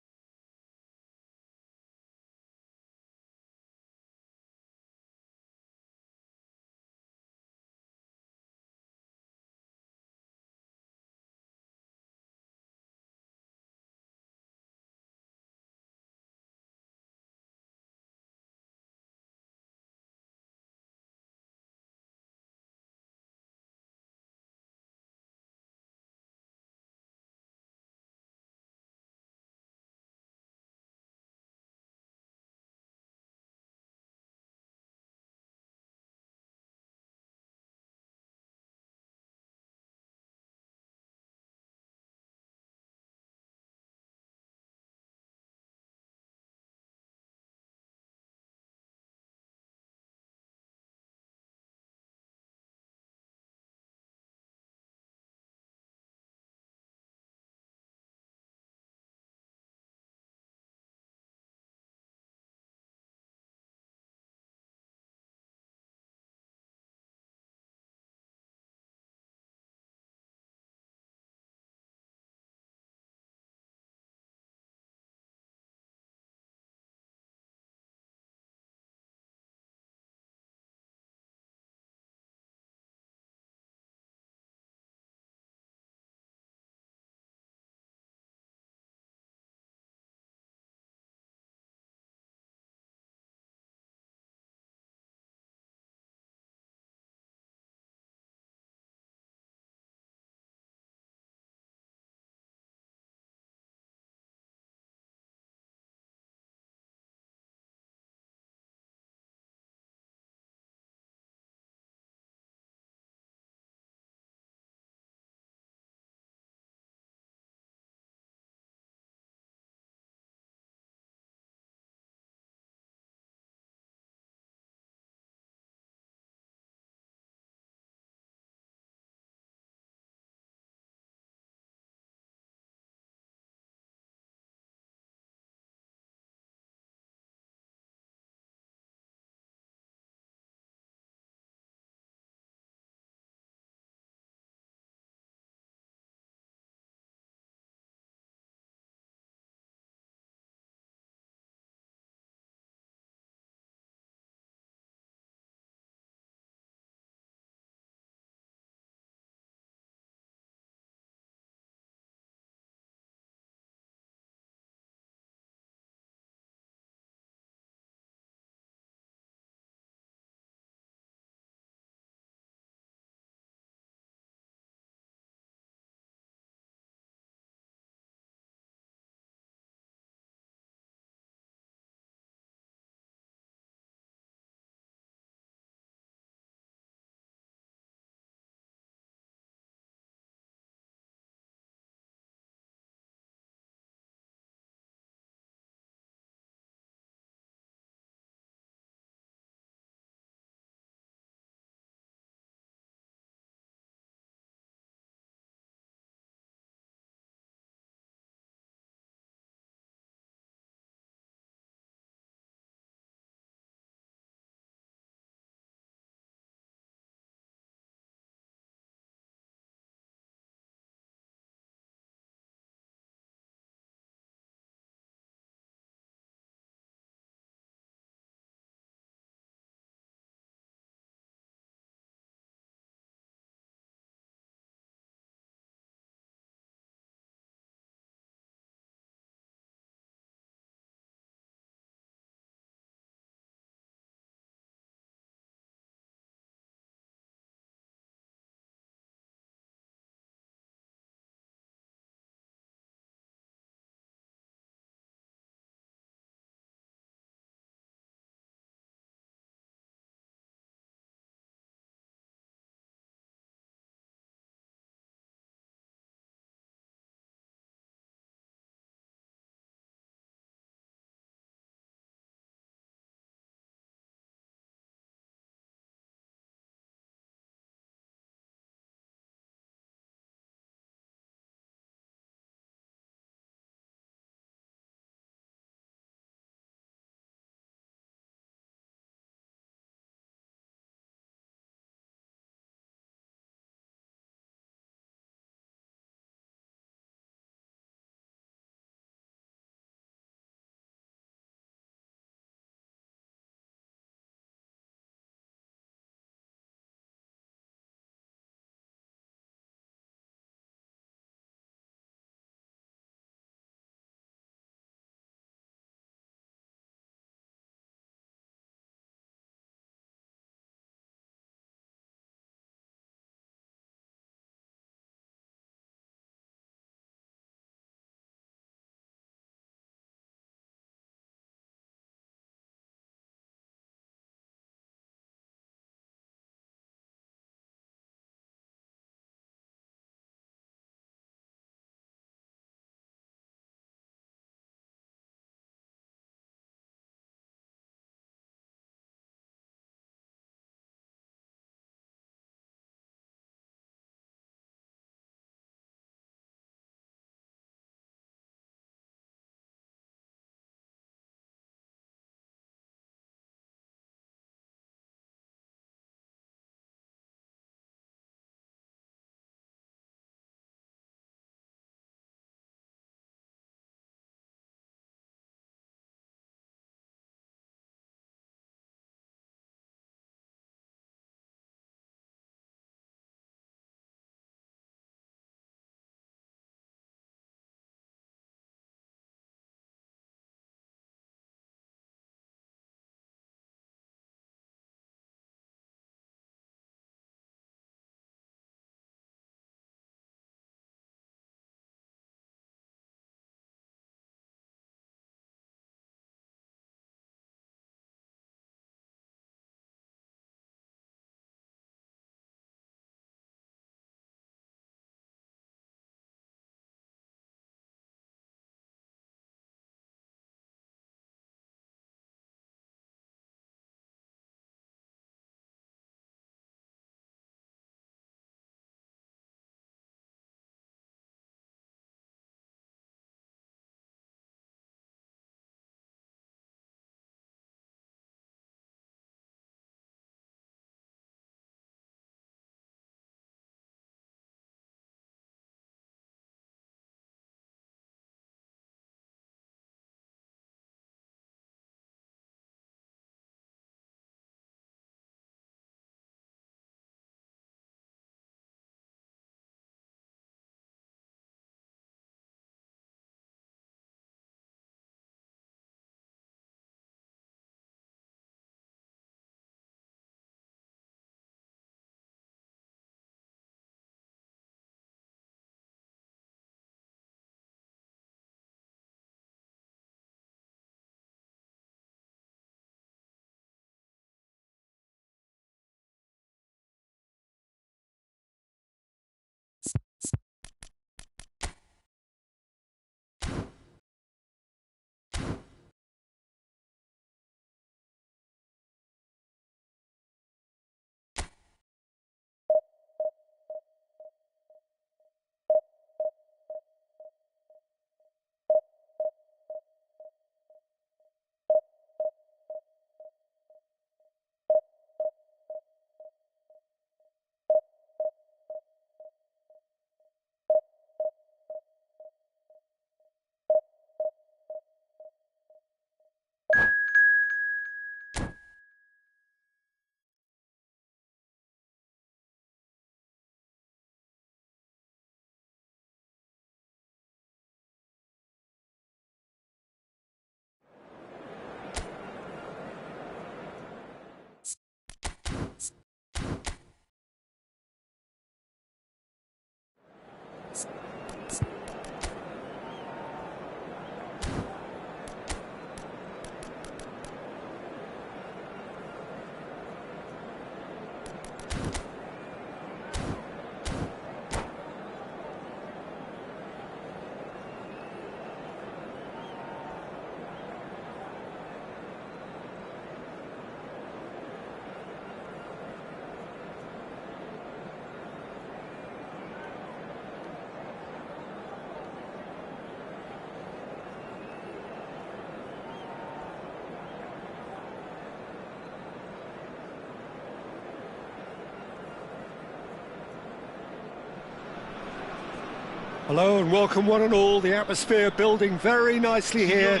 Hello and welcome one and all. The atmosphere building very nicely here.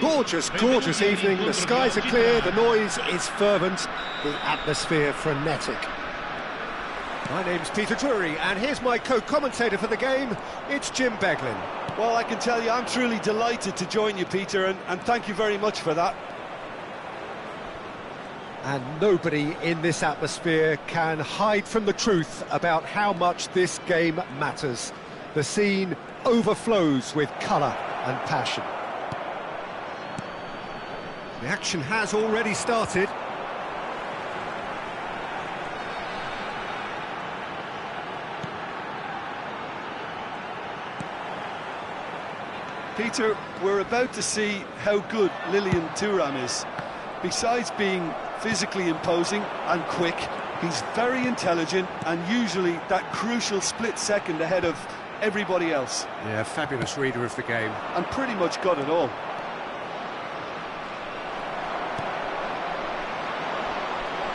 Gorgeous, gorgeous evening. The skies are clear, the noise is fervent, the atmosphere frenetic. My name's Peter Drury, and here's my co-commentator for the game. It's Jim Beglin.
Well, I can tell you I'm truly delighted to join you, Peter, and thank you very much for that.
And nobody in this atmosphere can hide from the truth about how much this game matters. The scene overflows with colour and passion. The action has already started.
Peter, we're about to see how good Lilian Thuram is. Besides being physically imposing and quick, he's very intelligent and usually that crucial split second ahead of everybody else.
Yeah, fabulous reader of the game.
And pretty much got it all.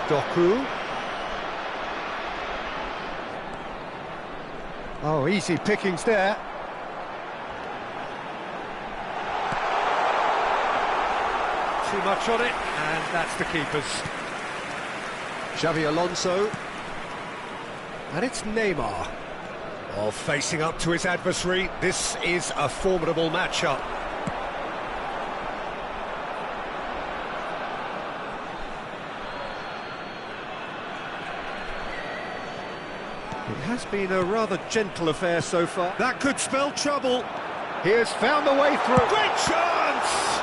Doku. Oh, easy pickings there. Too much on it, and that's the keeper's. Xavi Alonso. And it's Neymar. Oh, facing up to his adversary, this is a formidable matchup. It has been a rather gentle affair so far. That could spell trouble. He has found the way through. Great chance!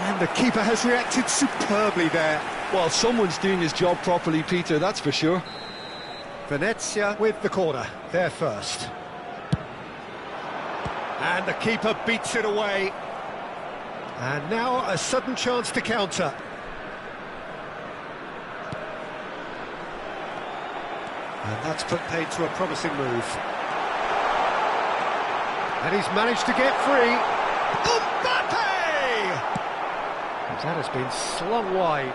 And the keeper has reacted superbly there.
Well, someone's doing his job properly, Peter, that's for sure.
Venezia with the corner, there first. And the keeper beats it away. And now a sudden chance to counter. And that's put paid to a promising move. And he's managed to get free. Mbappe! That has been slung wide.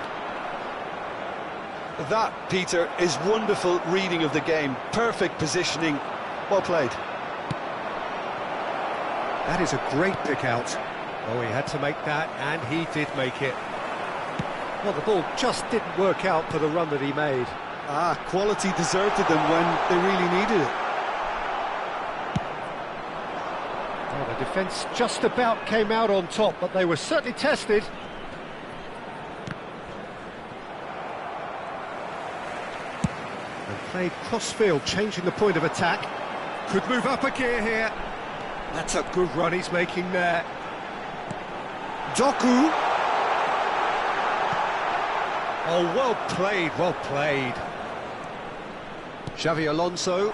That, Peter, is wonderful reading of the game. Perfect positioning. Well played.
That is a great pick out. Oh, he had to make that, and he did make it. Well, the ball just didn't work out for the run that he made.
Ah, quality deserted them when they really needed it.
Well, the defence just about came out on top, but they were certainly tested. And played cross-field, changing the point of attack. Could move up a gear here. That's a good run he's making there. Doku. Oh, well played, well played. Xavi Alonso.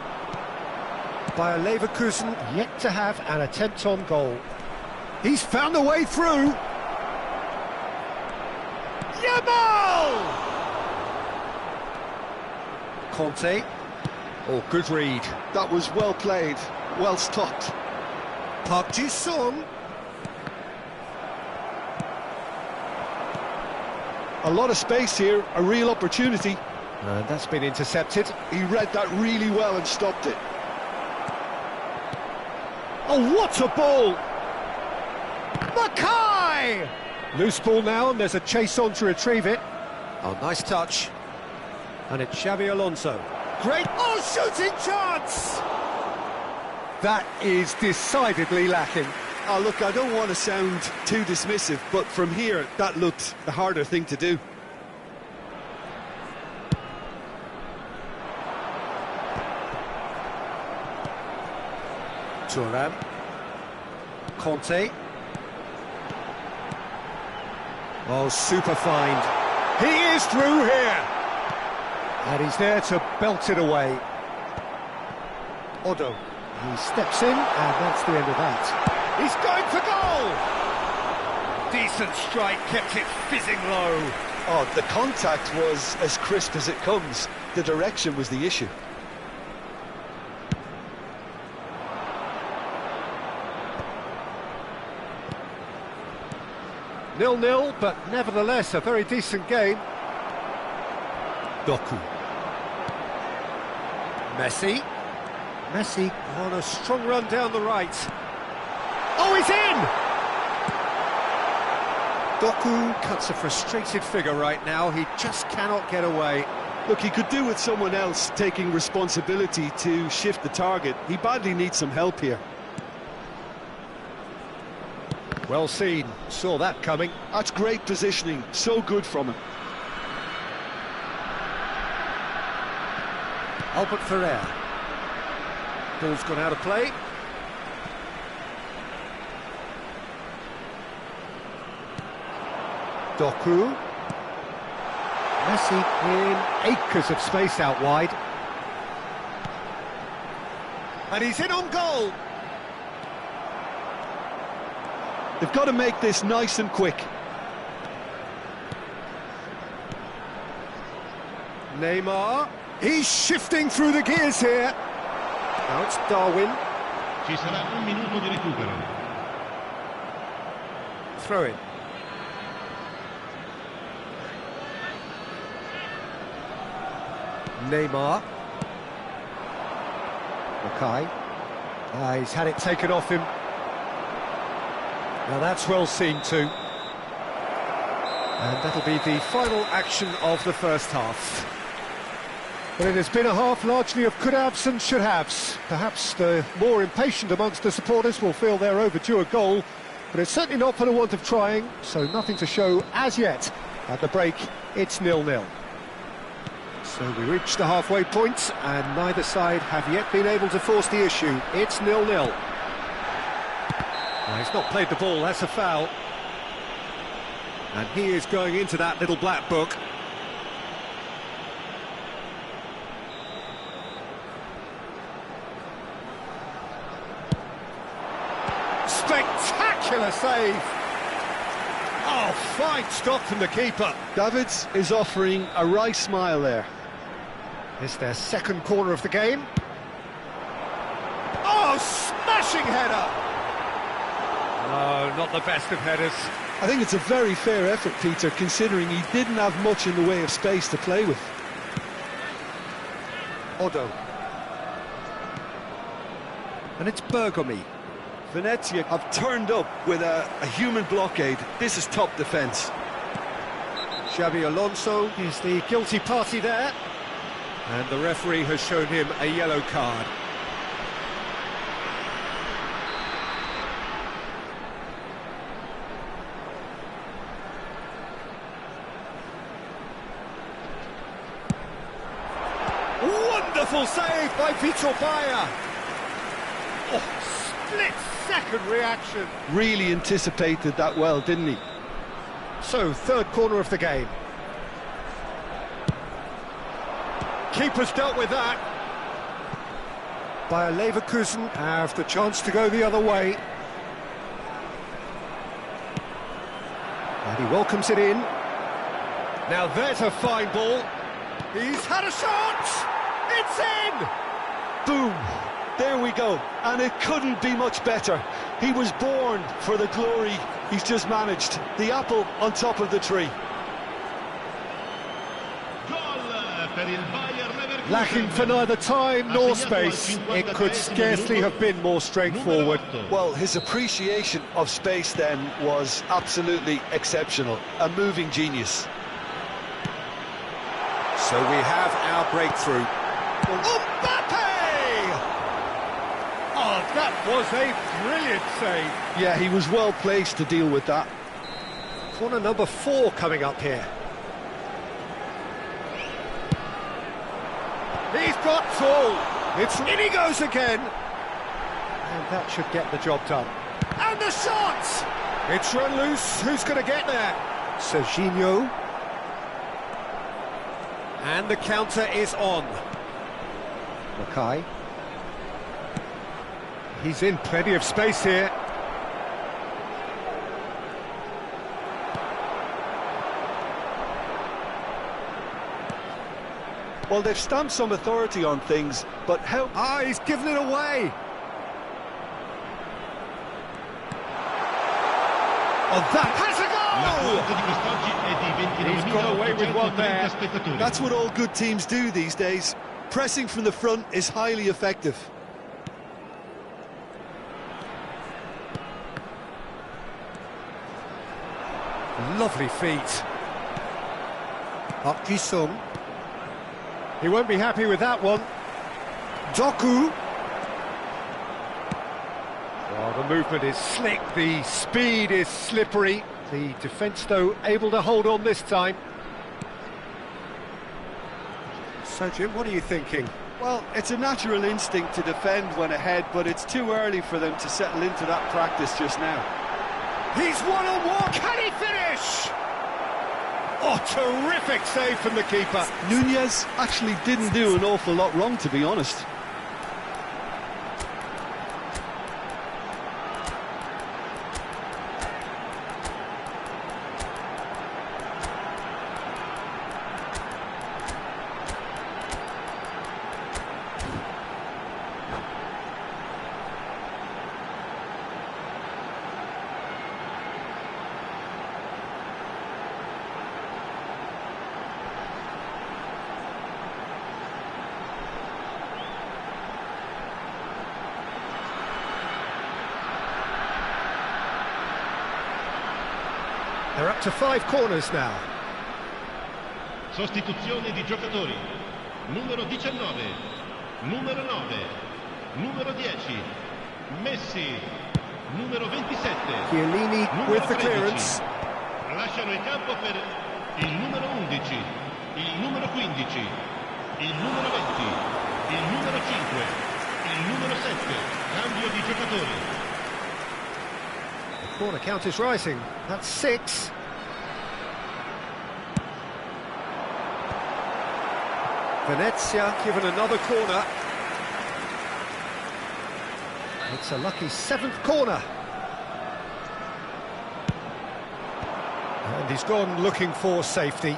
Bayer Leverkusen yet to have an attempt on goal. He's found a way through. Yamal! Conte. Oh, good read.
That was well played, well stopped.
Park Ji-sung.
A lot of space here, a real opportunity.
And that's been intercepted.
He read that really well and stopped it.
Oh, what a ball! Mackay! Loose ball now, and there's a chase on to retrieve it. Oh, nice touch. And it's Xavi Alonso. Great, oh, shooting chance! That is decidedly lacking.
Oh, look, I don't want to sound too dismissive, but from here, that looked the harder thing to do.
Thuram. Conte. Oh, super find. He is through here. And he's there to belt it away. Odo. He steps in, and that's the end of that. He's going for goal! Decent strike, kept it fizzing low.
Oh, the contact was as crisp as it comes. The direction was the issue.
Nil-nil, but nevertheless a very decent game. Doku. Messi. Messi on a strong run down the right. Oh, he's in! Doku cuts a frustrated figure right now. He just cannot get away.
Look, he could do with someone else taking responsibility to shift the target. He badly needs some help here.
Well seen. Saw that coming.
That's great positioning. So good from him.
Albert Ferrer. Ball's gone out of play. Doku. Messi in acres of space out wide. And he's in on goal.
They've got to make this nice and quick.
Neymar. He's shifting through the gears here. Now it's Darwin.
Ci sarà un minuto di recupero.
Throw in. Neymar. Okay. He's had it taken off him. Now that's well seen too. And that'll be the final action of the first half. Well, it has been a half largely of could-haves and should-haves. Perhaps the more impatient amongst the supporters will feel they're overdue a goal, but it's certainly not for the want of trying, so nothing to show as yet. At the break, it's 0-0. So we reach the halfway point, and neither side have yet been able to force the issue. It's 0-0. Well, he's not played the ball, that's a foul. And he is going into that little black book. Spectacular save! Oh, fine stop from the keeper.
Davids is offering a wry smile there.
It's their second corner of the game. Oh, smashing header! No, not the best of headers.
I think it's a very fair effort, Peter, considering he didn't have much in the way of space to play with.
Odo. And it's Bergomi.
Venezia have turned up with a human blockade. This is top defence.
Xabi Alonso is the guilty party there. And the referee has shown him a yellow card. Wonderful save by Vitor Baia. Oh, split-second reaction.
Really anticipated that well, didn't he?
So, third corner of the game. Keeper's dealt with that. Bayer Leverkusen have the chance to go the other way. And he welcomes it in. Now there's a fine ball. He's had a shot! It's in!
Boom! There we go. And it couldn't be much better. He was born for the glory he's just managed. The apple on top of the tree.
Lacking for neither time nor space, it could scarcely have been more straightforward.
Well, his appreciation of space then was absolutely exceptional. A moving genius.
So we have our breakthrough. Mbappe! Oh, that was a brilliant save.
Yeah, he was well placed to deal with that.
Corner number 4 coming up here. He's got tall. It's in he goes again. And that should get the job done. And the shot! It's run loose. Who's going to get there? Serginho. And the counter is on. Mackay. He's in plenty of space here.
Well, they've stamped some authority on things, but how...
Ah, he's given it away. Oh, that has a goal! He's got away with one there.
That's what all good teams do these days. Pressing from the front is highly effective.
lovely feet. Park Ji-sung. He won't be happy with that one. Doku. Well, the movement is slick, the speed is slippery. The defence, though, able to hold on this time. So, Jim, what are you thinking?
Well, it's a natural instinct to defend when ahead, but it's too early for them to settle into that practice just now.
He's one-on-one! Can he finish? Oh, terrific save from the keeper.
Nunez actually didn't do an awful lot wrong, to be honest.
They're up to 5 corners now.
Sostituzione di giocatori. Numero 19, numero 9, numero 10, Messi, numero 27.
Chiellini with the clearance.
Lasciano il campo per il numero 11, il numero 15, il numero 20, il numero 5, il numero 7. Cambio di giocatori.
The corner count is rising. That's 6. Venezia given another corner. It's a lucky 7th corner. And he's gone looking for safety.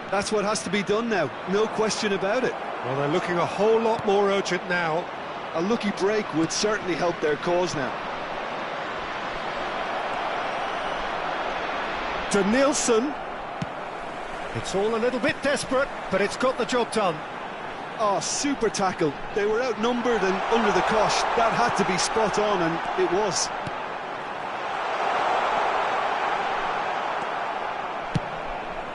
That's what has to be done now, no question about it.
Well, they're looking a whole lot more urgent now.
A lucky break would certainly help their cause now.
To Nielsen. It's all a little bit desperate, but it's got the job done.
Oh, super tackle. They were outnumbered and under the cosh. That had to be spot on, and it was.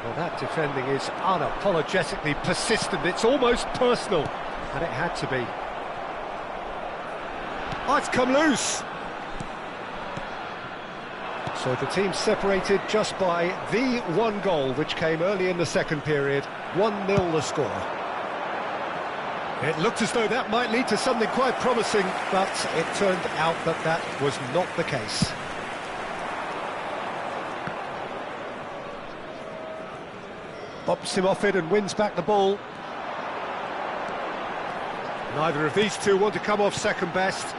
Well, that defending is unapologetically persistent. It's almost personal, and it had to be. Oh, it's come loose. So the team separated just by the 1 goal, which came early in the second period. 1-0 the score. It looked as though that might lead to something quite promising, but it turned out that that was not the case. Bobs him off it and wins back the ball. Neither of these two want to come off second best.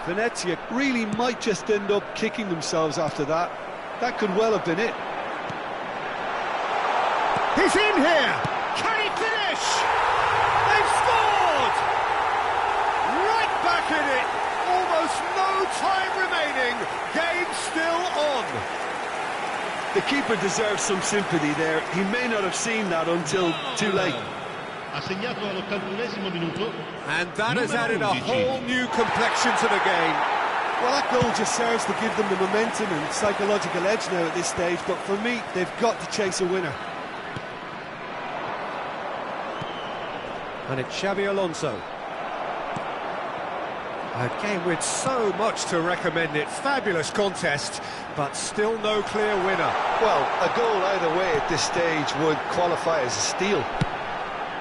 Venezia really might just end up kicking themselves after that. That could well have been it.
He's in here! Can he finish? They've scored! Right back in it! Almost no time remaining. Game still on.
The keeper deserves some sympathy there. He may not have seen that until too late.
Ha segnato all'81esimo minuto.
And that has added a whole new complexion to the game.
Well, that goal just serves to give them the momentum and psychological edge now at this stage, but for me, they've got to chase a winner.
And it's Xabi Alonso. A game with so much to recommend it. Fabulous contest, but still no clear winner.
Well, a goal either way at this stage would qualify as a steal.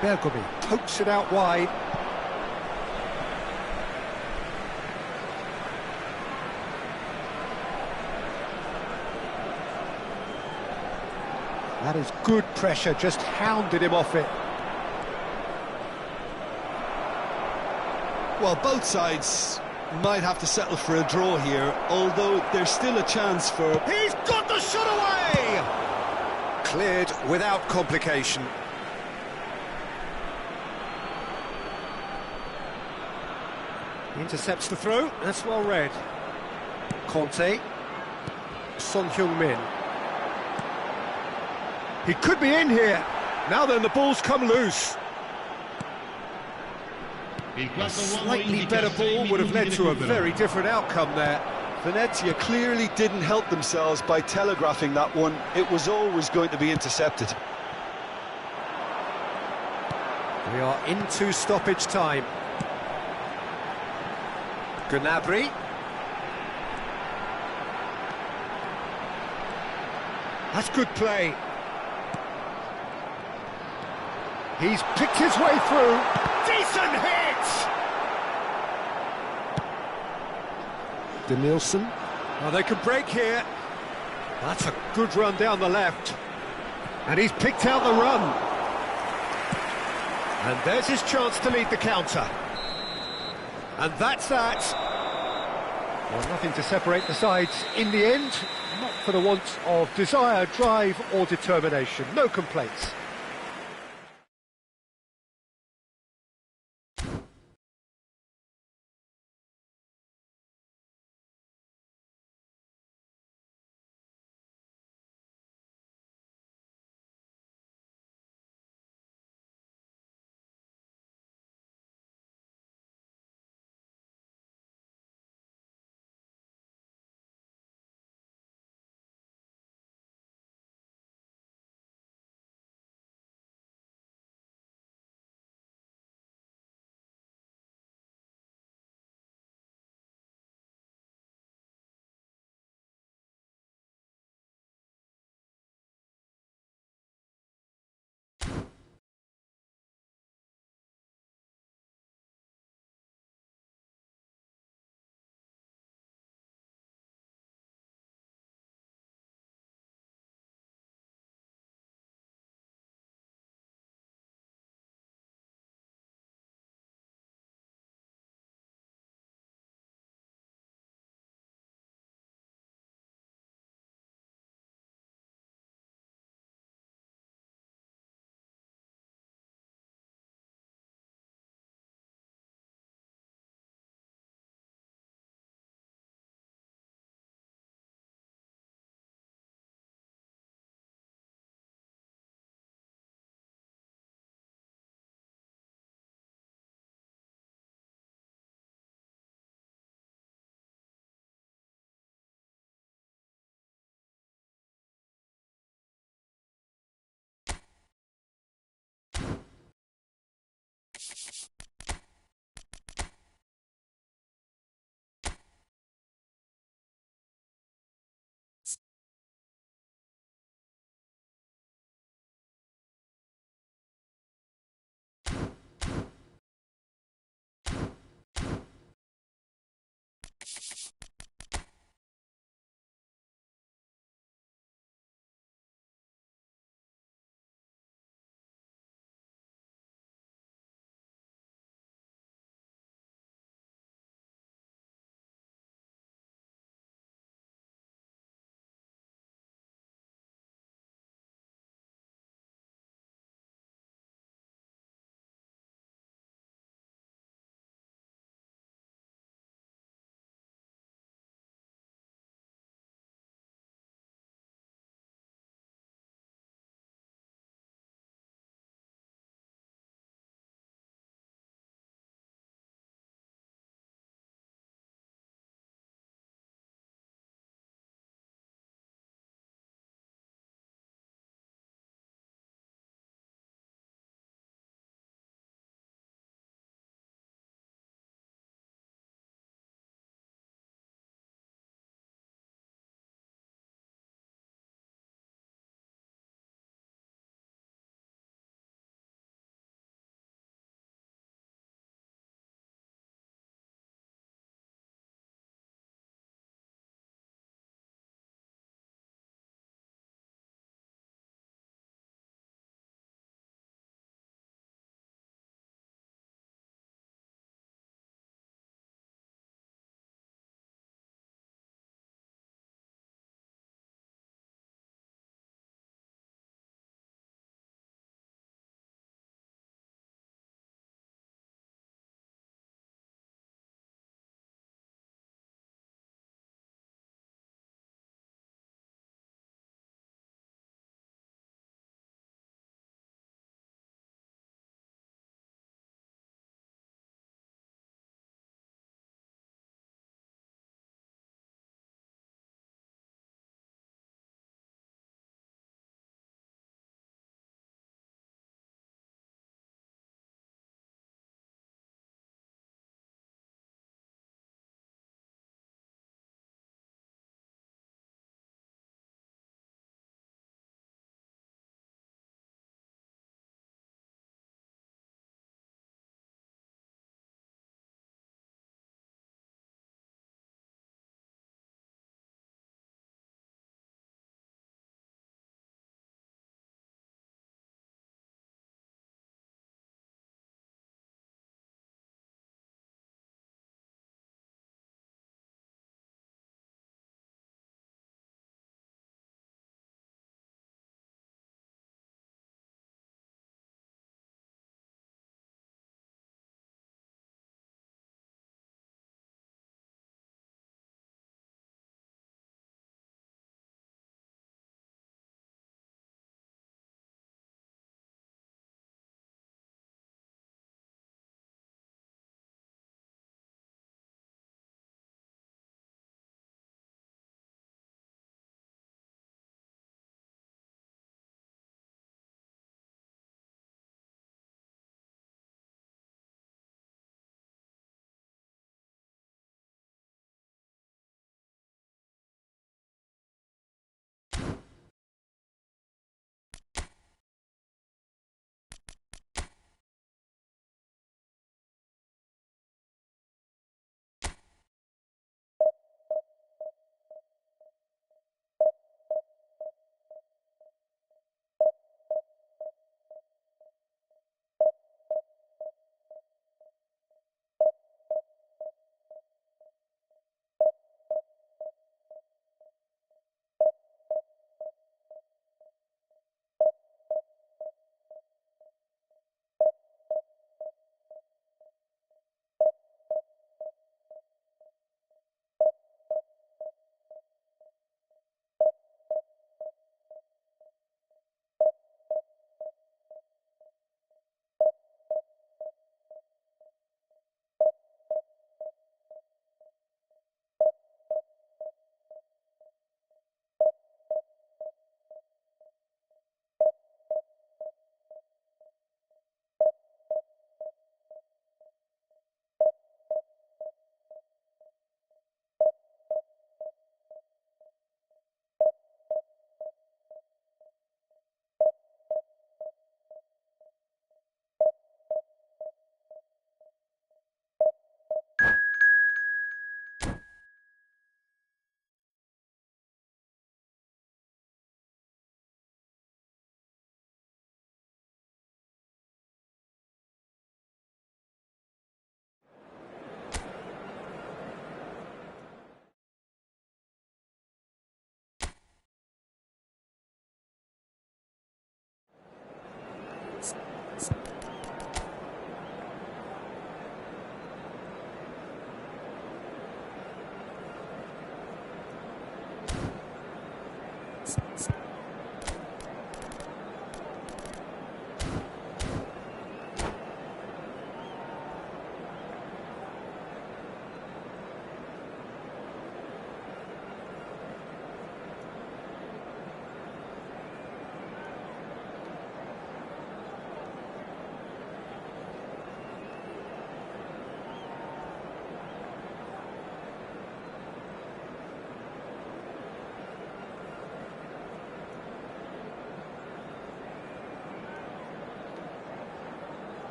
Bergomi pokes it out wide. That is good pressure, just hounded him off it.
Well, both sides might have to settle for a draw here, although there's still a chance for...
He's got the shot away! Cleared without complication. He intercepts the throw, that's well read. Conte. Son Heung-min. He could be in here. Now then, the ball's come loose. A slightly better ball would have led to a very different outcome there.
Venezia clearly didn't help themselves by telegraphing that one. It was always going to be intercepted.
We are into stoppage time. Gnabry.
That's good play. He's picked his way through. Decent hit!
Denilson.
Oh, they can break here. That's a good run down the left. And he's picked out the run. And there's his chance to lead the counter. And that's that. Well, nothing to separate the sides in the end. Not for the want of desire, drive or determination. No complaints.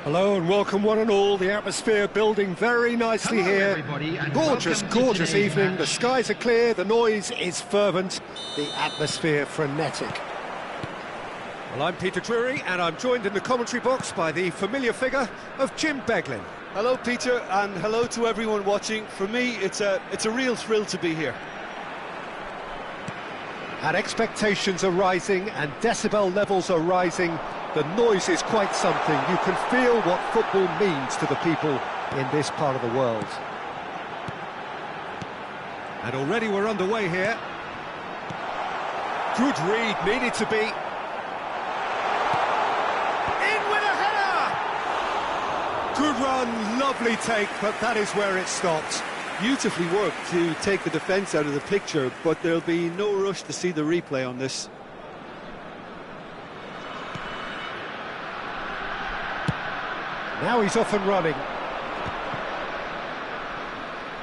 Hello and welcome one and all. The atmosphere building very nicely
Hello,
here.
everybody, and
Gorgeous,
welcome to
gorgeous
today's
evening. The
match.
skies are clear, the noise is fervent, the atmosphere frenetic. Well, I'm Peter Drury and I'm joined in the commentary box by the familiar figure of Jim Beglin.
Hello, Peter, and hello to everyone watching. For me, it's a real thrill to be here.
And expectations are rising and decibel levels are rising. The noise is quite something. You can feel what football means to the people in this part of the world. And already we're underway here. Good read, needed to be. In with a header! Good run, lovely take, but that is where it stopped.
Beautifully worked to take the defence out of the picture, but there'll be no rush to see the replay on this.
Now he's off and running.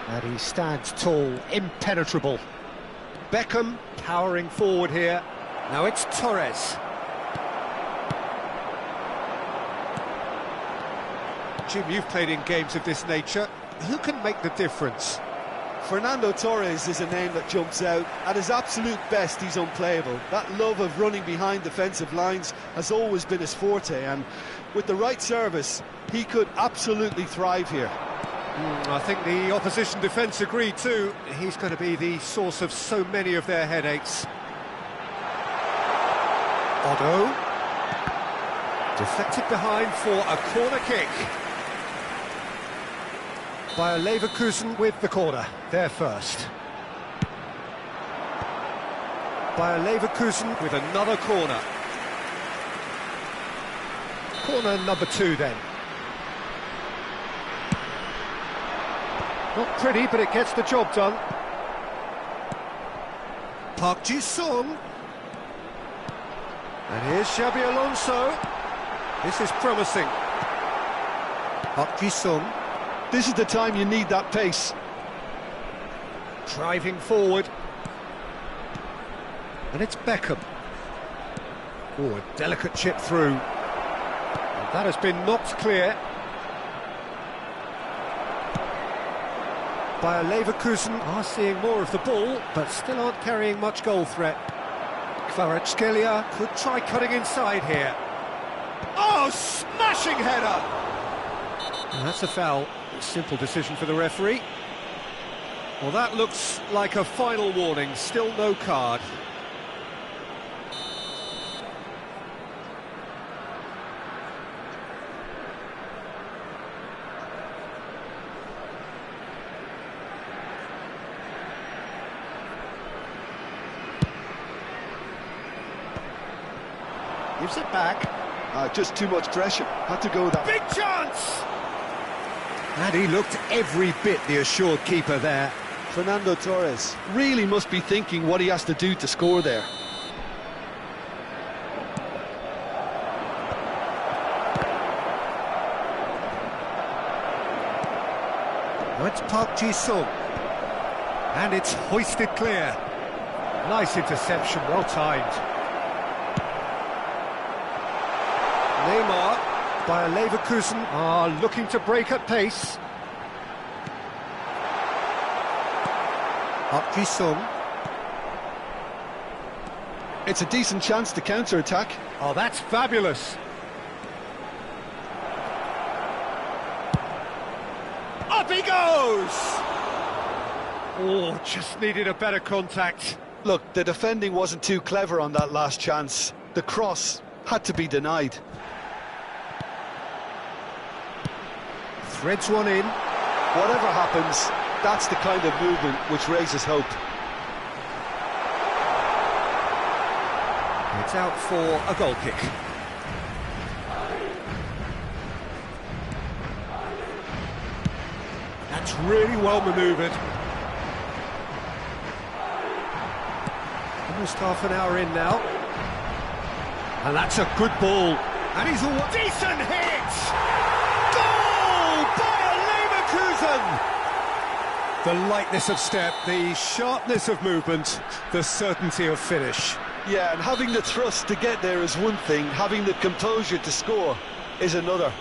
And he stands tall, impenetrable. Beckham powering forward here. Now it's Torres. Jim, you've played in games of this nature. Who can make the difference?
Fernando Torres is a name that jumps out. At his absolute best, he's unplayable. That love of running behind defensive lines has always been his forte, and with the right service, he could absolutely thrive here.
I think the opposition defence agree too. He's going to be the source of so many of their headaches. Otto. Deflected behind for a corner kick. Bayer Leverkusen with the corner, there first. Bayer Leverkusen with another corner. Corner number 2 then. Not pretty, but it gets the job done. Park Ji-sung. And here's Xabi Alonso. This is promising. Park Ji-sung.
This is the time you need that pace.
Driving forward. And it's Beckham. Oh, a delicate chip through. And that has been knocked clear. Bayer Leverkusen are seeing more of the ball, but still aren't carrying much goal threat. Kvaratskhelia could try cutting inside here. Oh, smashing header! And that's a foul. Simple decision for the referee. Well, that looks like a final warning. Still no card. Gives it back.
Just too much pressure. Had to go that.
Big chance! And he looked every bit the assured keeper there.
Fernando Torres really must be thinking what he has to do to score there.
Now it's Park Ji-sung. And it's hoisted clear. Nice interception, well timed. Neymar, Bayer Leverkusen are looking to break at pace. Park Ji-sung.
It's a decent chance to counter-attack.
Oh, that's fabulous. Up he goes! Oh, just needed a better contact.
Look, the defending wasn't too clever on that last chance. The cross had to be denied.
Threads one in.
Whatever happens, that's the kind of movement which raises hope.
It's out for a goal kick. That's really well manoeuvred. Almost half an hour in now. And that's a good ball. And he's all... Decent hit! Goal! Bayer Leverkusen! The lightness of step, the sharpness of movement, the certainty of finish.
Yeah, and having the thrust to get there is one thing, having the composure to score is another.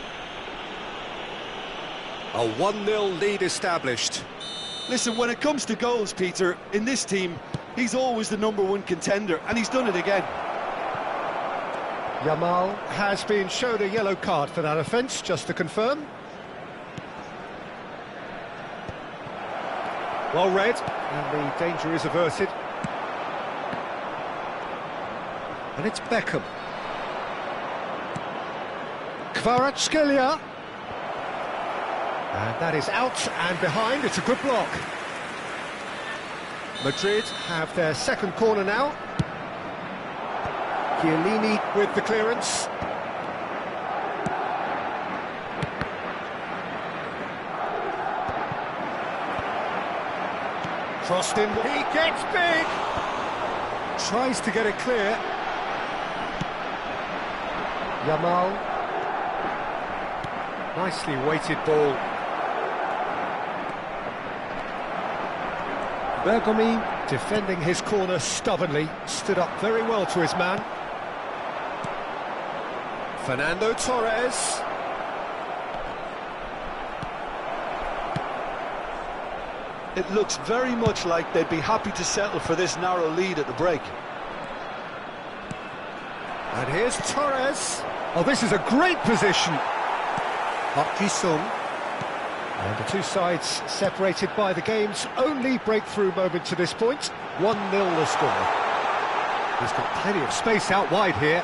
A 1-0 lead established.
Listen, when it comes to goals, Peter, in this team, he's always the #1 contender, and he's done it again.
Yamal has been shown a yellow card for that offence, just to confirm. Well read, and the danger is averted. And it's Beckham. Kvaratskhelia. And that is out and behind. It's a good block. Madrid have their second corner now. Chiellini with the clearance. Crossed in. He gets big. Tries to get it clear. Yamal. Nicely weighted ball. Bergomi defending his corner stubbornly, stood up very well to his man. Fernando Torres.
It looks very much like they'd be happy to settle for this narrow lead at the break.
And here's Torres. Oh, this is a great position. Park Ji-sung. And the two sides separated by the game's only breakthrough moment to this point. 1-0 the score. He's got plenty of space out wide here.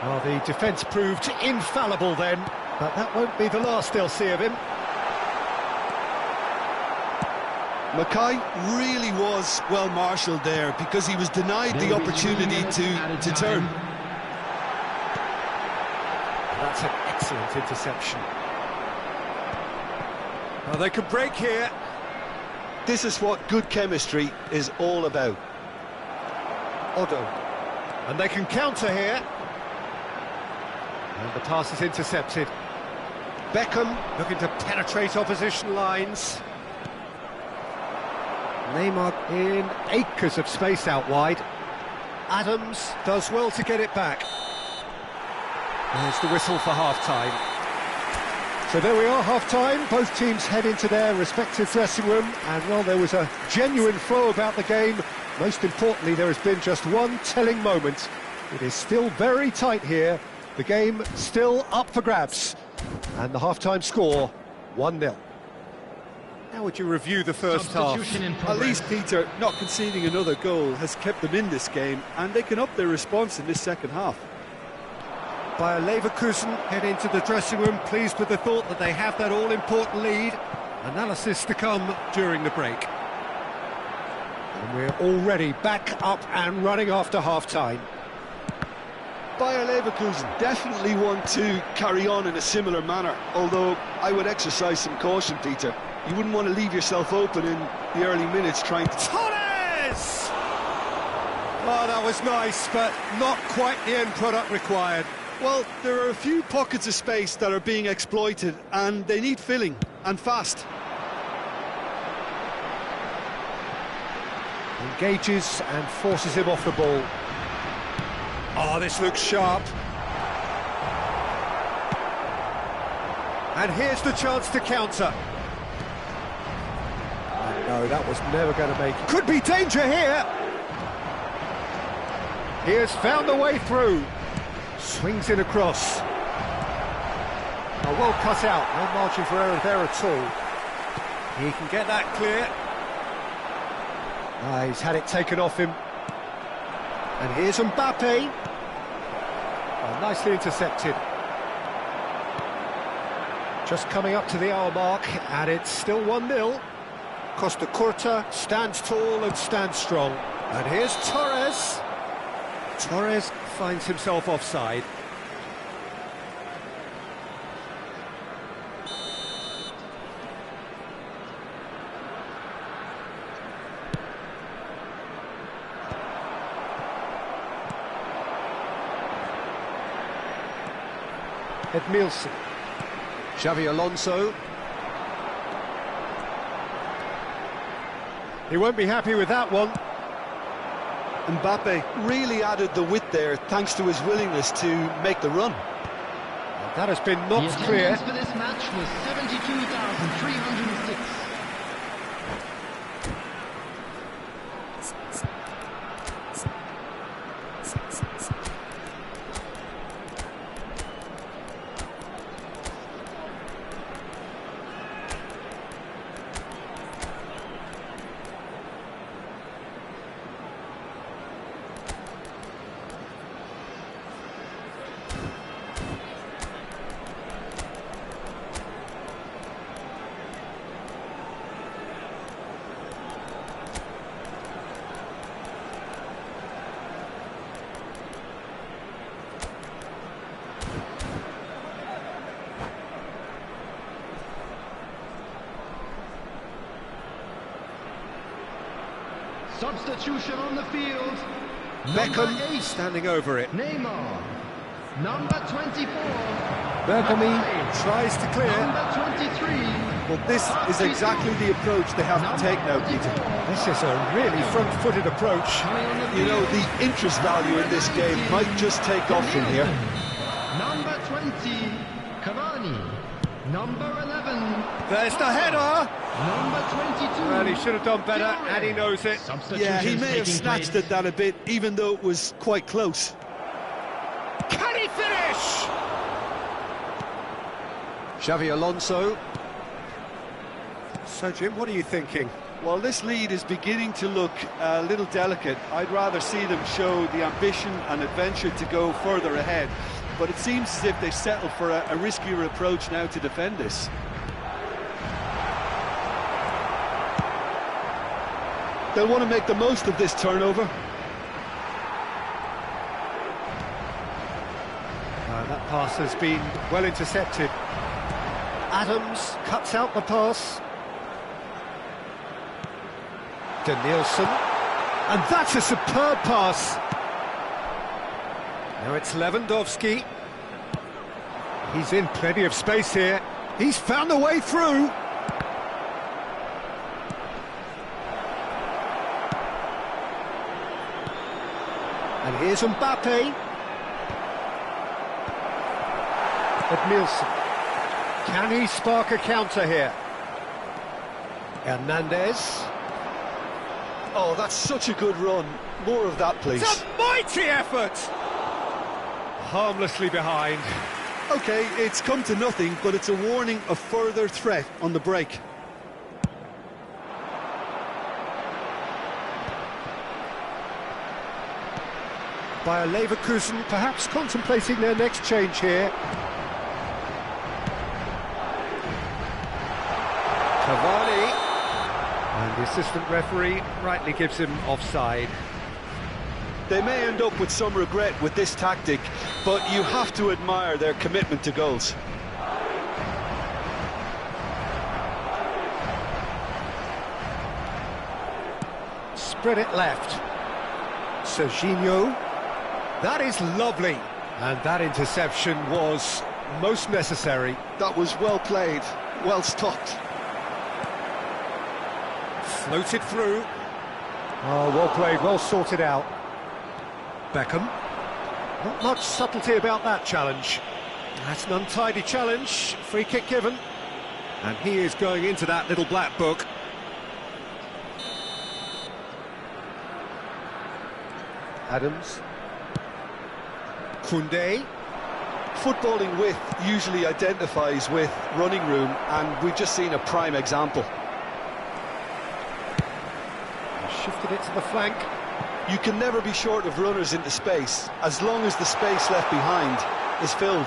Well, the defence proved infallible then, but that won't be the last they'll see of him.
Mackay really was well marshalled there because he was denied the opportunity to turn.
That's an excellent interception. Well, they could break here.
This is what good chemistry is all about.
Odo. And they can counter here. And the pass is intercepted. Beckham looking to penetrate opposition lines. Neymar in acres of space out wide. Adams does well to get it back. There's the whistle for half-time. So there we are, half-time. Both teams head into their respective dressing room, and well, there was a genuine flow about the game. Most importantly, there has been just one telling moment. It is still very tight here. The game still up for grabs. And the half-time score, 1-0. How would you review the first half?
At least, Peter, not conceding another goal has kept them in this game, and they can up their response in this second half.
Bayer Leverkusen head into the dressing room pleased with the thought that they have that all-important lead. Analysis to come during the break. And we're already back up and running after half-time.
Bayer Leverkusen definitely want to carry on in a similar manner, although I would exercise some caution, Peter. You wouldn't want to leave yourself open in the early minutes trying to...
Torres! Oh, that was nice, but not quite the end product required.
Well, there are a few pockets of space that are being exploited, and they need filling, and fast.
Engages and forces him off the ball. Oh, this looks sharp. And here's the chance to counter. Oh, no, that was never going to make it. Could be danger here. He has found a way through. Swings it across. Oh, well cut out, no margin for error there at all. He can get that clear. He's had it taken off him. And here's Mbappe. Oh, nicely intercepted. Just coming up to the hour mark, and it's still 1-0. Costa Curta stands tall and stands strong. And here's Torres. Torres finds himself offside. Edmilson. Xavi Alonso. He won't be happy with that one.
Mbappe really added the width there thanks to his willingness to make the run.
That has been not
The
clear.
attendance for this match was 72,306. Substitution on the field.
Beckham
Number 8,
standing over it.
Neymar. Number 24.
Bergamy
Mbappe.
tries to clear.
Number 23.
Well, this is exactly the approach they have to take now, Peter.
This is a really front-footed approach.
You know, the interest value in this game might just take off from here.
Number 20. Cavani. Number 11.
There's the header.
Number 22.
Well, he should have done better, and he knows it.
Yeah, he may have snatched at that a bit, even though it was quite close.
Can he finish? Xavi Alonso. So, Jim, what are you thinking?
Well, this lead is beginning to look a little delicate. I'd rather see them show the ambition and adventure to go further ahead. But it seems as if they settled for a riskier approach now to defend this. They'll want to make the most of this turnover.
That pass has been well intercepted. Adams cuts out the pass. Danielson. And that's a superb pass. Now it's Lewandowski. He's in plenty of space here. He's found a way through. And here's Mbappe. Edmilson. Can he spark a counter here? Hernandez.
Oh, that's such a good run. More of that, please.
It's a mighty effort! Harmlessly behind.
OK, it's come to nothing, but it's a warning of further threat on the break.
Bayer Leverkusen perhaps contemplating their next change here. Cavani. And the assistant referee rightly gives him offside.
They may end up with some regret with this tactic, but you have to admire their commitment to goals.
Spread it left. Serginho. That is lovely. And that interception was most necessary.
That was well played, well stopped.
Floated through. Oh, well played, well sorted out. Beckham. Not much subtlety about that challenge. That's an untidy challenge. Free kick given. And he is going into that little black book. Adams. Koundé.
Footballing width usually identifies with running room, and we've just seen a prime example.
Shifted it to the flank.
You can never be short of runners into space, as long as the space left behind is filled.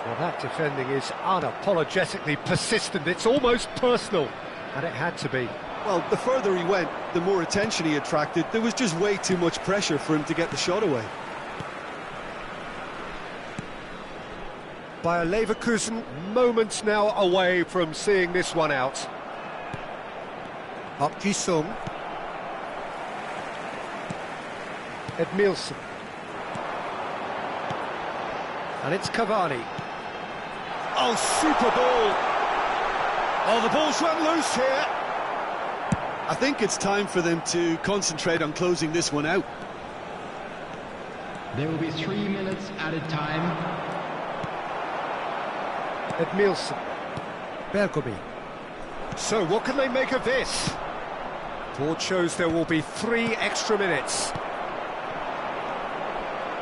Well, that defending is unapologetically persistent. It's almost personal, and it had to be.
Well, the further he went, the more attention he attracted. There was just way too much pressure for him to get the shot away.
Bayer Leverkusen, moments now away from seeing this one out. Park Ji-sung. Edmilson. And it's Cavani.
Oh, super ball! Oh, the ball's run loose here.
I think it's time for them to concentrate on closing this one out.
There will be 3 minutes added time.
Edmilson. Bergomi. So, what can they make of this? Board shows there will be 3 extra minutes.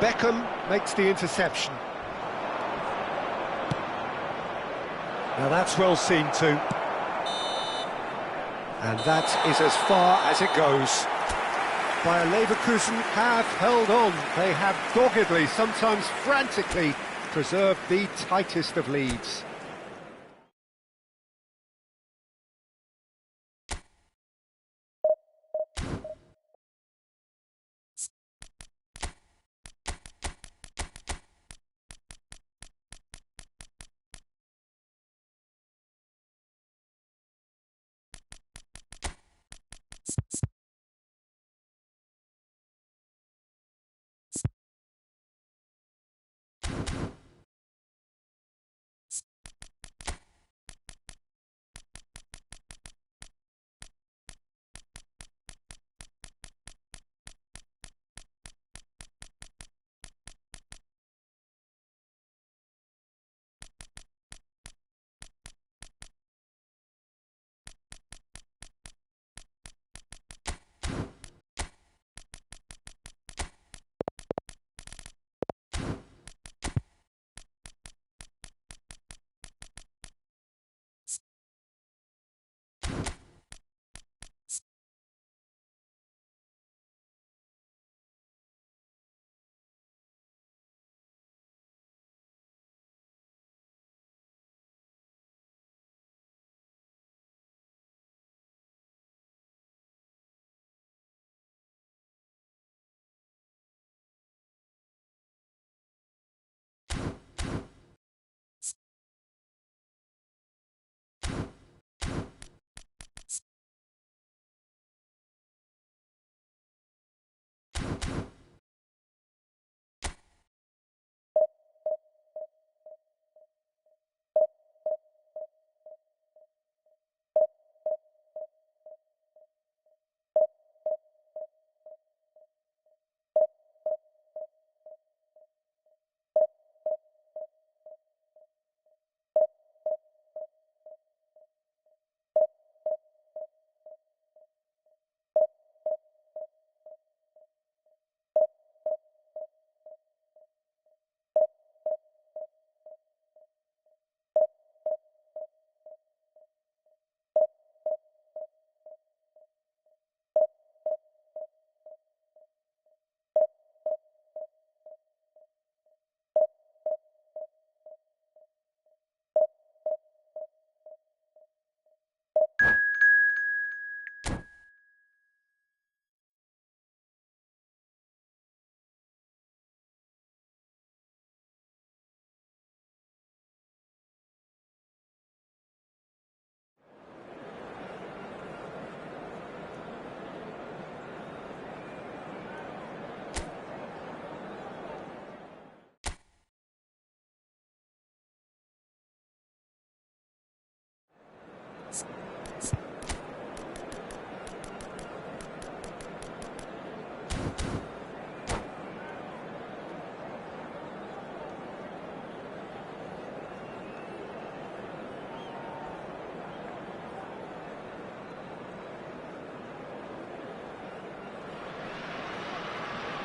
Beckham makes the interception. Now that's well seen too. And that is as far as it goes. Bayer Leverkusen have held on. They have doggedly, sometimes frantically, preserved the tightest of leads.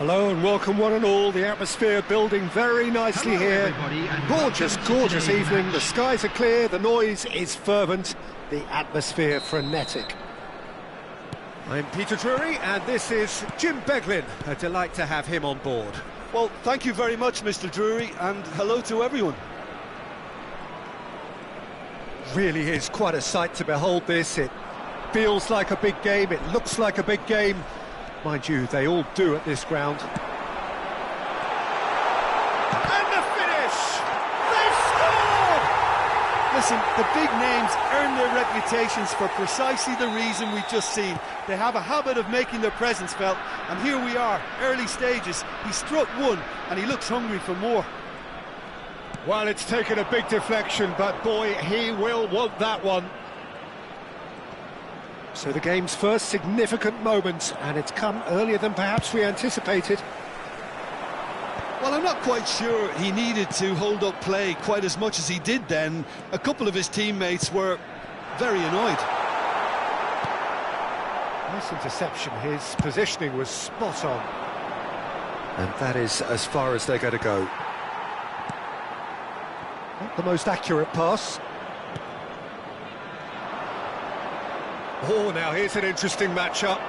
Hello and welcome one and all. The atmosphere building very nicely
Hello,
here.
everybody, and
Gorgeous,
welcome to
gorgeous
today's
evening.
match.
The skies are clear, the noise is fervent, the atmosphere frenetic. I'm Peter Drury and this is Jim Beglin. A delight to have him on board.
Well, thank you very much, Mr. Drury, and hello to everyone.
Really is quite a sight to behold this. It feels like a big game, it looks like a big game. Mind you, they all do at this ground.
And the finish! They've scored!
Listen, the big names earn their reputations for precisely the reason we've just seen. They have a habit of making their presence felt, and here we are, early stages. He struck one, and he looks hungry for more.
Well, it's taken a big deflection, but boy, he will want that one. So the game's first significant moment, and it's come earlier than perhaps we anticipated.
Well, I'm not quite sure he needed to hold up play quite as much as he did then. A couple of his teammates were very annoyed.
Nice interception, his positioning was spot on. And that is as far as they're going to go. Not the most accurate pass. Oh, now here's an interesting matchup.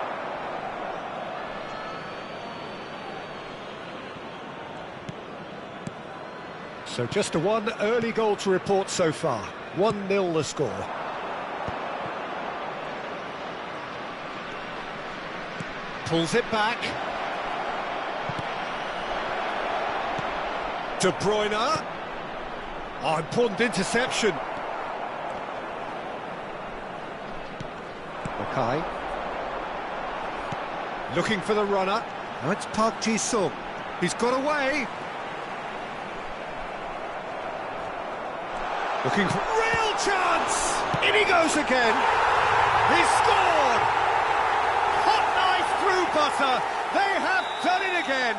So just a one early goal to report so far. 1-0 the score. Pulls it back. De Bruyne. Oh, important interception. Mackay. Looking for the runner. Now it's Park Ji-sung. He's got away. Looking for...
Real chance! In he goes again! He's scored! Hot knife through butter! They have done it again!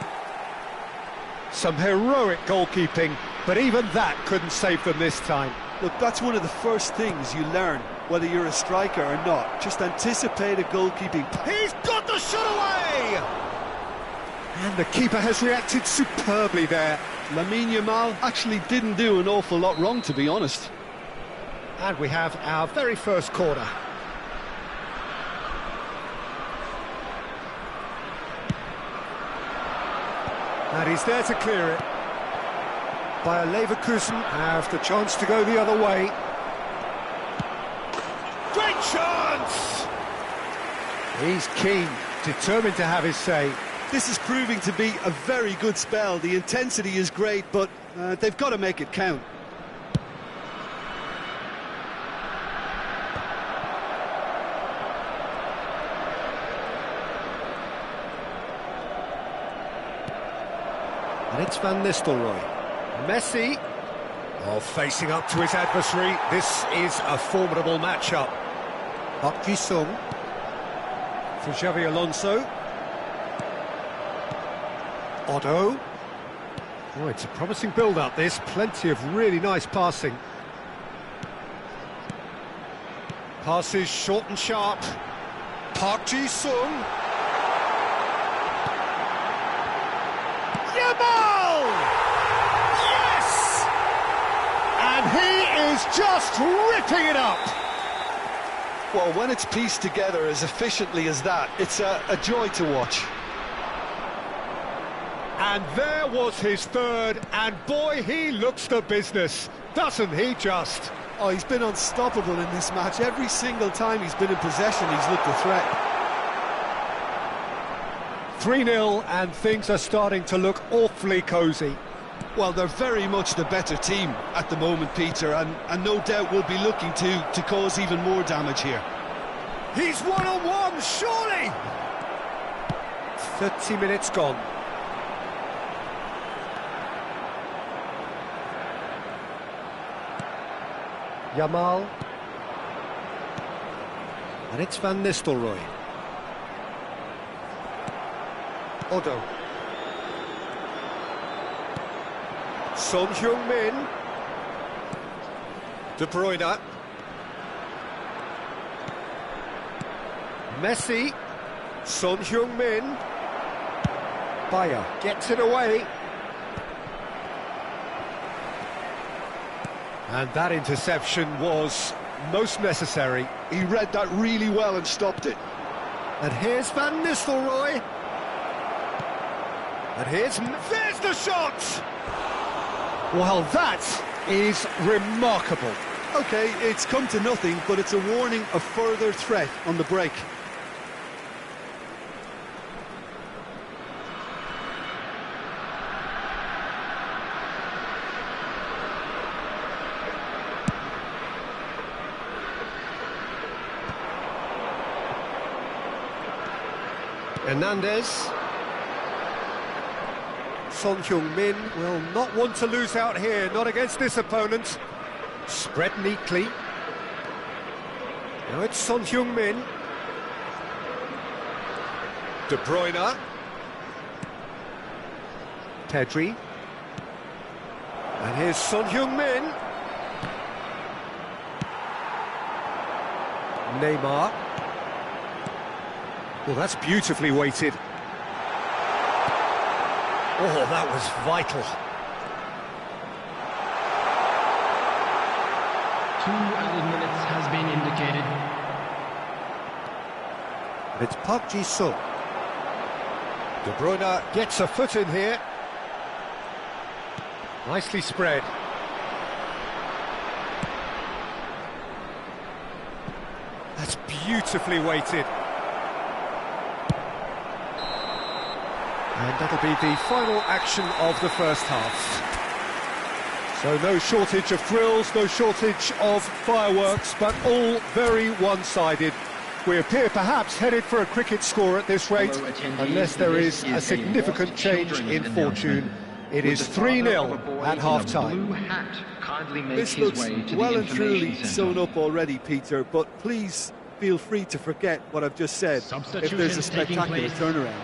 Some heroic goalkeeping, but even that couldn't save them this time.
Look, that's one of the first things you learn, whether you're a striker or not. Just anticipate a goalkeeping pass.
He's got the shot away!
And the keeper has reacted superbly there.
Lamine Yamal actually didn't do an awful lot wrong, to be honest.
And we have our very first corner. And he's there to clear it. Bayer Leverkusen have the chance to go the other way.
Great chance!
He's keen, determined to have his say.
This is proving to be a very good spell. The intensity is great, but they've got to make it count.
And it's Van Nistelrooy. Messi. Oh, facing up to his adversary. This is a formidable matchup. Park Ji-sung. For Xavi Alonso. Otto. Oh, it's a promising build-up, this. Plenty of really nice passing. Passes short and sharp. Park Ji-sung.
Yamal! Yes! And he is just ripping it up!
Well, when it's pieced together as efficiently as that, it's a joy to watch.
And there was his third, and boy, he looks the business, doesn't he just?
Oh, he's been unstoppable in this match. Every single time he's been in possession, he's looked a threat.
3-0, and things are starting to look awfully cosy.
Well, they're very much the better team at the moment, Peter, and no doubt will be looking to cause even more damage here.
He's one-on-one, surely!
30 minutes gone. Yamal. And it's Van Nistelrooy. Otto. Son Heung-min. De Bruyne. Messi. Son Heung-min. Bayer gets it away. And that interception was most necessary.
He read that really well and stopped it.
And here's Van Nistelrooy. And there's the shot! Well, that is remarkable.
OK, it's come to nothing, but it's a warning of further threat on the break.
Hernandez. Son Heung-min will not want to lose out here, not against this opponent. Spread neatly. Now it's Son Heung-min. De Bruyne. Pedri. And here's Son Heung-min. Neymar. Well, that's beautifully weighted. Oh, that was vital.
2 added minutes has been indicated.
It's Park Ji-sung. De Bruyne gets a foot in here. Nicely spread. That's beautifully weighted. And that'll be the final action of the first half. So no shortage of thrills, no shortage of fireworks, but all very one-sided. We appear perhaps headed for a cricket score at this rate, unless there is a significant change in fortune. It is 3-0 at half-time.
This looks well and truly sewn up already, Peter, but please feel free to forget what I've just said if there's a spectacular turnaround.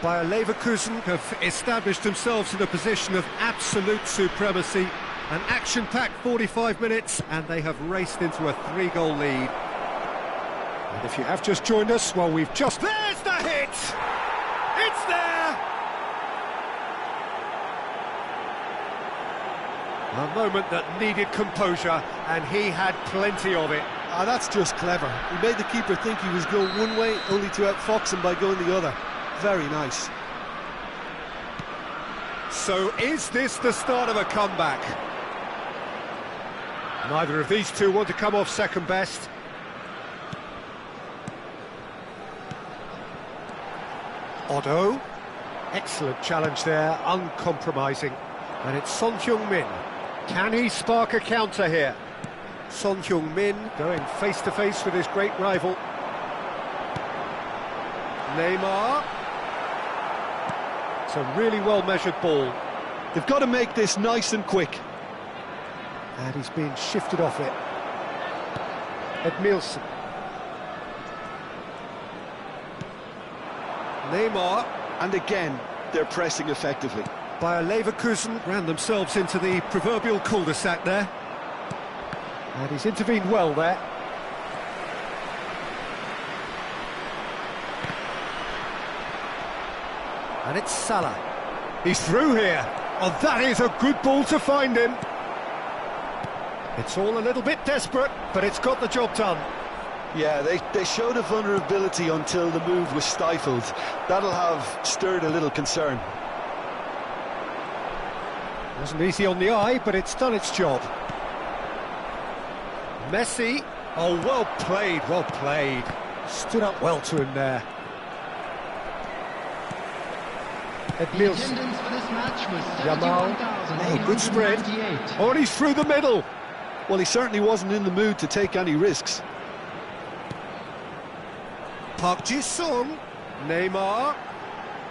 Bayer Leverkusen have established themselves in a position of absolute supremacy. An action-packed 45 minutes, and they have raced into a 3-goal lead. And if you have just joined us, well, we've just... There's the hit! It's there! A moment that needed composure, and he had plenty of it.
Ah, that's just clever. He made the keeper think he was going one way, only to outfox him by going the other. Very nice.
So is this the start of a comeback? Neither of these two want to come off second best. Otto. Excellent challenge there, uncompromising. And it's Son Heung-min. Can he spark a counter here? Son Heung-min going face-to-face with his great rival. Neymar. It's a really well-measured ball.
They've got to make this nice and quick.
And he's being shifted off it. Edmilson. Neymar.
And again, they're pressing effectively.
Bayer Leverkusen ran themselves into the proverbial cul-de-sac there. And he's intervened well there. And it's Salah. He's through here. Oh, that is a good ball to find him. It's all a little bit desperate, but it's got the job done.
Yeah, they showed a vulnerability until the move was stifled. That'll have stirred a little concern.
Wasn't easy on the eye, but it's done its job. Messi. Oh, well played, well played. Stood up well to him there. Edmilson. Yamal. Oh, good spread. Oh, and he's through the middle.
Well, he certainly wasn't in the mood to take any risks.
Park Ji-sung. Neymar.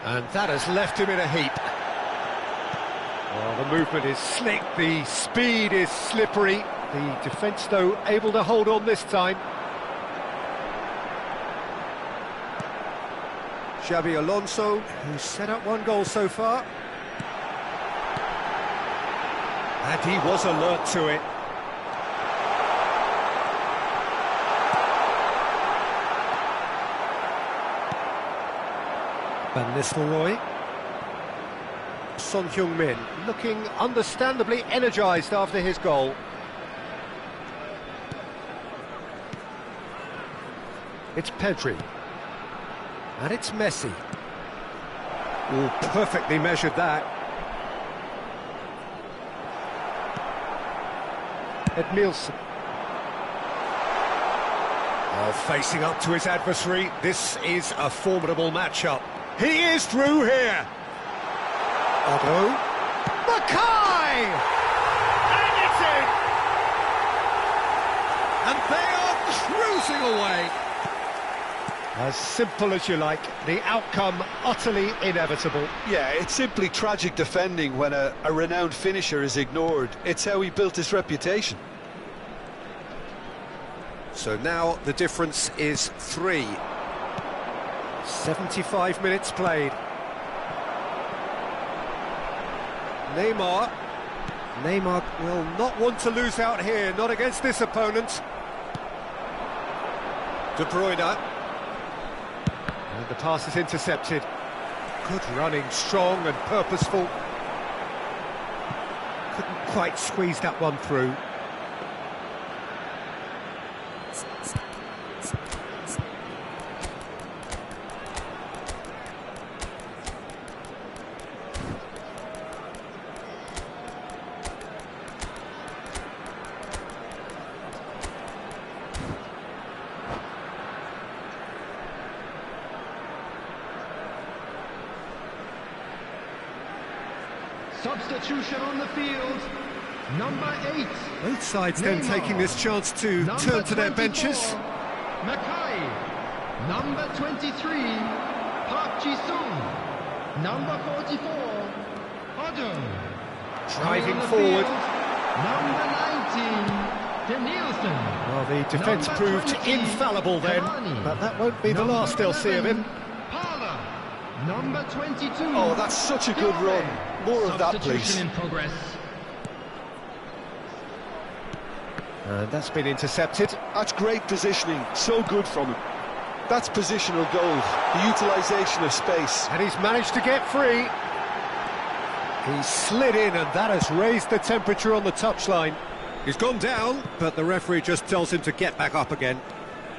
And that has left him in a heap. Well, the movement is slick, the speed is slippery. The defence, though, able to hold on this time. Xabi Alonso, who's set up one goal so far. And he was alert to it. Van Nistelrooy. Son Heung-min looking understandably energised after his goal. It's Pedri. And it's Messi. Oh, perfectly measured that. Edmilson. Oh, facing up to his adversary. This is a formidable matchup. He is through here. Otto. Mackay! And it's in! And they are cruising away. As simple as you like, the outcome utterly inevitable.
Yeah, it's simply tragic defending when a renowned finisher is ignored. It's how he built his reputation.
So now the difference is 3. 75 minutes played. Neymar. Neymar will not want to lose out here, not against this opponent. De Bruyne. And the pass is intercepted. Good running, strong and purposeful. Couldn't quite squeeze that one through.
Substitution on the field, number 8.
Both sides then taking this chance to turn to their benches.
Mackay, number 23, Park Ji-sung, number 44, Otto.
Driving forward.
Number 19, Danielson.
Well, the defence
Number
proved
20,
infallible then,
Cavani.
but that won't be the
Number
last they'll see of him.
11, Parla. Number 22.
Oh, that's such a good run. More of that, please.
Substitution in progress.
And that's been intercepted.
That's great positioning. So good from him. That's positional goal. The utilisation of space.
And he's managed to get free. He slid in, and that has raised the temperature on the touchline. He's gone down, but the referee just tells him to get back up again.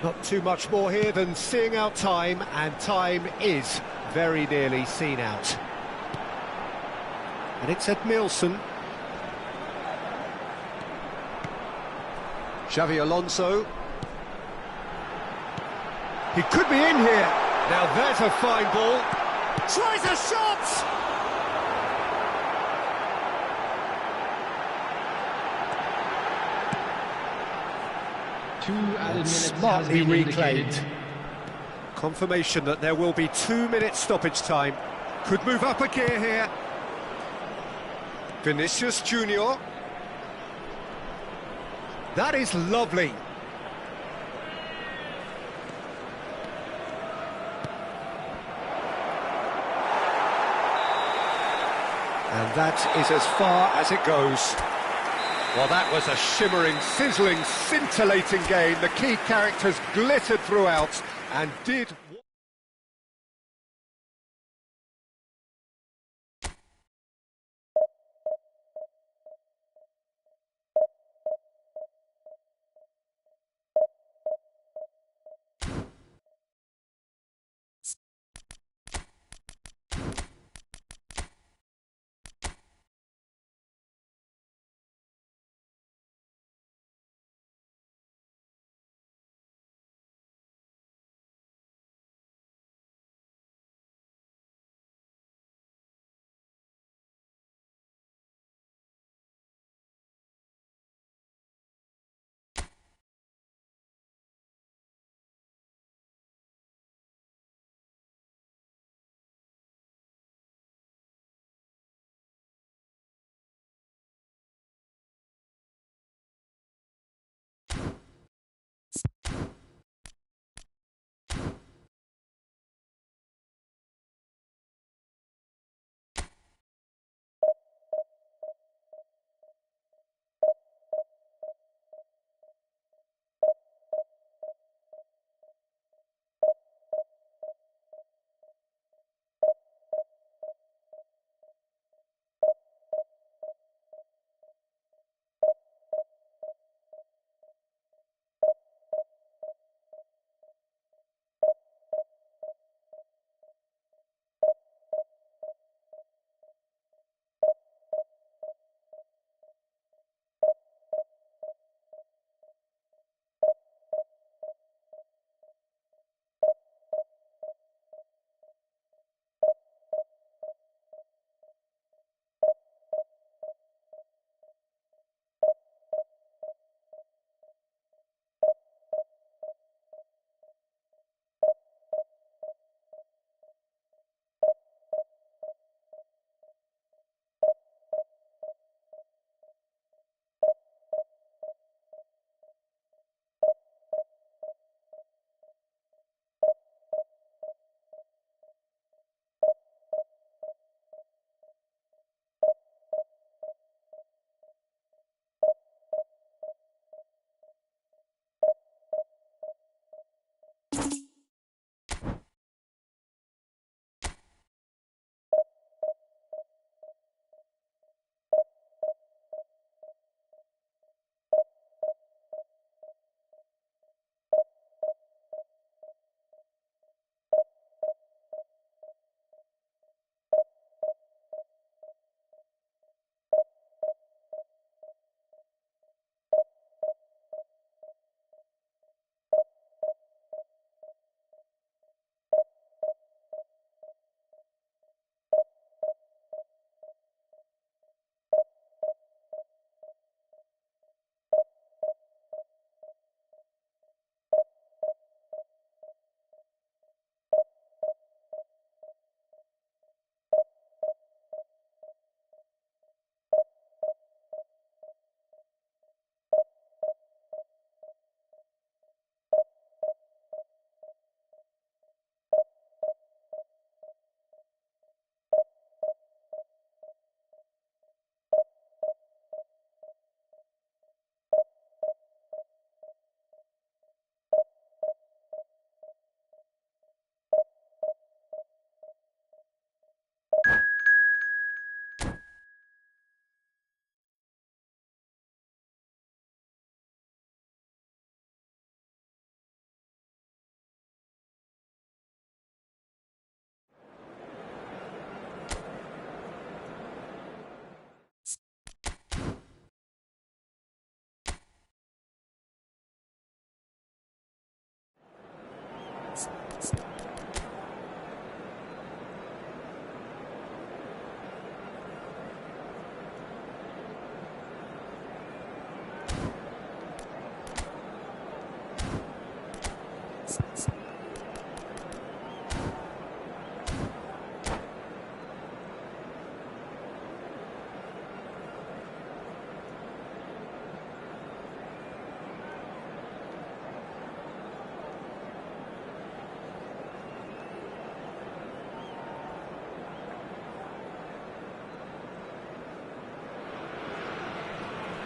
Not too much more here than seeing out time, and time is very nearly seen out. And it's Edmilson. Xavi Alonso. He could be in here. Now there's a fine ball. Tries a shot!
Two added minutes has
Smartly
been
reclaimed.
indicated.
Confirmation that there will be 2 minutes stoppage time. Could move up a gear here. Vinicius Junior. That is lovely. And that is as far as it goes. Well, that was a shimmering, sizzling, scintillating game. The key characters glittered throughout and did...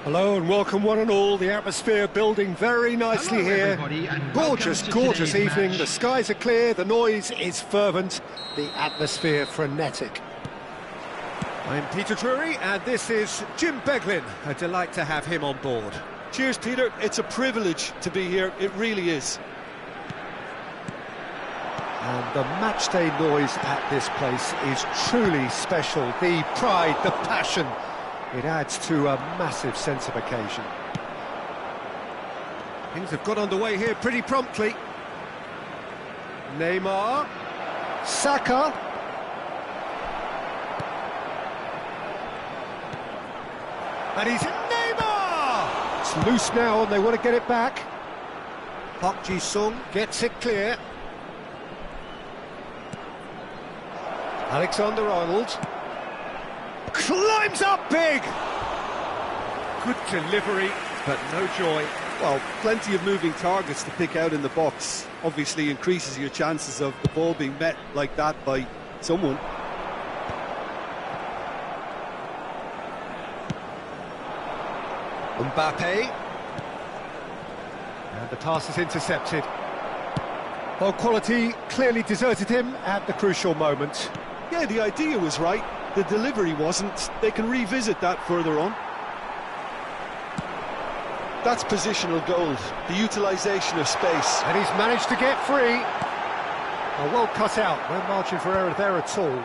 Hello and welcome one and all. The atmosphere building very nicely
Hello,
here.
everybody, and
Gorgeous,
welcome to
gorgeous
today's
evening.
match.
The skies are clear, the noise is fervent, the atmosphere frenetic. I'm Peter Drury and this is Jim Beglin. A delight to have him on board.
Cheers, Peter. It's a privilege to be here. It really is.
And the matchday noise at this place is truly special. The pride, the passion, it adds to a massive sense of occasion. Things have got underway here pretty promptly. Neymar, Saka. And he's Neymar! It's loose now and they want to get it back. Park Ji-sung gets it clear. Alexander-Arnold climbs up big. Good delivery, but no joy.
Well, plenty of moving targets to pick out in the box. Obviously increases your chances of the ball being met like that by someone.
Mbappe. And the pass is intercepted. Well, quality clearly deserted him at the crucial moment.
Yeah, the idea was right. The delivery wasn't. They can revisit that further on. That's positional gold, the utilisation of space.
And he's managed to get free. Well cut out, no margin for error there at all.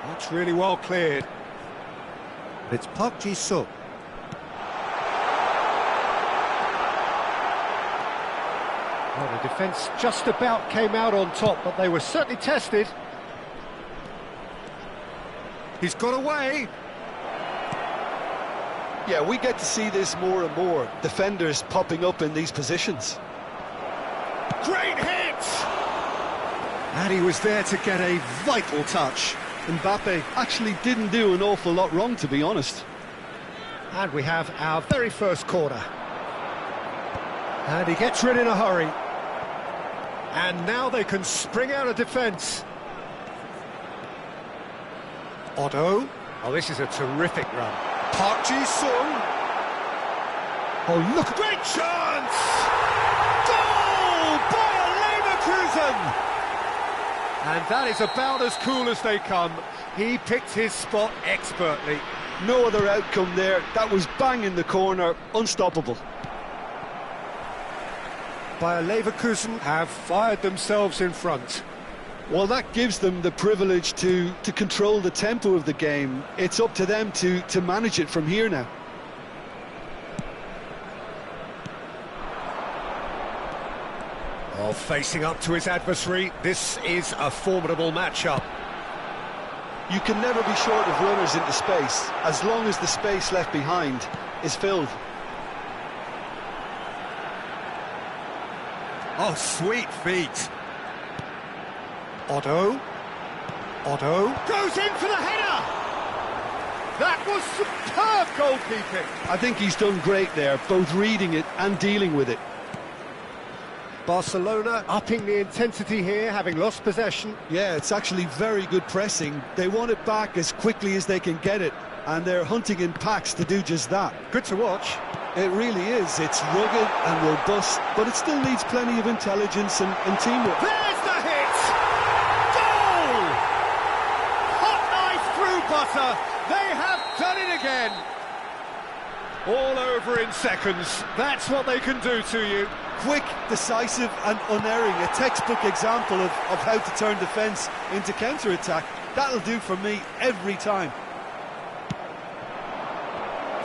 That's really well cleared. It's Park Ji-sung. Well, the defence just about came out on top, but they were certainly tested. He's got away.
Yeah, we get to see this more and more. Defenders popping up in these positions.
Great hit! And he was there to get a vital touch.
Mbappe actually didn't do an awful lot wrong, to be honest.
And we have our very first corner. And he gets rid in a hurry. And now they can spring out of defence. Otto. Oh, this is a terrific run. Park Ji-sung. Oh, look. Great chance! Goal! Bayer Leverkusen! And that is about as cool as they come. He picked his spot expertly.
No other outcome there. That was bang in the corner. Unstoppable.
Bayer Leverkusen have fired themselves in front.
Well, that gives them the privilege to control the tempo of the game. It's up to them to manage it from here now.
Oh, facing up to his adversary, this is a formidable matchup.
You can never be short of runners into space, as long as the space left behind is filled.
Oh, sweet feet. Otto goes in for the header. That was superb goalkeeping.
I think he's done great there, both reading it and dealing with it.
Barcelona upping the intensity here, having lost possession.
Yeah, it's actually very good pressing. They want it back as quickly as they can get it, and they're hunting in packs to do just that.
Good to watch.
It really is. It's rugged and robust, but it still needs plenty of intelligence and teamwork.
There's the hit! Goal! Hot knife through butter. They have done it again. All over in seconds. That's what they can do to you.
Quick, decisive and unerring. A textbook example of how to turn defence into counter-attack. That'll do for me every time.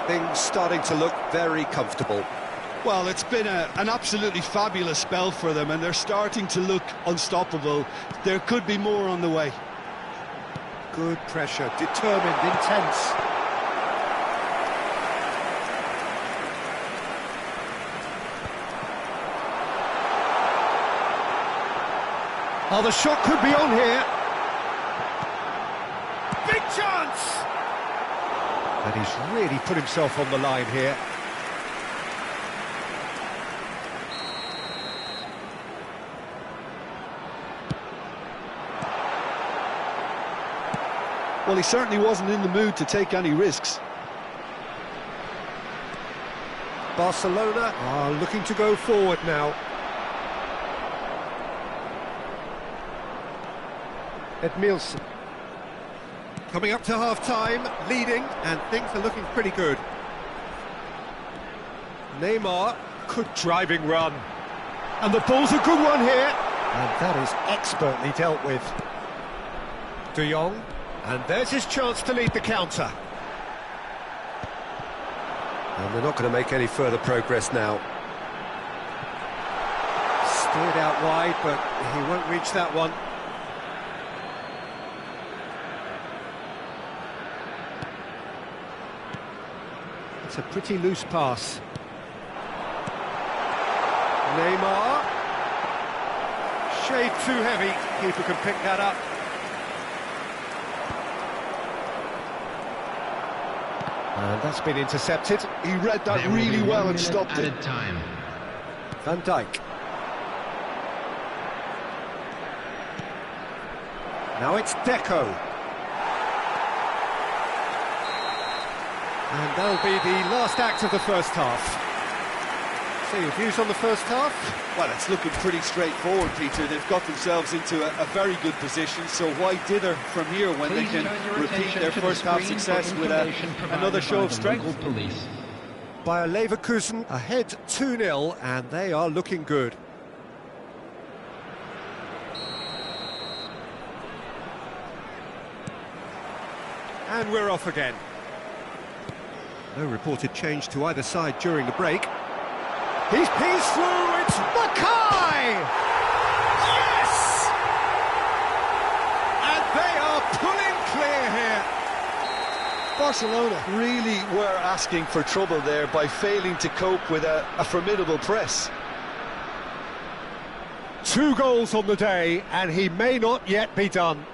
Things starting to look very comfortable.
Well, it's been an absolutely fabulous spell for them, and they're starting to look unstoppable. There could be more on the way.
Good pressure, determined, intense. Oh, the shot could be on here. Big chance! And he's really put himself on the line here.
Well, he certainly wasn't in the mood to take any risks.
Barcelona are looking to go forward now. Edmilson. Coming up to half-time, leading, and things are looking pretty good. Neymar, good driving run. And the ball's a good one here. And that is expertly dealt with. De Jong, and there's his chance to lead the counter. And they're not going to make any further progress now. Steered out wide, but he won't reach that one. It's a pretty loose pass. Neymar. Shade too heavy. Keeper can pick that up. And that's been intercepted.
He read that really well and stopped it.
Time.
Van Dijk. Now it's Deco. And that'll be the last act of the first half. So your views on the first half?
Well, it's looking pretty straightforward, Peter. They've got themselves into a very good position, so why dither from here when they can repeat their first half success with another show of strength?
Bayer Leverkusen ahead 2-0, and they are looking good. And we're off again. No reported change to either side during the break. He's pees through, it's Mackay! Yes! And they are pulling clear here.
Barcelona really were asking for trouble there by failing to cope with a formidable press.
2 goals on the day, and he may not yet be done.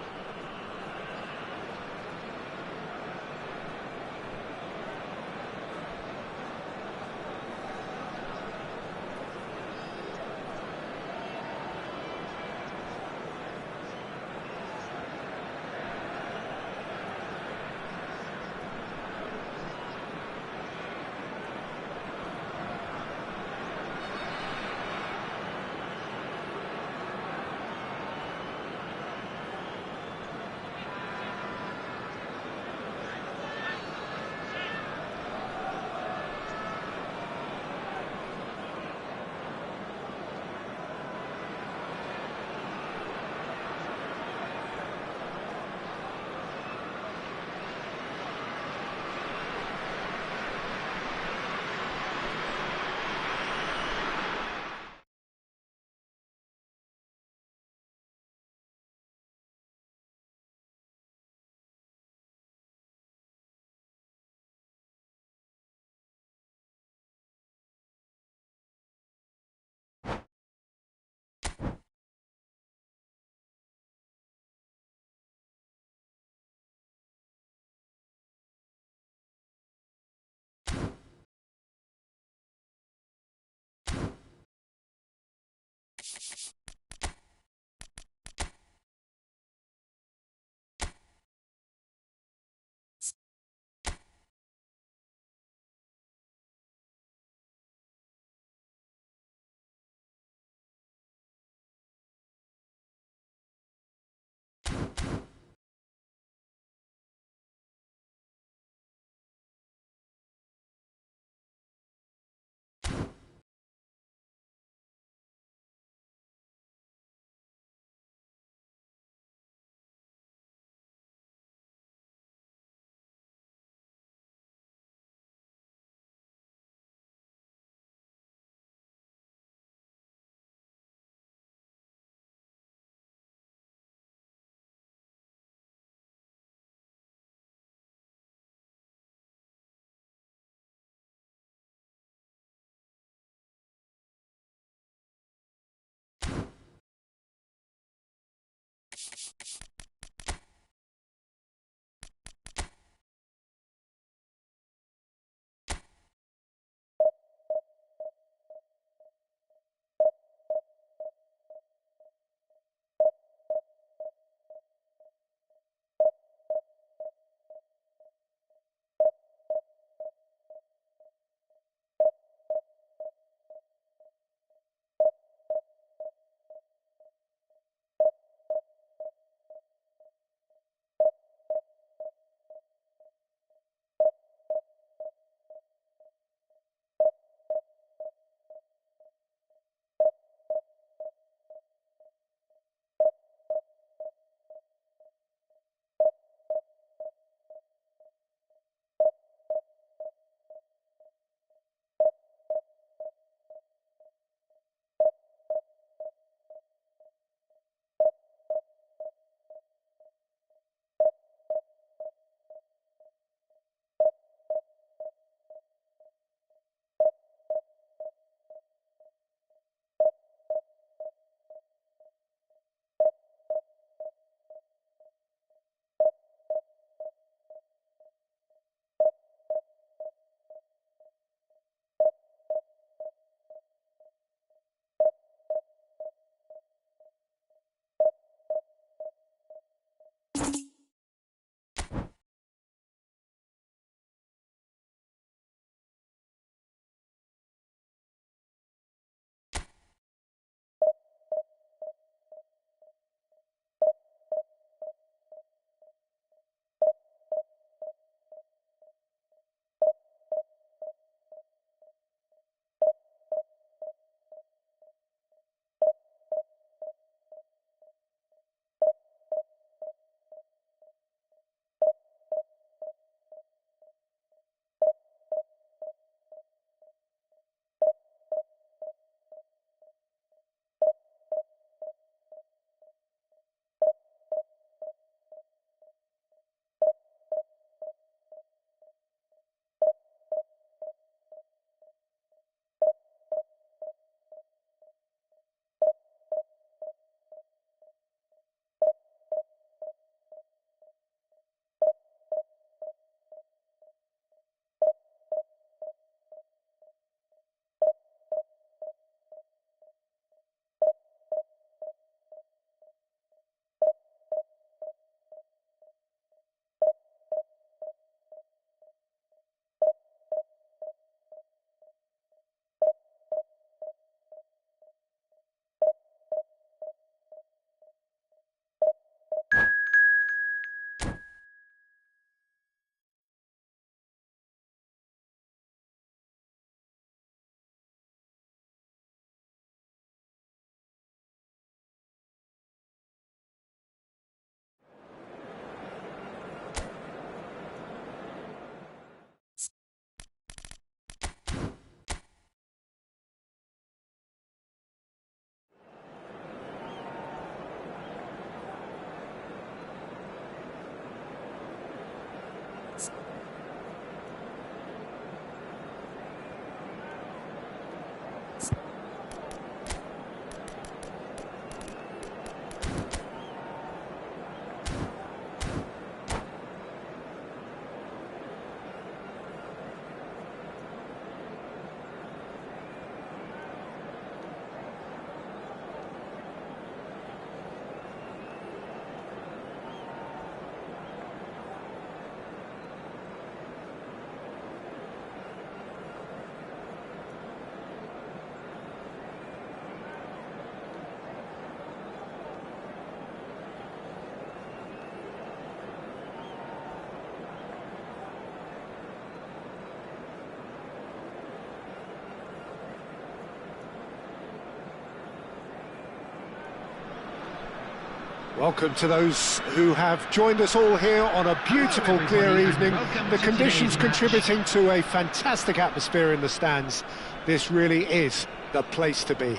Welcome to those who have joined us all here on a beautiful, clear evening. The conditions contributing to a fantastic atmosphere in the stands. This really is the place to be.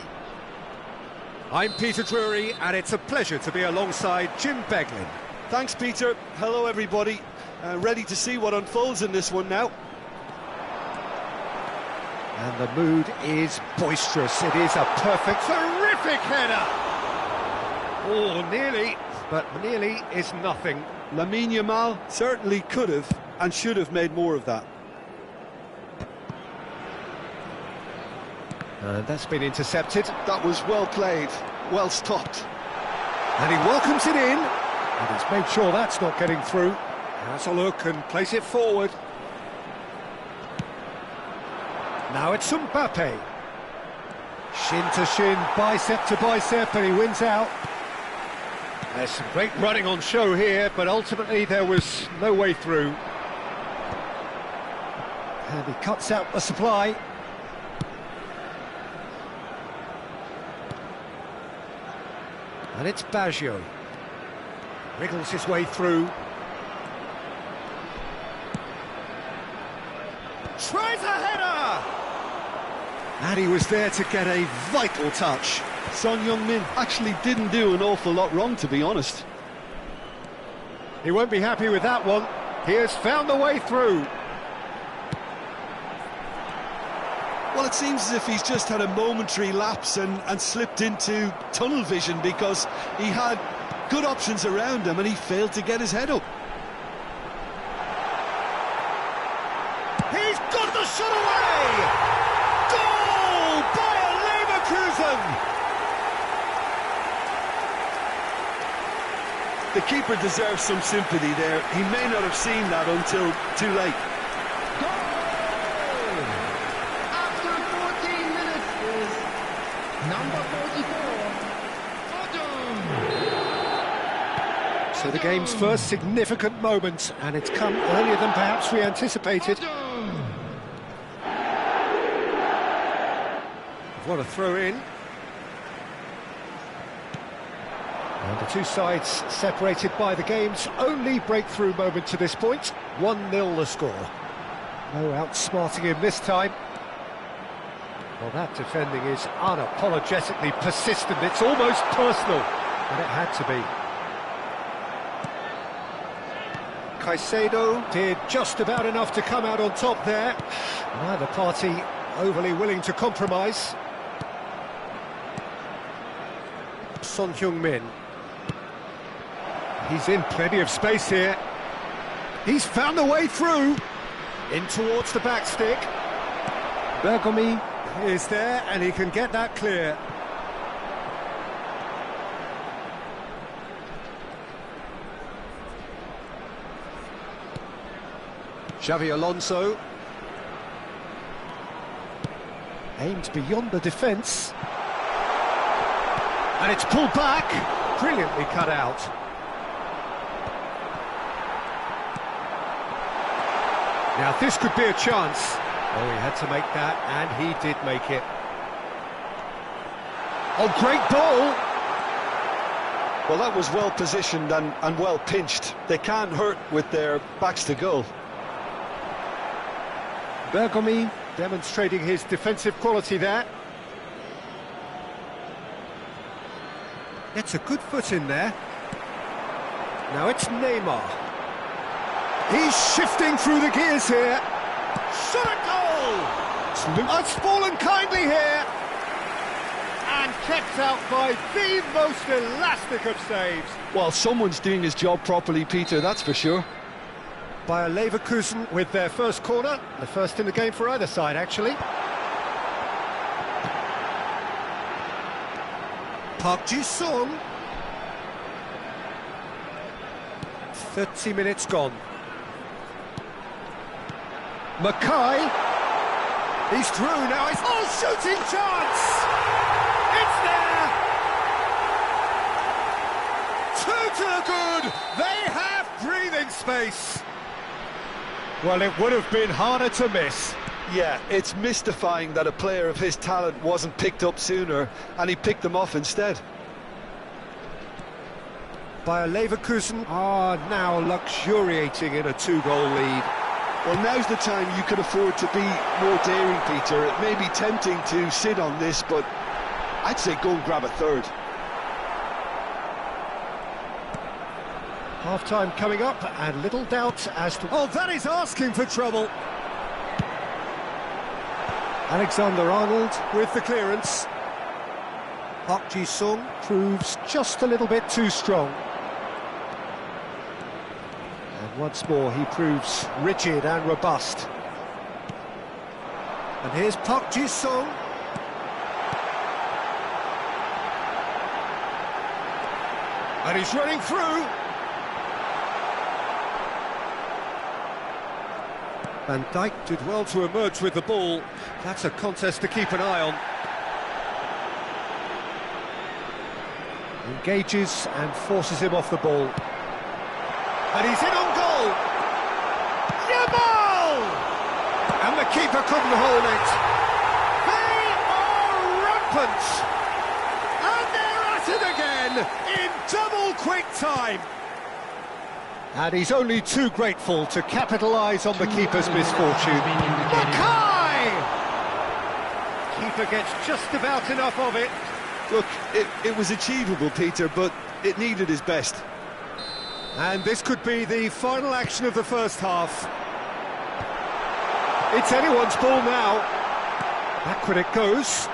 I'm Peter Drury, and it's a pleasure to be alongside Jim Beglin.
Thanks, Peter. Hello, everybody. Ready to see what unfolds in this one now.
And the mood is boisterous. It is a perfect, terrific header. Oh, nearly, but nearly is nothing.
Lamine Yamal certainly could have and should have made more of that.
And that's been intercepted.
That was well played, well stopped.
And he welcomes it in. And he's made sure that's not getting through. Has a look and place it forward. Now it's Mbappe. Shin to shin, bicep to bicep, and he wins out. There's some great running on show here, but ultimately there was no way through. And he cuts out the supply. And it's Baggio. Wriggles his way through. Tries a header! And he was there to get a vital touch.
Son Heung-min actually didn't do an awful lot wrong, to be honest.
He won't be happy with that one. He has found the way through.
Well, it seems as if he's just had a momentary lapse and slipped into tunnel vision, because he had good options around him and he failed to get his head up.
He's got the shot away! Goal! Bayer Leverkusen!
The keeper deserves some sympathy there. He may not have seen that until too late.
Goal! After 14 minutes is number 44, Odom.
So the game's first significant moment, and it's come earlier than perhaps we anticipated. What a throw in. And the two sides separated by the game's only breakthrough moment to this point. 1-0 the score. No outsmarting him this time. Well, that defending is unapologetically persistent. It's almost personal, and it had to be. Caicedo did just about enough to come out on top there. Neither party overly willing to compromise. Son Heung-min. He's in plenty of space here. He's found the way through. In towards the back stick. Bergomi is there, and he can get that clear. Xavi Alonso. Aimed beyond the defence. And it's pulled back. Brilliantly cut out. Now this could be a chance. Oh, he had to make that, and he did make it. Oh, great ball!
Well, that was well positioned and well pinched. They can't hurt with their backs to goal.
Bergomi demonstrating his defensive quality there. Gets a good foot in there. Now it's Neymar. He's shifting through the gears here. Shot a goal! It's fallen kindly here. And kept out by the most elastic of saves.
Well, someone's doing his job properly, Peter, that's for sure.
Bayer Leverkusen with their first corner. The first in the game for either side, actually. Park Ji-sung. 30 minutes gone. Mackay. He's through now. It's shooting chance. It's there. 2 to the good. They have breathing space. Well, it would have been harder to miss.
Yeah, it's mystifying that a player of his talent wasn't picked up sooner, and he picked them off instead.
Bayer Leverkusen are now luxuriating in a 2-goal lead.
Well, now's the time you could afford to be more daring, Peter. It may be tempting to sit on this, but I'd say go and grab a third.
Half-time coming up, and little doubt as to... Oh, that is asking for trouble! Alexander-Arnold with the clearance. Park Ji-sung proves just a little bit too strong. And once more he proves rigid and robust. And here's Park Ji-sung. And he's running through. Van Dijk did well to emerge with the ball. That's a contest to keep an eye on. Engages and forces him off the ball. And he's in on goal! Yamal! And the keeper couldn't hold it. They are rampant! And they're at it again in double quick time. And he's only too grateful to capitalise on the keeper's misfortune. Mackay! Keeper gets just about enough of it.
Look, it was achievable, Peter, but it needed his best.
And this could be the final action of the first half. It's anyone's ball now. Backward it goes.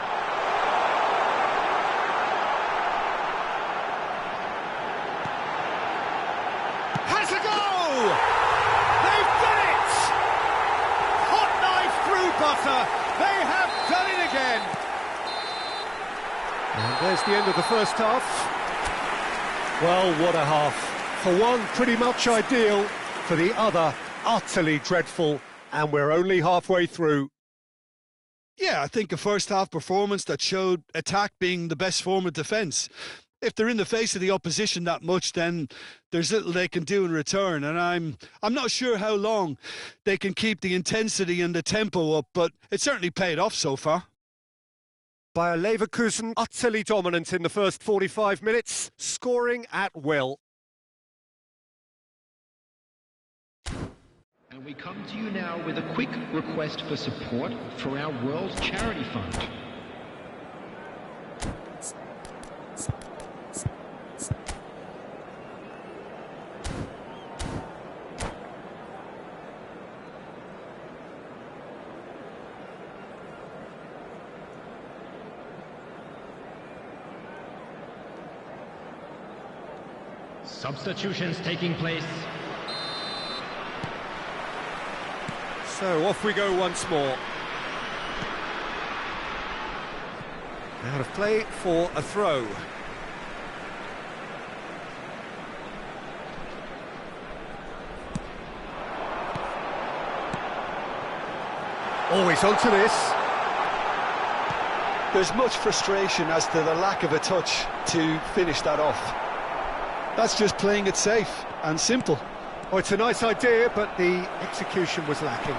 Has a go! They've done it! Hot knife through butter. They have done it again. And there's the end of the first half. Well, what a half. For one, pretty much ideal. For the other, utterly dreadful. And we're only halfway through.
Yeah, I think a first-half performance that showed attack being the best form of defence. If they're in the face of the opposition that much, then there's little they can do in return. And I'm not sure how long they can keep the intensity and the tempo up, but it certainly paid off so far.
Bayer Leverkusen utterly dominant in the first 45 minutes, scoring at will.
And we come to you now with a quick request for support for our World Charity Fund. Substitutions taking place.
So off we go once more. Out of play for a throw. Always onto this.
There's much frustration as to the lack of a touch to finish that off. That's just playing it safe and simple.
Oh, it's a nice idea, but the execution was lacking.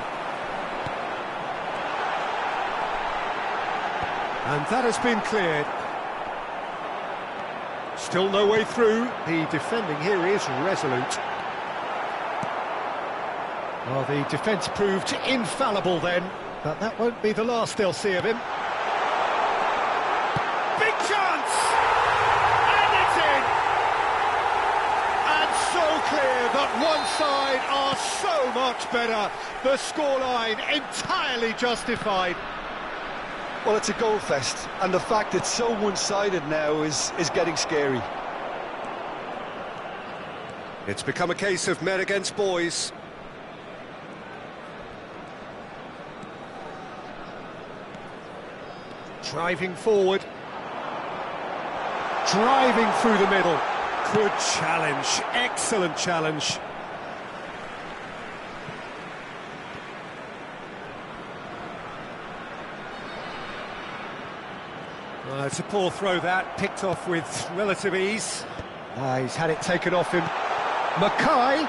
And that has been cleared. Still no way through. The defending here is resolute. Well, the defence proved infallible then, but that won't be the last they'll see of him. Big chance! And it's in! And so clear that one side are so much better. The scoreline entirely justified.
Well, it's a goal fest, and the fact it's so one-sided now is getting scary.
It's become a case of men against boys. Driving forward. Driving through the middle. Good challenge. Excellent challenge. It's a poor throw that, picked off with relative ease. He's had it taken off him. Mackay!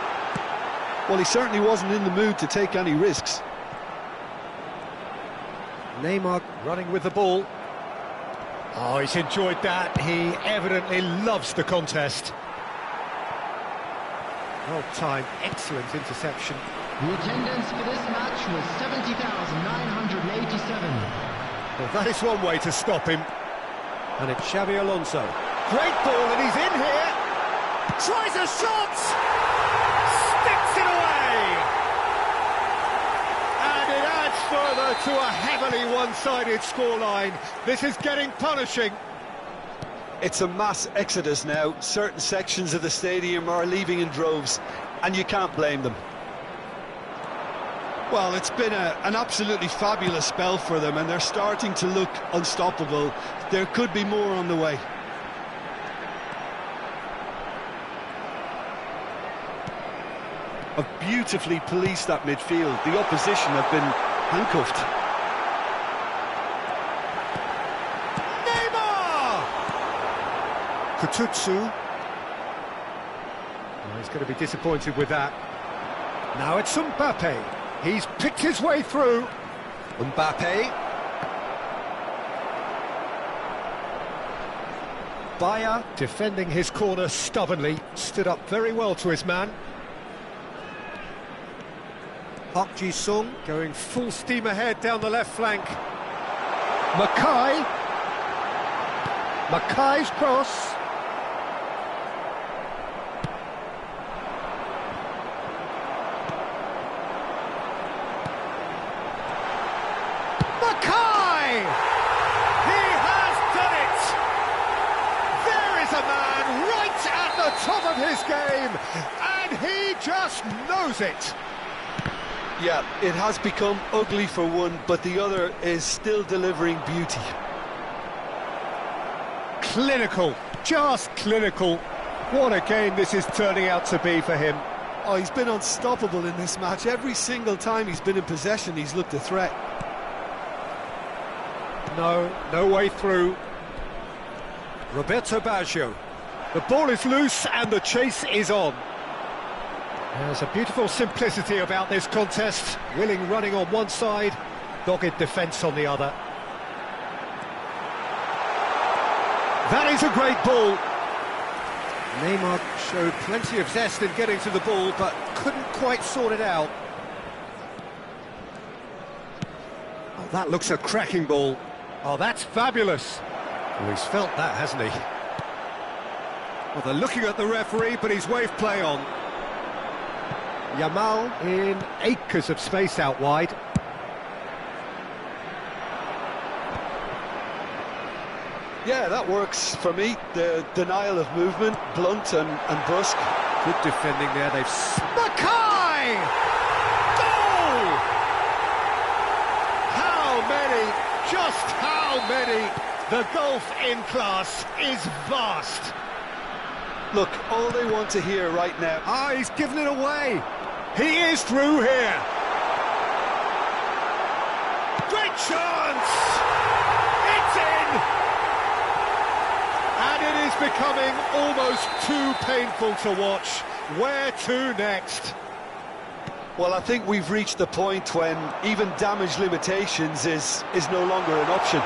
Well, he certainly wasn't in the mood to take any risks.
Neymar running with the ball. Oh, he's enjoyed that. He evidently loves the contest. Well-timed, excellent interception.
The attendance for this match was 70,987.
Well, that is one way to stop him. And it's Xabi Alonso. Great ball, and he's in here. Tries a shot! Sticks it away! And it adds further to a heavily one-sided scoreline. This is getting punishing.
It's a mass exodus now. Certain sections of the stadium are leaving in droves, and you can't blame them. Well, it's been an absolutely fabulous spell for them, and they're starting to look unstoppable. There could be more on the way. Have beautifully policed that midfield. The opposition have been handcuffed.
Kututsu. Well, he's going to be disappointed with that. Now it's Mbappe. He's picked his way through. Mbappe. Bayer defending his corner stubbornly. Stood up very well to his man. Park Ji-sung going full steam ahead down the left flank. Mackay's cross. Mackay! He has done it! There is a man right at the top of his game, and he just knows it.
Yeah, it has become ugly for one, but the other is still delivering beauty.
Clinical, just clinical. What a game this is turning out to be for him.
Oh, he's been unstoppable in this match. Every single time he's been in possession, he's looked a threat.
No way through. Roberto Baggio. The ball is loose and the chase is on. There's a beautiful simplicity about this contest. Willing running on one side, dogged defence on the other. That is a great ball. Neymar showed plenty of zest in getting to the ball, but couldn't quite sort it out. Oh, that looks a cracking ball. Oh, that's fabulous. Well, he's felt that, hasn't he? Well, they're looking at the referee, but he's waved play on. Yamal in acres of space out wide.
Yeah, that works for me. The denial of movement, blunt and brusque.
Good defending there. They've... Mackay! Goal! How many? Just how many? The gulf in class is vast.
Look, all they want to hear right now...
Ah, he's given it away. He is through here. Great chance! It's in! And it is becoming almost too painful to watch. Where to next?
Well, I think we've reached the point when even damage limitations is no longer an option.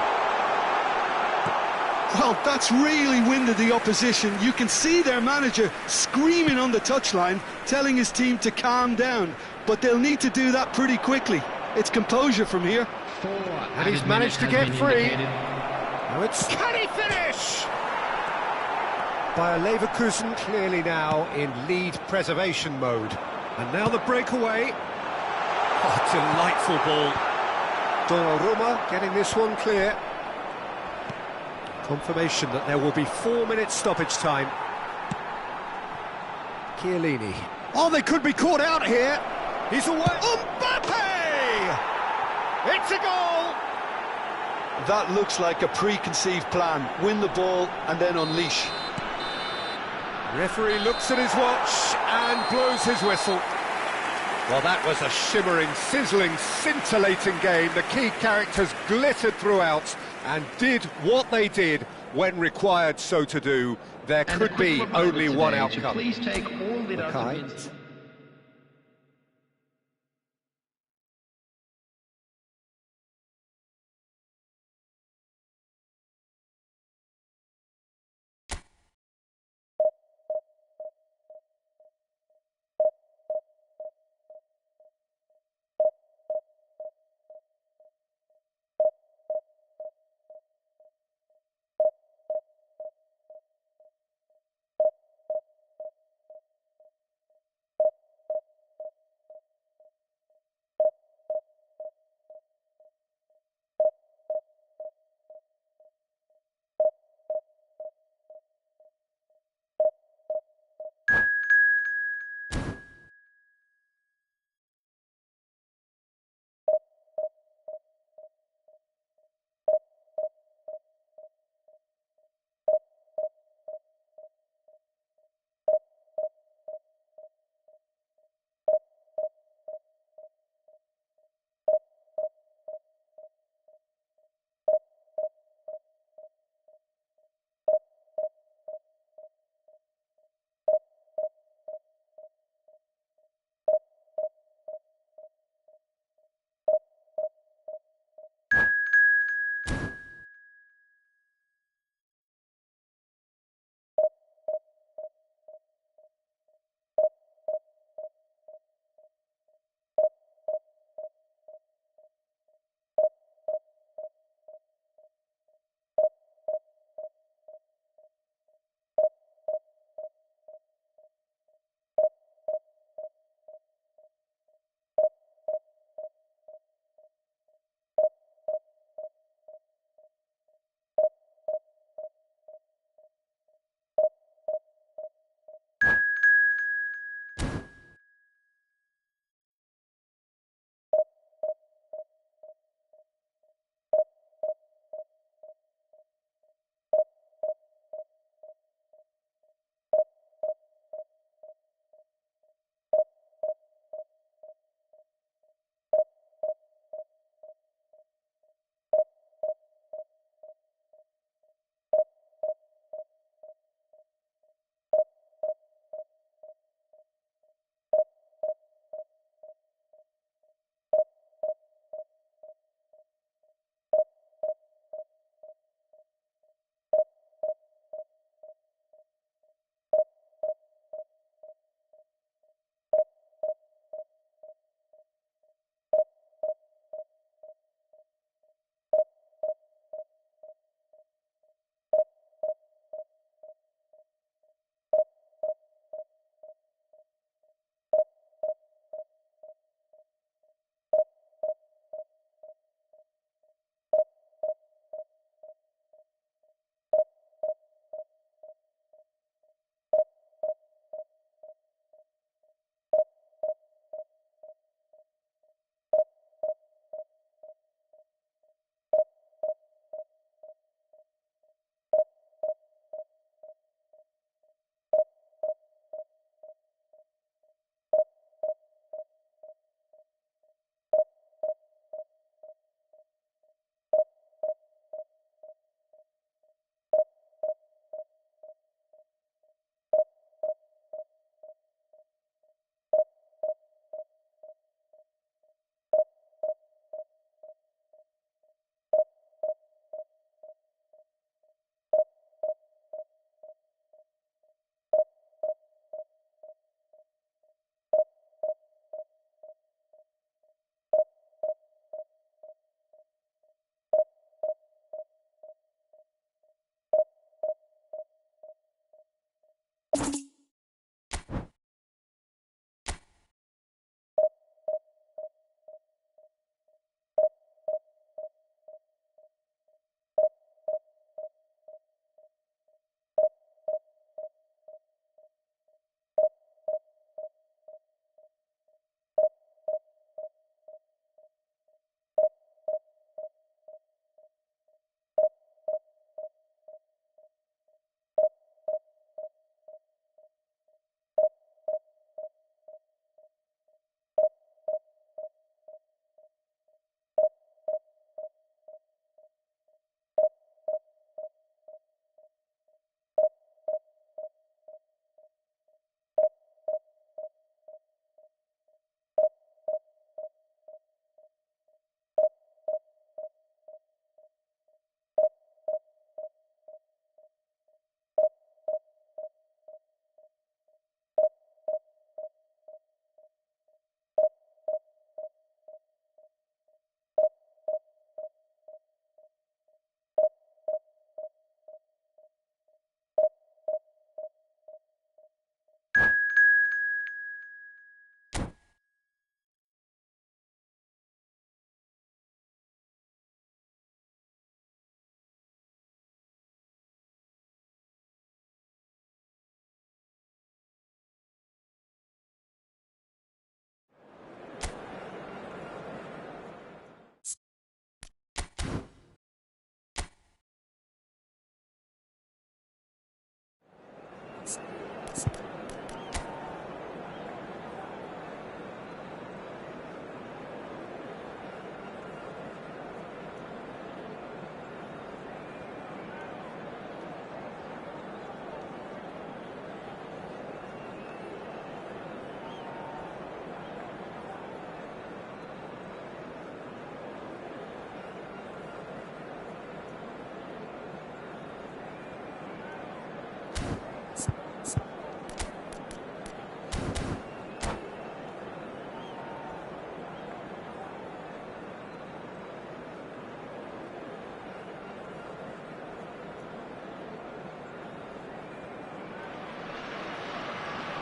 Well, that's really winded the opposition. You can see their manager screaming on the touchline, telling his team to calm down. But they'll need to do that pretty quickly. It's composure from here.
And he's managed to get free. Now it's... Can he finish? Bayer Leverkusen clearly now in lead preservation mode. And now the breakaway. Oh, delightful ball. Donnarumma getting this one clear. Confirmation that there will be 4 minutes stoppage time. Chiellini. Oh, they could be caught out here. He's away. Mbappe! It's a goal!
That looks like a preconceived plan. Win the ball and then unleash.
Referee looks at his watch and blows his whistle. Well, that was a shimmering, sizzling, scintillating game. The key characters glittered throughout and did what they did when required so to do. There could be only one outcome.
Please take all the
Mackay.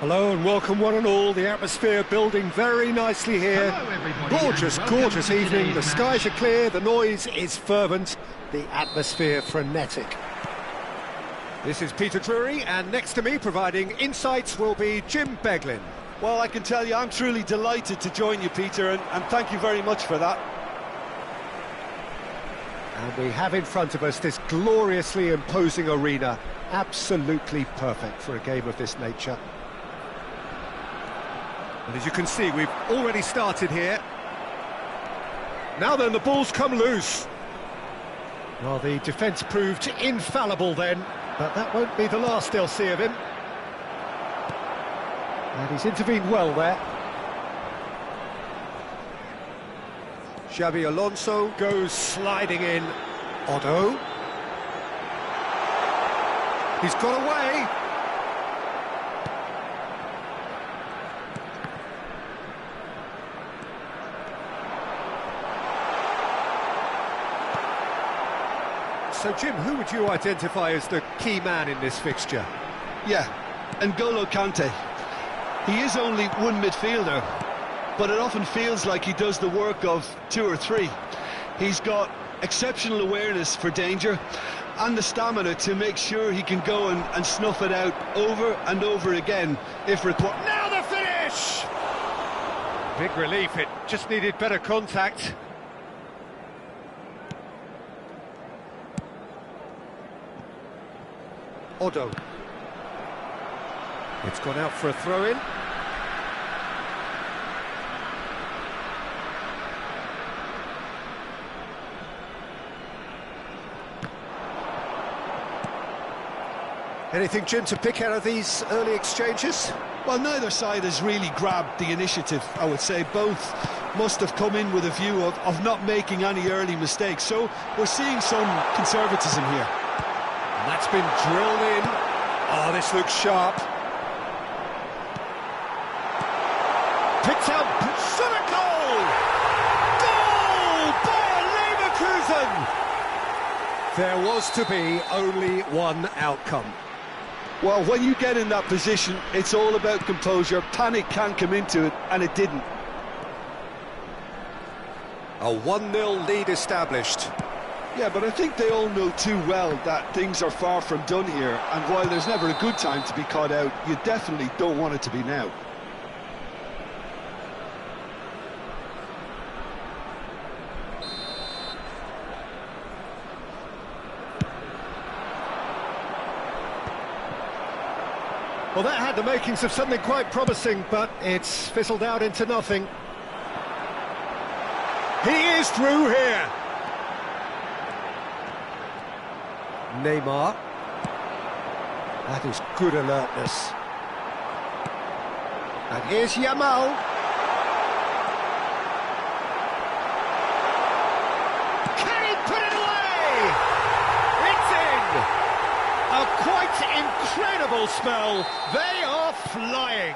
Hello and welcome one and all. The atmosphere building very nicely here.
Hello, everybody,
Gorgeous,
and welcome
gorgeous
to
evening. The
today's
skies are
match.
clear, the noise is fervent, the atmosphere frenetic. This is Peter Drury, and next to me providing insights will be Jim Beglin.
Well, I can tell you, I'm truly delighted to join you, Peter, and thank you very much for that.
And we have in front of us this gloriously imposing arena, absolutely perfect for a game of this nature. And as you can see, we've already started here. Now then, the ball's come loose. Well, the defence proved infallible then, but that won't be the last they'll see of him. And he's intervened well there. Xabi Alonso goes sliding in. Otto. He's got away. So, Jim, who would you identify as the key man in this fixture?
Yeah, N'Golo Kante. He is only one midfielder, but it often feels like he does the work of two or three. He's got exceptional awareness for danger and the stamina to make sure he can go and snuff it out over and over again if required.
Now the finish! Big relief, it just needed better contact. Otto. It's gone out for a throw-in. Anything, Jim, to pick out of these early exchanges?
Well, neither side has really grabbed the initiative, I would say. Both must have come in with a view of not making any early mistakes. So we're seeing some conservatism here.
And that's been drilled in. Oh, this looks sharp. Picked out, shot a goal! Goal! Bayer Leverkusen! There was to be only one outcome.
Well, when you get in that position, it's all about composure. Panic can come into it, and it didn't.
A 1-0 lead established.
Yeah, but I think they all know too well that things are far from done here, and while there's never a good time to be caught out, you definitely don't want it to be now.
Well, that had the makings of something quite promising, but it's fizzled out into nothing. He is through here. Neymar. That is good alertness. And here's Yamal. Can he put it away? It's in! A quite incredible spell. They are flying.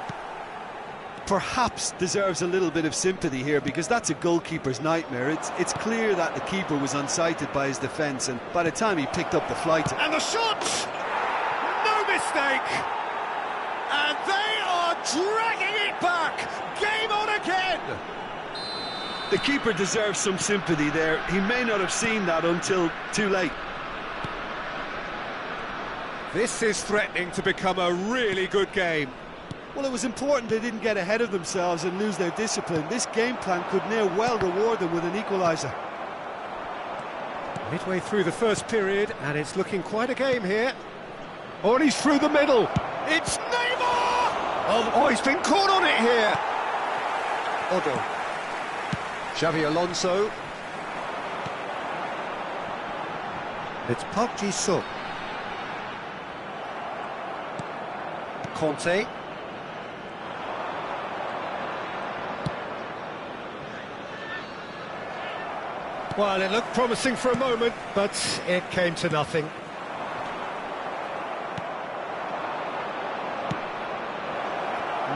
Perhaps deserves a little bit of sympathy here, because that's a goalkeeper's nightmare. It's clear that the keeper was unsighted by his defence, and by the time he picked up the flight...
And the shot! No mistake! And they are dragging it back! Game on again!
The keeper deserves some sympathy there. He may not have seen that until too late.
This is threatening to become a really good game.
Well, it was important they didn't get ahead of themselves and lose their discipline. This game plan could now well reward them with an equaliser.
Midway through the first period, and it's looking quite a game here. Oh, and he's through the middle. It's Neymar! Oh, he's been caught on it here. Otto. Xabi Alonso. It's Park Ji-suk. Conte. Well, it looked promising for a moment, but it came to nothing.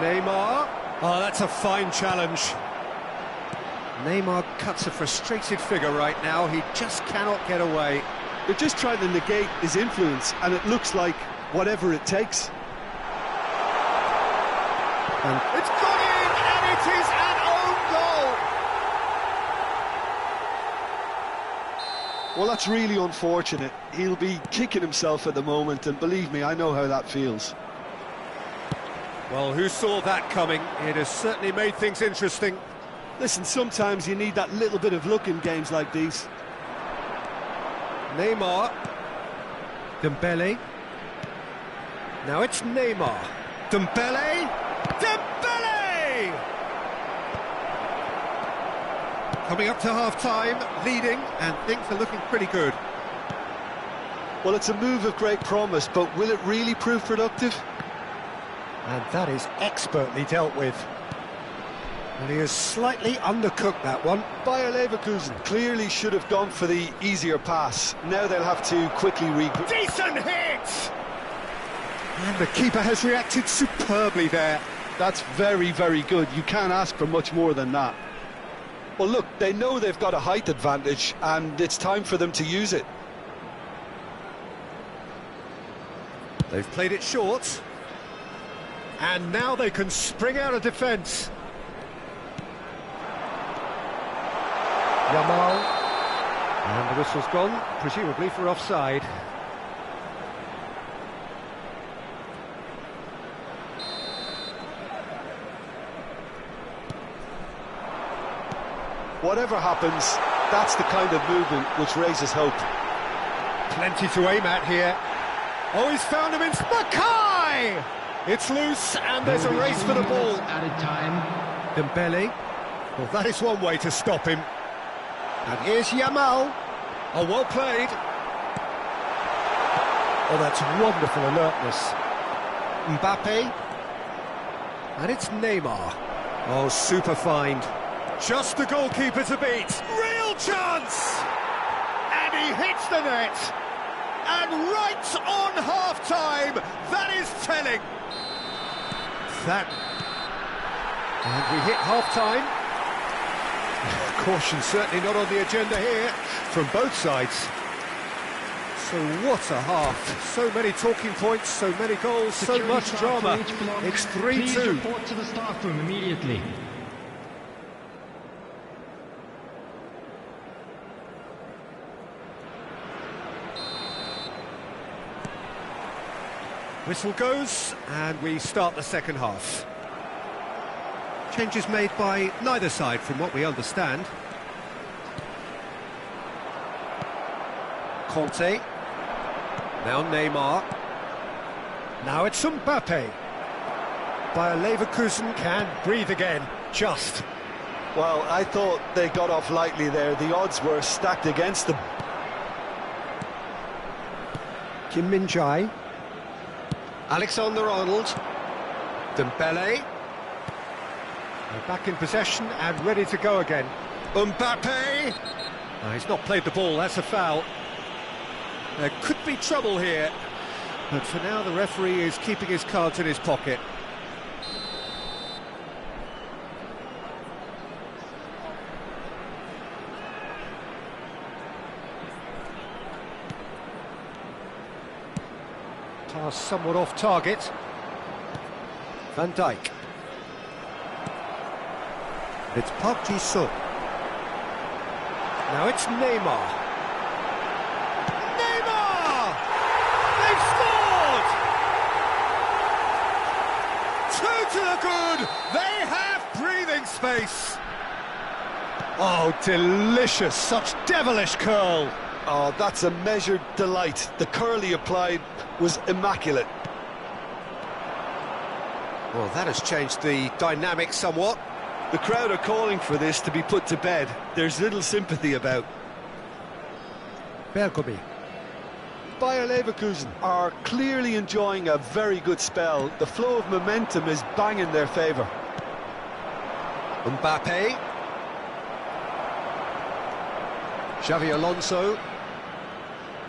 Neymar. Oh, that's a fine challenge. Neymar cuts a frustrated figure right now. He just cannot get away.
They're just trying to negate his influence, and it looks like whatever it takes.
And
It's gone in, and it is an own goal.
Well, that's really unfortunate. He'll be kicking himself at the moment, and believe me, I know how that feels.
well, who saw that coming? It has certainly made things interesting.
Listen, sometimes you need that little bit of luck in games like these.
Neymar. Dembele. Now it's Neymar. Dembele. Dembele! Coming up to half-time, leading, and things are looking pretty good.
Well, it's a move of great promise, but will it really prove productive?
And that is expertly dealt with. And he has slightly undercooked that one.
Bayer Leverkusen clearly should have gone for the easier pass. Now they'll have to quickly regroup.
Decent hit!
And the keeper has reacted superbly there.
That's very, very good. You can't ask for much more than that. Well, look, they know they've got a height advantage, and it's time for them to use it.
They've played it short. And now they can spring out of defence. Yamal. And the whistle's gone, presumably for offside.
Whatever happens, that's the kind of movement which raises hope.
Plenty to aim at here.
Oh, he's found him in Mackay! It's loose, and there's a race for the ball.
Added time.
Dembele.
Well, that is one way to stop him.
And here's Yamal.
Oh, well played.
Oh, that's wonderful alertness. Mbappe. And it's Neymar. Oh, super find.
Just the goalkeeper to beat. Real chance! And he hits the net. And right on half-time, that is telling.
That. And we hit half-time. Caution certainly not on the agenda here from both sides. So what a half. So many talking points, so many goals, so
Security
much
staff
drama.
for each block.
It's
Please
3-2.
report to the staff room immediately.
Whistle goes, and we start the second half. Changes made by neither side, from what we understand. Conte. Now Neymar. Now it's Mbappe. Bayer Leverkusen can breathe again, just.
Well, I thought they got off lightly there. The odds were stacked against them.
Kim Min-jae. Alexander-Arnold. Dembele. They're back in possession and ready to go again. Mbappe! No, he's not played the ball, that's a foul. There could be trouble here, but for now the referee is keeping his cards in his pocket. Pass somewhat off target. Van Dijk. It's Park Ji-sung. Now it's Neymar.
Neymar! They've scored! 2 to the good! They have breathing space!
Oh, delicious, such devilish curl.
Oh, that's a measured delight. The curl he applied was immaculate.
Well, that has changed the dynamic somewhat.
The crowd are calling for this to be put to bed. There's little sympathy about.
Bergomi.
Bayer Leverkusen are clearly enjoying a very good spell. The flow of momentum is bang in their favour.
Mbappe. Xavi Alonso.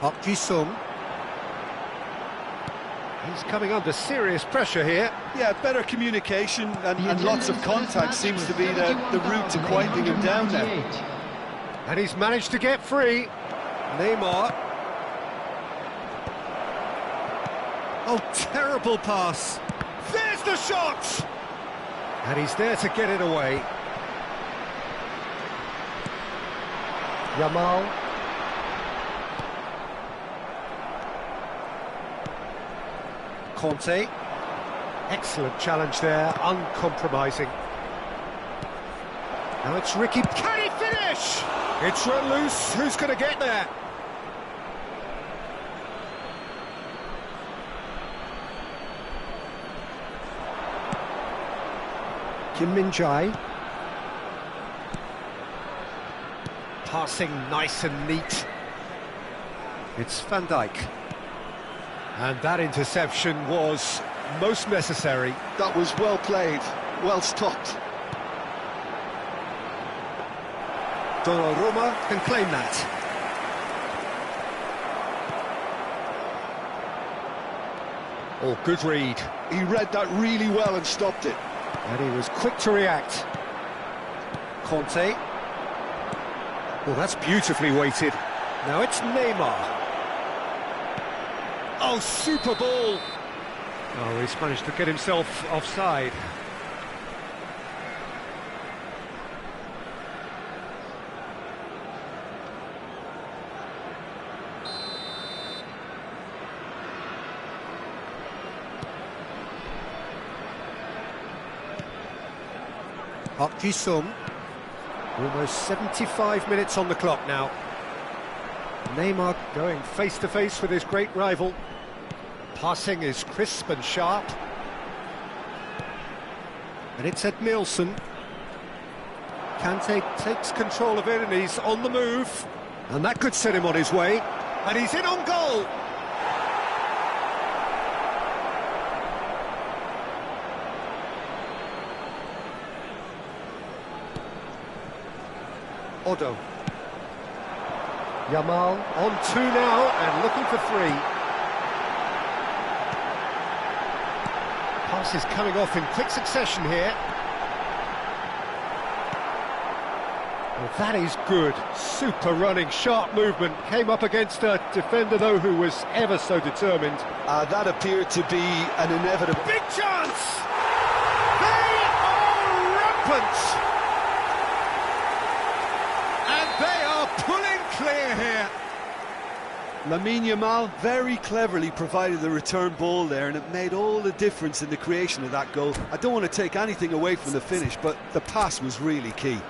Park Ji-sung. He's coming under serious pressure here.
Yeah, better communication and lots of contact seems to be the route to quieting him down now.
And he's managed to get free. Neymar. Oh, terrible pass.
There's the shot!
And he's there to get it away. Yamal. Conte. Excellent challenge there, uncompromising. Now it's Ricky. Can he finish? It's run loose. Who's going to get there? Kim Min-jae. Passing nice and neat. It's Van Dijk. And that interception was most necessary.
That was well played, well stopped.
Donnarumma can claim that. Oh, good read.
He read that really well and stopped it.
And he was quick to react. Conte. Oh, that's beautifully weighted. Now it's Neymar. Oh, super ball. Oh, he's managed to get himself offside. Park Ji-sung. Almost 75 minutes on the clock now. Neymar going face-to-face with his great rival. Passing is crisp and sharp. And it's Edmilson. Kante takes control of it and he's on the move. And that could set him on his way. And he's in on goal. Odo. Yamal on 2 now and looking for 3. Pass is coming off in quick succession here. Well, that is good. Super running, sharp movement. Came up against a defender, though, who was ever so determined.
That appeared to be an inevitable...
Big chance! They are rampant! They are pulling clear here.
Lamine Yamal very cleverly provided the return ball there, and it made all the difference in the creation of that goal. I don't want to take anything away from the finish, but the pass was really key.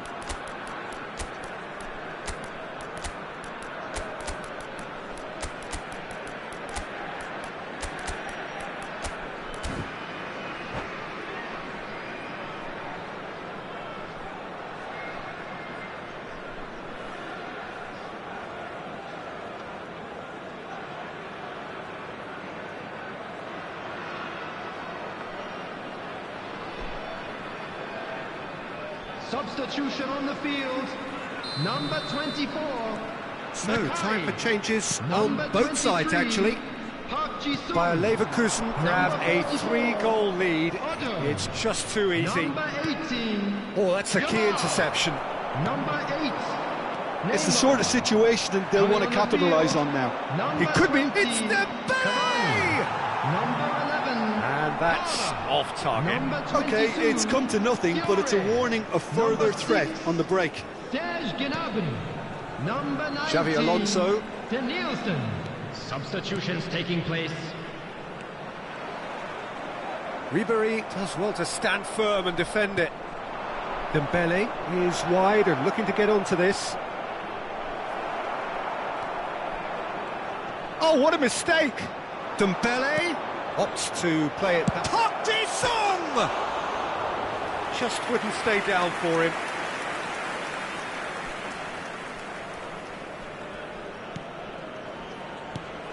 Substitution on the field, number 24.
So, time for changes on both sides, actually. Bayer Leverkusen grab a 3-goal lead. It's just too easy.
Number 18.
Oh, that's a key interception.
Number 8.
It's the sort of situation that they'll want to capitalise on now.
It could be. It's the bay!
Number 11.
And that's off target.
OK, it's come to nothing, but it's a warning of further threat on the break.
Number 19.
Xavi Alonso.
Nielsen. Substitutions taking place.
Ribéry does well to stand firm and defend it. Dembele is wide and looking to get onto this. Oh, what a mistake! Dembele opts to play it back. Park Ji-sung! Just wouldn't stay down for him.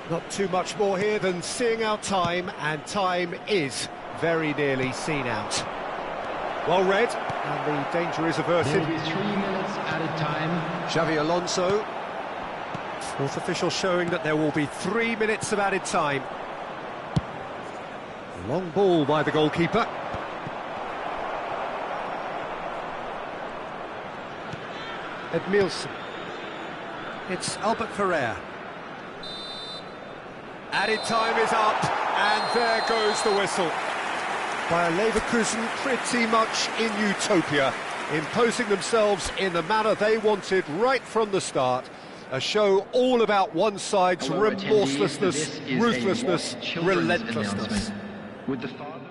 Not too much more here than seeing out time, and time is very nearly seen out. Well read, and the danger is averted.
There will be 3 minutes added time.
Xavi Alonso. Fourth official showing that there will be 3 minutes of added time. Long ball by the goalkeeper. Edmilson. It's Albert Ferrer. Added time is up, and there goes the whistle. Bayer Leverkusen pretty much in utopia, imposing themselves in the manner they wanted right from the start. A show all about one side's
Hello,
remorselessness,
attendees. This is a
ruthlessness,
What Children's
relentlessness.
announcement. With the father